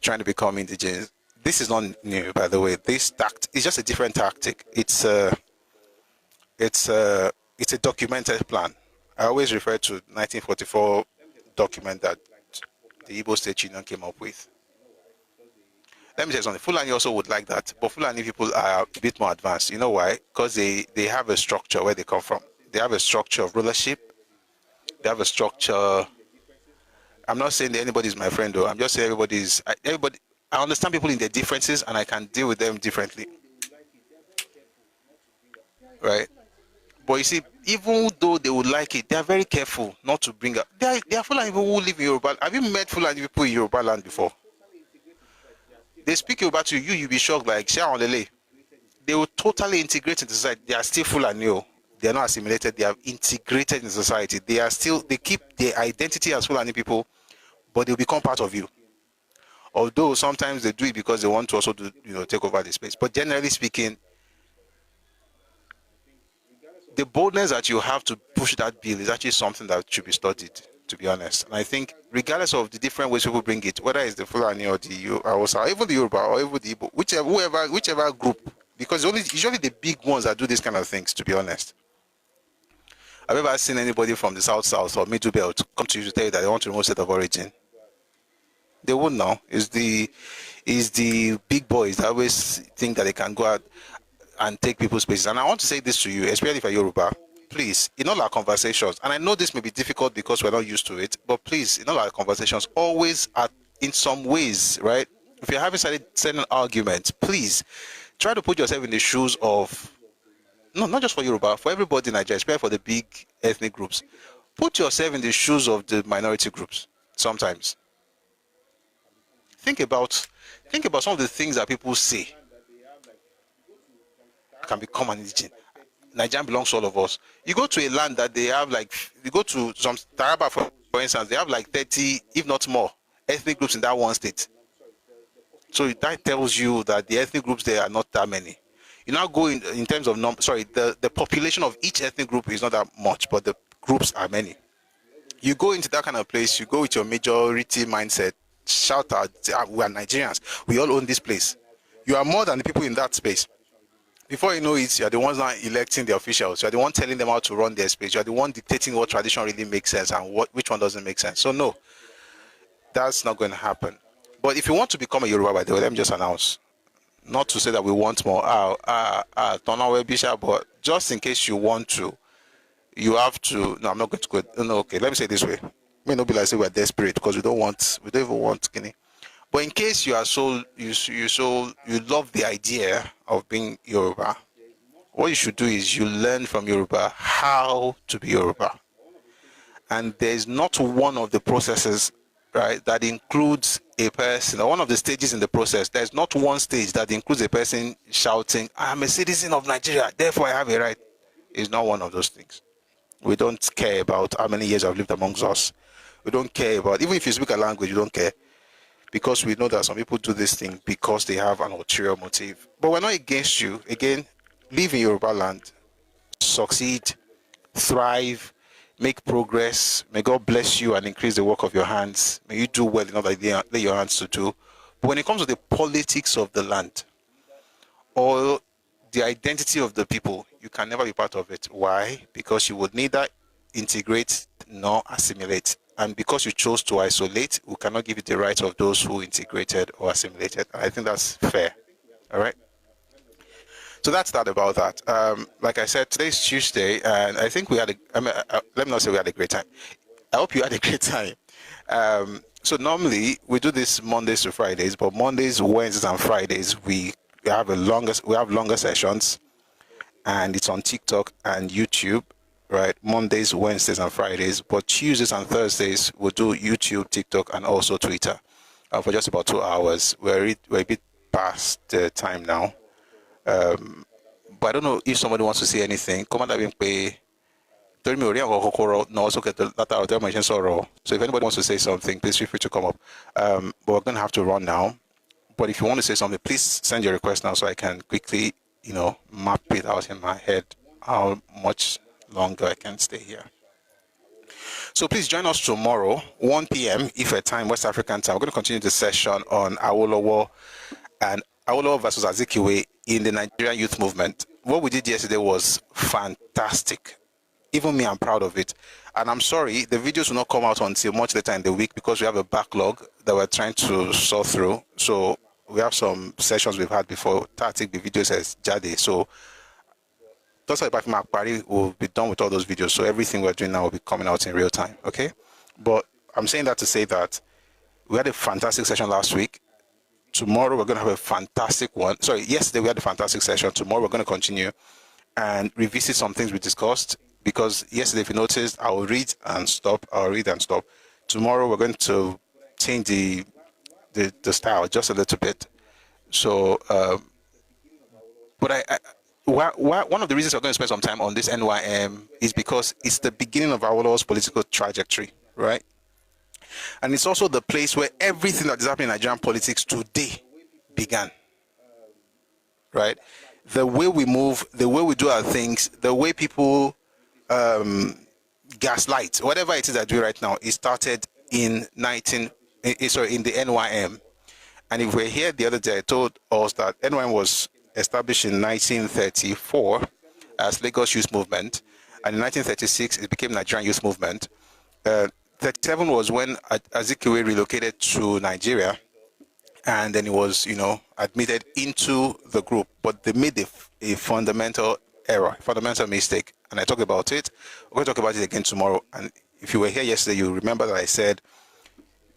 trying to become indigenous. This is not new, by the way. This is just a different tactic. It's a documented plan. I always refer to 1944 document that the Igbo State Union came up with. Let me say something. Fulani also would like that, but Fulani people are a bit more advanced. You know why? Because they have a structure where they come from. They have a structure of rulership. They have a structure. I'm not saying that anybody is my friend, though. I'm just saying everybody. I understand people in their differences, and I can deal with them differently. Right? But you see, even though they would like it, they are very careful not to bring up. There are Fulani people who live in Yoruba. Have you met Fulani people in Yoruba land before? They speak Yoruba to you, you'll be shocked, like, they will totally integrate into society. They are still Fulani. They are not assimilated. They are integrated in society. They keep their identity as Fulani people, but they'll become part of you. Although sometimes they do it because they want to also take over the space. But generally speaking, the boldness that you have to push that bill is actually something that should be studied, to be honest. And I think regardless of the different ways people bring it, whether it's the Fulani or the Hausa, or even the Yoruba, or even the Igbo, whichever group, because it's usually the big ones that do these kind of things, to be honest. Have you ever seen anybody from the South or Middle Belt come to you to tell you that they want to remove state of origin? They won't know. It's the big boys that always think that they can go out and take people's spaces. And I want to say this to you, especially if you're Yoruba. please, in all our conversations, and I know this may be difficult because we're not used to it, but please, in all our conversations, always in some ways, right? If you're having certain arguments, please try to put yourself in the shoes of, no, not just for Yoruba, for everybody in Nigeria, especially for the big ethnic groups. Put yourself in the shoes of the minority groups sometimes. Think about some of the things that people say. I can become an indigene. Nigeria belongs to all of us. You go to a land that they have you go to some Taraba, for instance, they have 30, if not more, ethnic groups in that one state. So that tells you that the ethnic groups there are not that many. You now go in terms of the population of each ethnic group is not that much, but the groups are many. You go into that kind of place, you go with your majority mindset, shout out, we are Nigerians, we all own this place. You are more than the people in that space. Before you know it, you are the ones now electing the officials. You are the one telling them how to run their space. You are the one dictating what tradition really makes sense and which one doesn't make sense. So no, that's not going to happen. But if you want to become a Yoruba, by the way, let me just announce, not to say that we want more, but just in case you want to, you have to. No, I'm not going to go. No, okay. Let me say it this way. It may not be like say we're desperate because we don't even want Guinea. But in case you are you love the idea of being Yoruba, what you should do is you learn from Yoruba how to be Yoruba. And there's not one of the processes, right, that includes a person, or one of the stages in the process. There's not one stage that includes a person shouting, I'm a citizen of Nigeria, therefore I have a right. It's not one of those things. We don't care about how many years I've lived amongst us. We don't care about, even if you speak a language, you don't care. Because we know that some people do this thing because they have an ulterior motive. But we're not against you. Again, live in Yoruba land, succeed, thrive, make progress. May God bless you and increase the work of your hands. May you do well in all that lay your hands to do. But when it comes to the politics of the land or the identity of the people, you can never be part of it. Why? Because you would neither integrate nor assimilate. And because you chose to isolate, we cannot give you the right of those who integrated or assimilated. I think that's fair. All right? So that's that about that. Like I said, today's Tuesday, and I think we had let me not say we had a great time. I hope you had a great time. So normally we do this Mondays to Fridays, but Mondays, Wednesdays, and Fridays we have longer sessions, and it's on TikTok and YouTube. Right, Mondays, Wednesdays, and Fridays, but Tuesdays and Thursdays we'll do YouTube, TikTok, and also Twitter for just about 2 hours. We're a bit past the time now, but I don't know if somebody wants to say anything. So if anybody wants to say something, please feel free to come up. But we're going to have to run now. But if you want to say something, please send your request now so I can quickly, map it out in my head how much longer I can stay here. So please join us tomorrow, 1 p.m. Ife time, West African time. We're going to continue the session on Awolowo and Awolowo versus Azikiwe in the Nigerian youth movement. What we did yesterday was fantastic. Even me, I'm proud of it. And I'm sorry, the videos will not come out until much later in the week because we have a backlog that we're trying to sort through. So we have some sessions we've had before. Tactic the videos as Jade. So will be done with all those videos, so everything we're doing now will be coming out in real time, okay? But I'm saying that to say that we had a fantastic session last week. Tomorrow we're going to have a fantastic one. Sorry, yesterday we had a fantastic session. Tomorrow we're going to continue and revisit some things we discussed, because yesterday, if you noticed, I'll read and stop. Tomorrow we're going to change the style just a little bit. So, but one of the reasons we're going to spend some time on this NYM is because it's the beginning of Awolowo's political trajectory, right? And it's also the place where everything that is happening in Nigerian politics today began, right? The way we move, the way we do our things, the way people gaslight, whatever it is I do right now, it started in the NYM. And if we're here the other day, I told us that NYM was established in 1934 as Lagos Youth Movement, and in 1936 it became Nigerian Youth Movement. 37 was when Azikiwe relocated to Nigeria, and then he was, admitted into the group. But they made a fundamental error, fundamental mistake. And I talked about it. We're going to talk about it again tomorrow. And if you were here yesterday, you remember that I said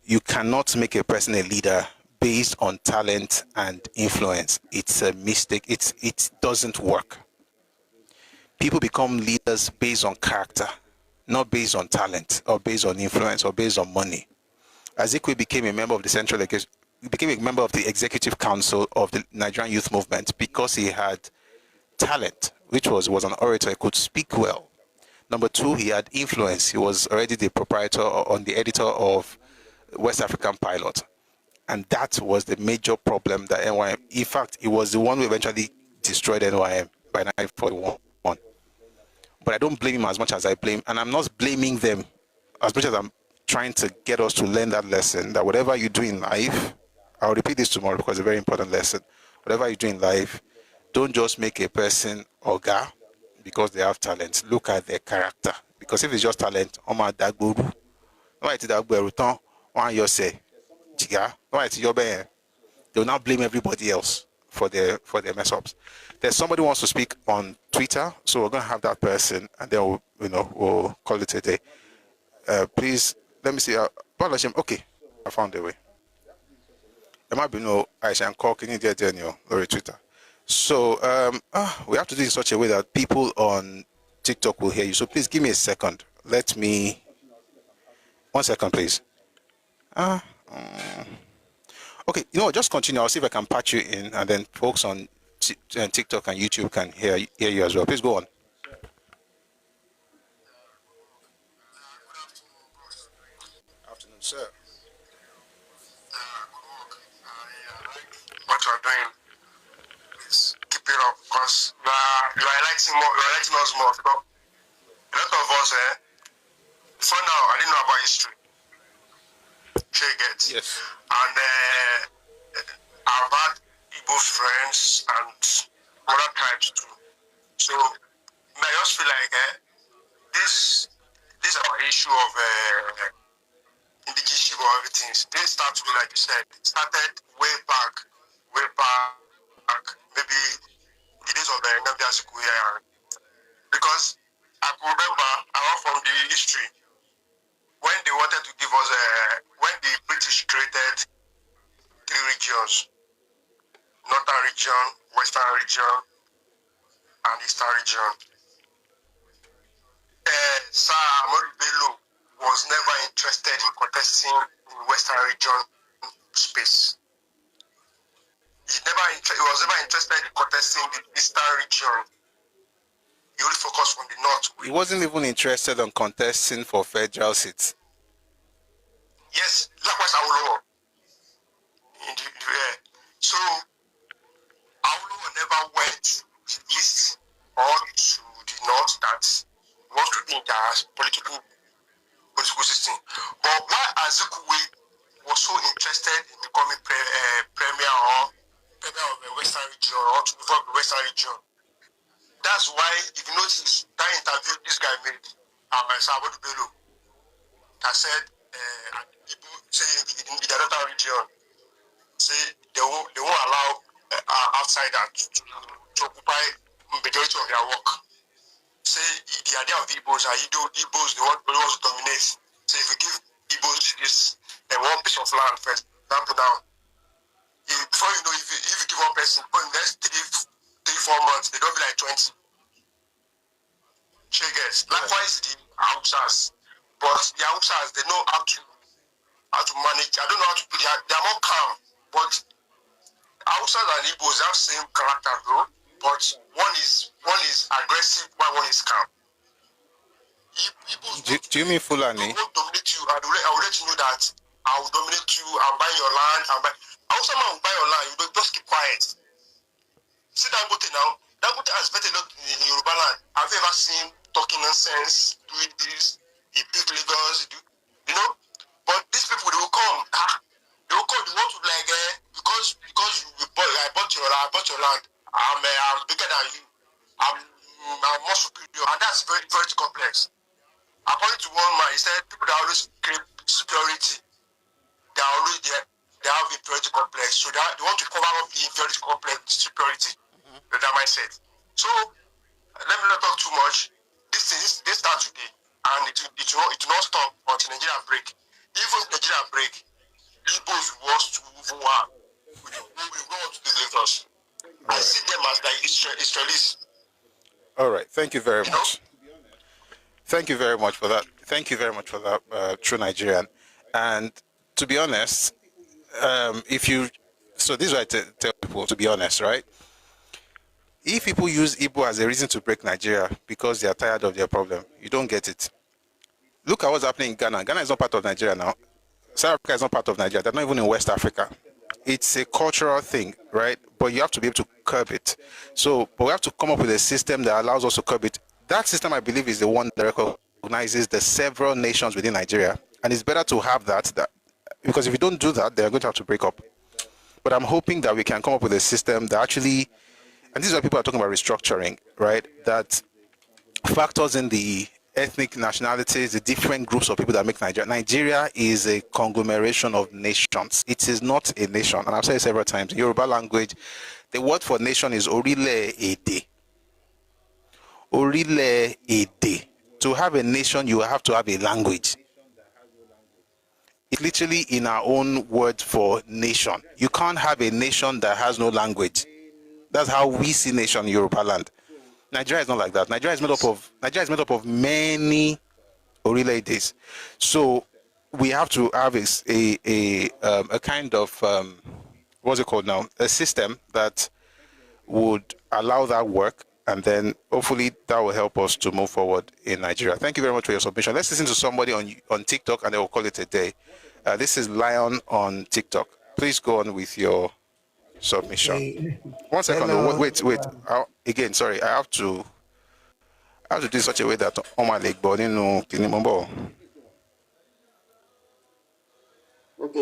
you cannot make a person a leader based on talent and influence. It's a mistake. It doesn't work. People become leaders based on character, not based on talent or based on influence or based on money. Ojukwu became a member of the became a member of the executive council of the Nigerian youth movement because he had talent, which was an orator. He could speak well. Number two, he had influence. He was already the proprietor on the editor of West African Pilot. And that was the major problem that NYM, in fact, it was the one who eventually destroyed NYM by 1941. But I don't blame him as much as I blame, and I'm not blaming them as much as I'm trying to get us to learn that lesson, that whatever you do in life, I'll repeat this tomorrow because it's a very important lesson. Whatever you do in life, don't just make a person oga because they have talent. Look at their character. Because if it's just talent, they'll now blame everybody else for their mess ups. There's somebody who wants to speak on Twitter, so we're going to have that person, and then we'll call it a day. Please, let me see. Okay, I found a way. There might be no I can call Daniel or Twitter. So we have to do it in such a way that people on TikTok will hear you. So please give me a second. 1 second, please. Okay, just continue. I'll see if I can patch you in, and then folks on TikTok and YouTube can hear you as well. Please go on. Afternoon, sir. What you're doing, please keep it up, because you are highlighting us more. Because a lot of us, before now, I didn't know about history. Yes. And I've had Igbo friends and other tribes too. So I just feel like this our issue of indigenous or everything. Didn't start to be like you said. It started way back, maybe the days of Nnamdi Azikiwe. Because I could remember, I was from the history, when they wanted to give us when the British created 3 regions, Northern region, Western region, and Eastern region. Sir Ahmadu Bello was never interested in contesting in Western region space. He was never interested in contesting the Eastern region. He would focus on the North. He wasn't even interested in contesting for federal seats. Yes, likewise Awolowo. So Awolowo never went to the East or to the North that was to in their political system. But why Ojukwu was so interested in becoming premier of the Western region or to develop the Western region? That's why, if you notice, that interview this guy made, Sir Ahmadu Bello, that said, people say in the Northern region, say they won't allow outsiders to occupy majority of their work. Say the idea of the Igbos are Igbos, they want to dominate. So if you give Igbos this one piece of land, for example, down, before you know, if you give one person, but in the next 3-4 months, they don't be like 20. Shagers. Likewise, the Hausas, but the Hausas, they know how to manage. I don't know how to. They are more calm, but Hausas and Igbos have same character though. But one is aggressive, while one is calm. Do you mean Fulani? I won't dominate you. I will let you know that I will dominate you. I'm buying your land. Hausa man will buy your land. You don't just keep quiet. See Dangote now. Dangote has spent a lot in Yoruba land. Have you ever seen talking nonsense, doing this? He pick Lagos, you know. But these people, they will come. They will come. They want to like because I bought your land. I'm bigger than you. I'm more superior, and that's very, very complex. According to one man, he said people that always crave superiority, they are always there. They have inferiority complex, so they want to cover up the inferiority complex, superiority. That mindset. So Let me not talk too much. This start today, and it will not stop until Nigeria break. Even Nigeria break, Igbos will go to the us. I see them as like Israelis. All right. Thank you very much. Thank you very much for that. Thank you very much for that, true Nigerian. And to be honest, this is what I tell people, to be honest, right? If people use Igbo as a reason to break Nigeria because they are tired of their problem, you don't get it. Look at what's happening in Ghana. Ghana is not part of Nigeria now. South Africa is not part of Nigeria. They're not even in West Africa. It's a cultural thing, right? But you have to be able to curb it. But we have to come up with a system that allows us to curb it. That system, I believe, is the one that recognizes the several nations within Nigeria. And it's better to have that because if you don't do that, they're going to have to break up. But I'm hoping that we can come up with a system that actually, and this is why people are talking about restructuring, right? That factors in the ethnic nationalities, the different groups of people that make Nigeria. Nigeria is a conglomeration of nations. It is not a nation. And I've said it several times. In Yoruba language, the word for nation is Orile Ede. Orile Ede. To have a nation, you have to have a language. It's literally in our own word for nation. You can't have a nation that has no language. That's how we see nation in Yoruba land. Nigeria is not like that. Nigeria is made up of many Orile-Edes. So we have to have a kind of what's it called now? A system that would allow that work, and then hopefully that will help us to move forward in Nigeria. Thank you very much for your submission. Let's listen to somebody on TikTok, and they will call it a day. This is Lion on TikTok. Please go on with your submission. Okay. 1 second. Hello. Wait. Again, sorry. I have to do such a way that on my leg, but Okay,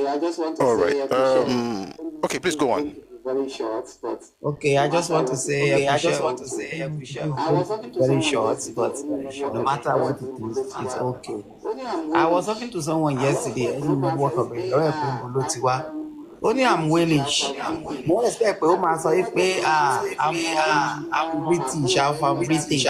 I just want to all say. right. Okay, please go on. Very short, but Okay, I just want to say, I was talking to very someone short, yesterday, but no matter what it is, it's okay. I was talking to someone yesterday, and he work up only I'm Welsh. Mo expect pé ó máa sọ pé I'm British, I'm British.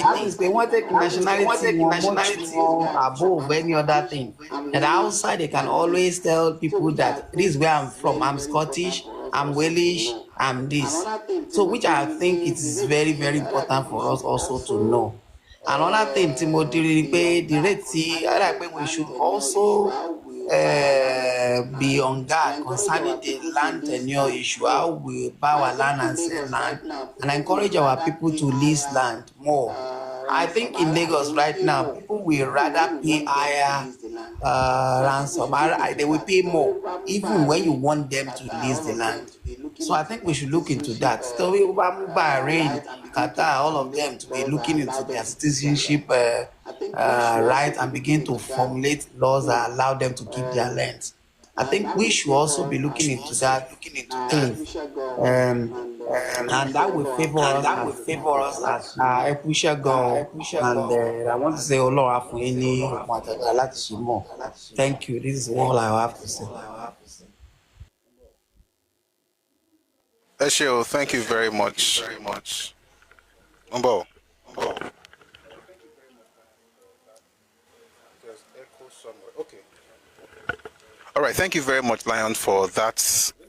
That means pé wọ́n take nationality wọn much more above any other thing. And outside they can always tell people that this is where I'm from. I'm Scottish, I'm Welsh, I'm this. So which I think it is very, very important for us also to know. Another thing, Timothy, the rate, we should also be on guard concerning the land tenure issue, how we buy our land and sell land, and encourage our people to lease land more. I think in Lagos right now, people will rather pay higher ransom. They will pay more, even when you want them to lease the land. So I think we should look into that. So Bahrain, Qatar, all of them to be looking into their citizenship right and begin to formulate laws that allow them to keep their lands. I think we should also be looking into that thing, and that will favor us as Epusha go. And I want to say, Olora fún yín ní okun àtàgbà láti ṣe more. Thank you. This is all I have to say. Eshio, thank you very much. Umbo. Okay. All right, thank you very much, Lion, for that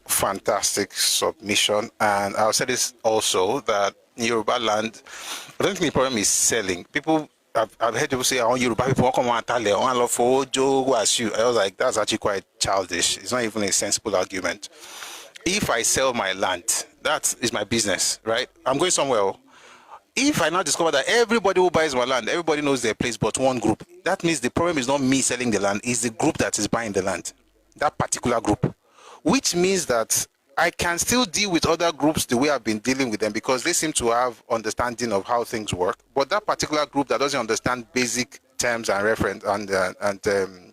fantastic submission. And I'll say this also, that in Yoruba land, I don't think the problem is selling. People, I've heard people say, oh, Yoruba people come on tale, I love for Joe was you. I was like, that's actually quite childish. It's not even a sensible argument. If I sell my land, that is my business, right? I'm going somewhere. If I now discover that everybody who buys my land, everybody knows their place but one group, that means the problem is not me selling the land, it's the group that is buying the land, that particular group. Which means that I can still deal with other groups the way I've been dealing with them because they seem to have understanding of how things work. But that particular group that doesn't understand basic terms and reference and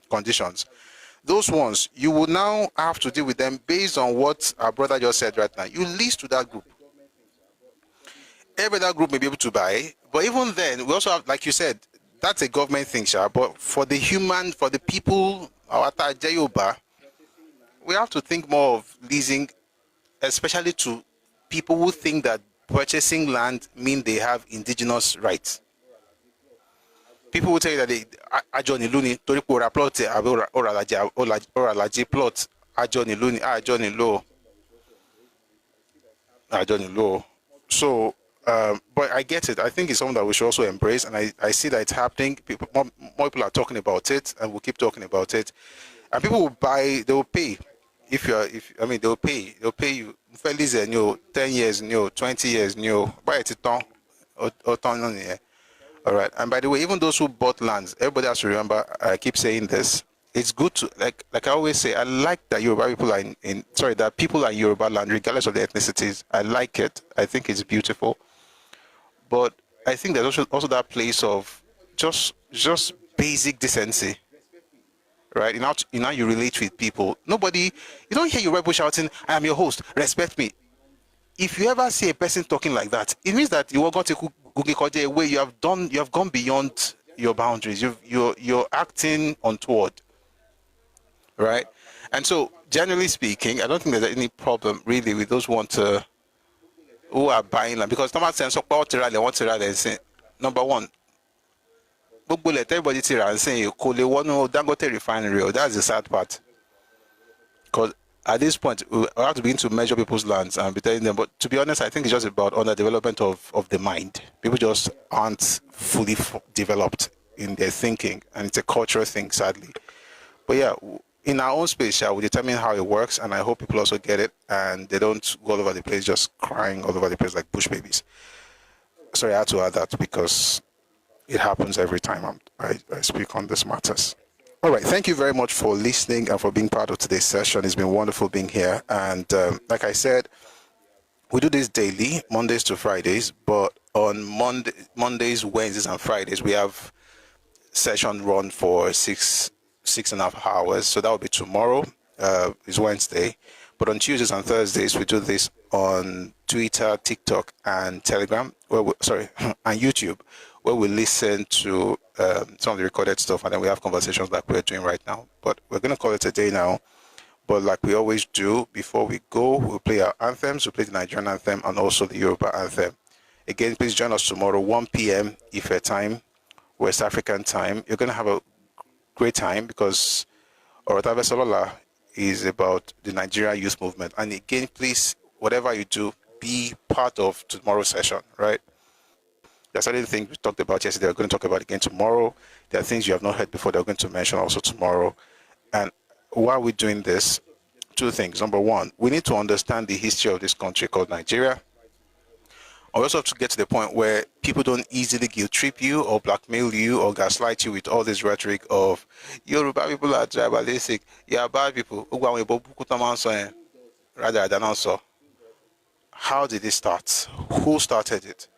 conditions, those ones, you will now have to deal with them based on what our brother just said right now. You lease to that group. Every other group may be able to buy, but even then, we also have, like you said, that's a government thing, Sha. But for the human, for the people, we have to think more of leasing, especially to people who think that purchasing land mean they have indigenous rights? People will tell you that they Ajoni Luni, Toripura plot, Oralaji plot, Ajoni Luni, Ajoni Law. Ajoni Law. So, but I get it. I think it's something that we should also embrace, and I see that it's happening. More people are talking about it, and we'll keep talking about it. And people will buy, they will pay. They'll pay you. 10 years, 20 years, buy it on. All right. And by the way, even those who bought lands, everybody has to remember, I keep saying this, it's good to, like I always say, I like that Yoruba people are that people are in Yoruba land, regardless of their ethnicities. I like it. I think it's beautiful. But I think there's also that place of just basic decency, right? In how you relate with people. You don't hear Yoruba people shouting, I am your host, respect me. If you ever see a person talking like that, it means that you are going to where you have gone beyond your boundaries. You're acting untoward, right? And so, generally speaking, I don't think there's any problem really with those who are buying land, because number one, everybody and saying Dangote refinery. That's the sad part, because at this point, we have to begin to measure people's lands and be telling them. But to be honest, I think it's just about underdevelopment of the mind. People just aren't fully developed in their thinking, and it's a cultural thing, sadly. But yeah, in our own space, we determine how it works, and I hope people also get it, and they don't go all over the place just crying all over the place like bush babies. Sorry, I had to add that because it happens every time I speak on these matters. All right, thank you very much for listening and for being part of today's session. It's been wonderful being here. And like I said, we do this daily, Mondays to Fridays, but on Mondays, Wednesdays, and Fridays, we have session run for 6.5 hours. So that will be tomorrow, is Wednesday. But on Tuesdays and Thursdays, we do this on Twitter, TikTok, and Telegram, and YouTube, where we listen to some of the recorded stuff, and then we have conversations like we're doing right now. But we're going to call it a day now. But like we always do, before we go, we'll play our anthems. We'll play the Nigerian anthem and also the Yoruba anthem. Again, please join us tomorrow, 1 p.m. Ife time, West African time. You're going to have a great time because Orotabe Solola is about the Nigeria youth movement. And again, please, whatever you do, be part of tomorrow's session, right? There are certain things we talked about yesterday, we're going to talk about again tomorrow. There are things you have not heard before, they're going to mention also tomorrow. And while we're doing this, two things. Number one, we need to understand the history of this country called Nigeria. We also have to get to the point where people don't easily guilt trip you or blackmail you or gaslight you with all this rhetoric of Yoruba people are tribalistic, yeah, bad people. Rather than also, how did it start? Who started it?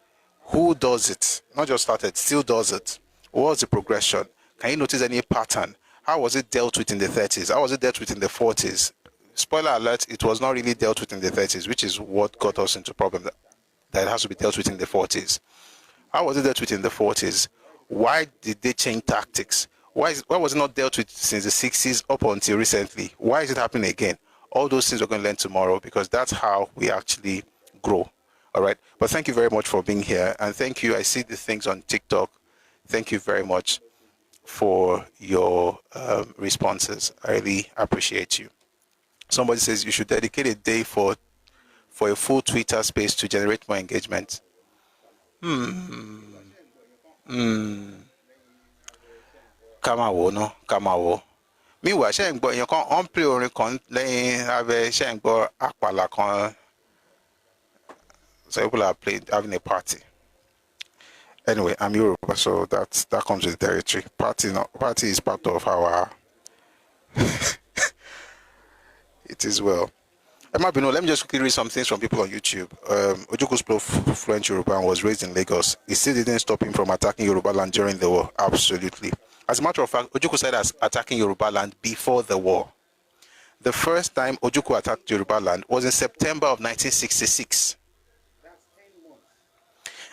Who does it? Not just started, still does it. What was the progression? Can you notice any pattern? How was it dealt with in the 30s? How was it dealt with in the 40s? Spoiler alert, it was not really dealt with in the 30s, which is what got us into problem that it has to be dealt with in the 40s. How was it dealt with in the 40s? Why did they change tactics? Why was it not dealt with since the 60s up until recently? Why is it happening again? All those things we're going to learn tomorrow, because that's how we actually grow. All right. But thank you very much for being here. And thank you. I see the things on TikTok. Thank you very much for your responses. I really appreciate you. Somebody says you should dedicate a day for a full Twitter space to generate more engagement. Kamawo, no? Kamawo. Meanwhile, you can't play orin kan lẹ́yìn abẹ́ ṣẹ́ǹgbọ́ àpàlà kan. So people are having a party. Anyway, I'm Yoruba, so that comes with territory. Party is part of our. It is well. Let me just quickly read some things from people on YouTube. Ojukwu spoke fluent Yoruba and was raised in Lagos. It still didn't stop him from attacking Yoruba land during the war. Absolutely. As a matter of fact, Ojukwu started as attacking Yoruba land before the war. The first time Ojukwu attacked Yoruba land was in September of 1966.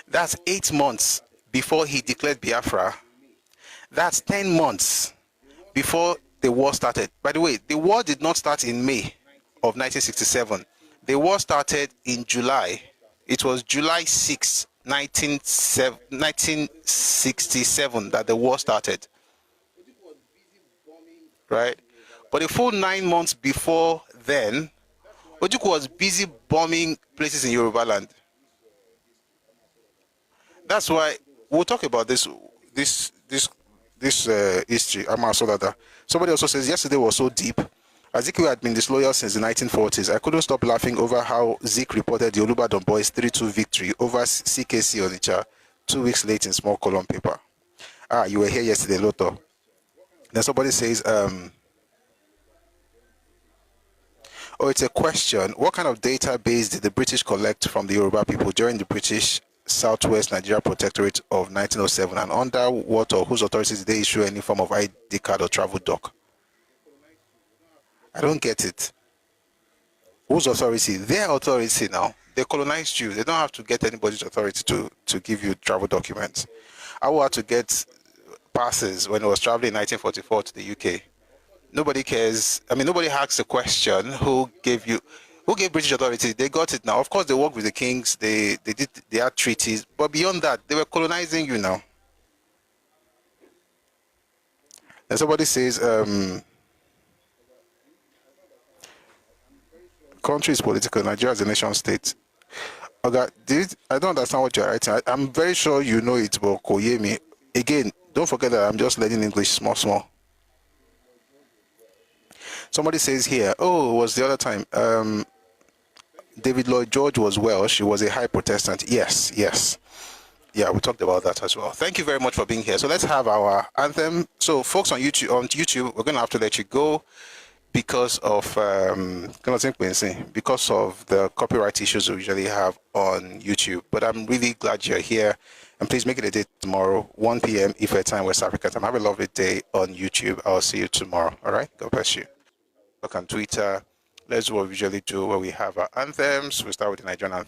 That's 8 months before he declared Biafra. That's 10 months before the war started. By the way, the war did not start in May of 1967. The war started in July. It was July 6, 1967 that the war started, right? But a full 9 months before then, Ojukwu was busy bombing places in Yoruba land. That's why we'll talk about this history. Somebody also says yesterday was so deep. Azikiwe had been disloyal since the 1940s. I couldn't stop laughing over how Zik reported the Olubadan boys 3-2 victory over CKC Onitsha 2 weeks late in small column paper. You were here yesterday, Loto. Then somebody says, oh, it's a question. What kind of database did the British collect from the Yoruba people during the British Southwest Nigeria Protectorate of 1907? And under what or whose authorities did they issue any form of ID card or travel doc? I don't get it. Whose authority? Their authority now. They colonized you. They don't have to get anybody's authority to give you travel documents. I had to get passes when I was traveling in 1944 to the UK. Nobody cares. I mean, nobody asks the question, who gave British authority? They got it now. Of course, they worked with the kings. They had treaties. But beyond that, they were colonizing you now. And somebody says, country is political. Nigeria is a nation state. Okay, I don't understand what you're writing. I'm very sure you know it, but Koyemi. Again, don't forget that I'm just learning English small. Somebody says here, oh, it was the other time. David Lloyd George was Welsh. He was a high Protestant. Yes. Yeah, we talked about that as well. Thank you very much for being here. So let's have our anthem. So folks on YouTube, we're going to have to let you go because of the copyright issues we usually have on YouTube. But I'm really glad you're here. And please make it a day tomorrow, 1 p.m. Ife time, West Africa time. Have a lovely day on YouTube. I'll see you tomorrow. All right? God bless you. Look on Twitter. Let's do what we usually do, where we have our anthems. We start with the Nigerian anthem.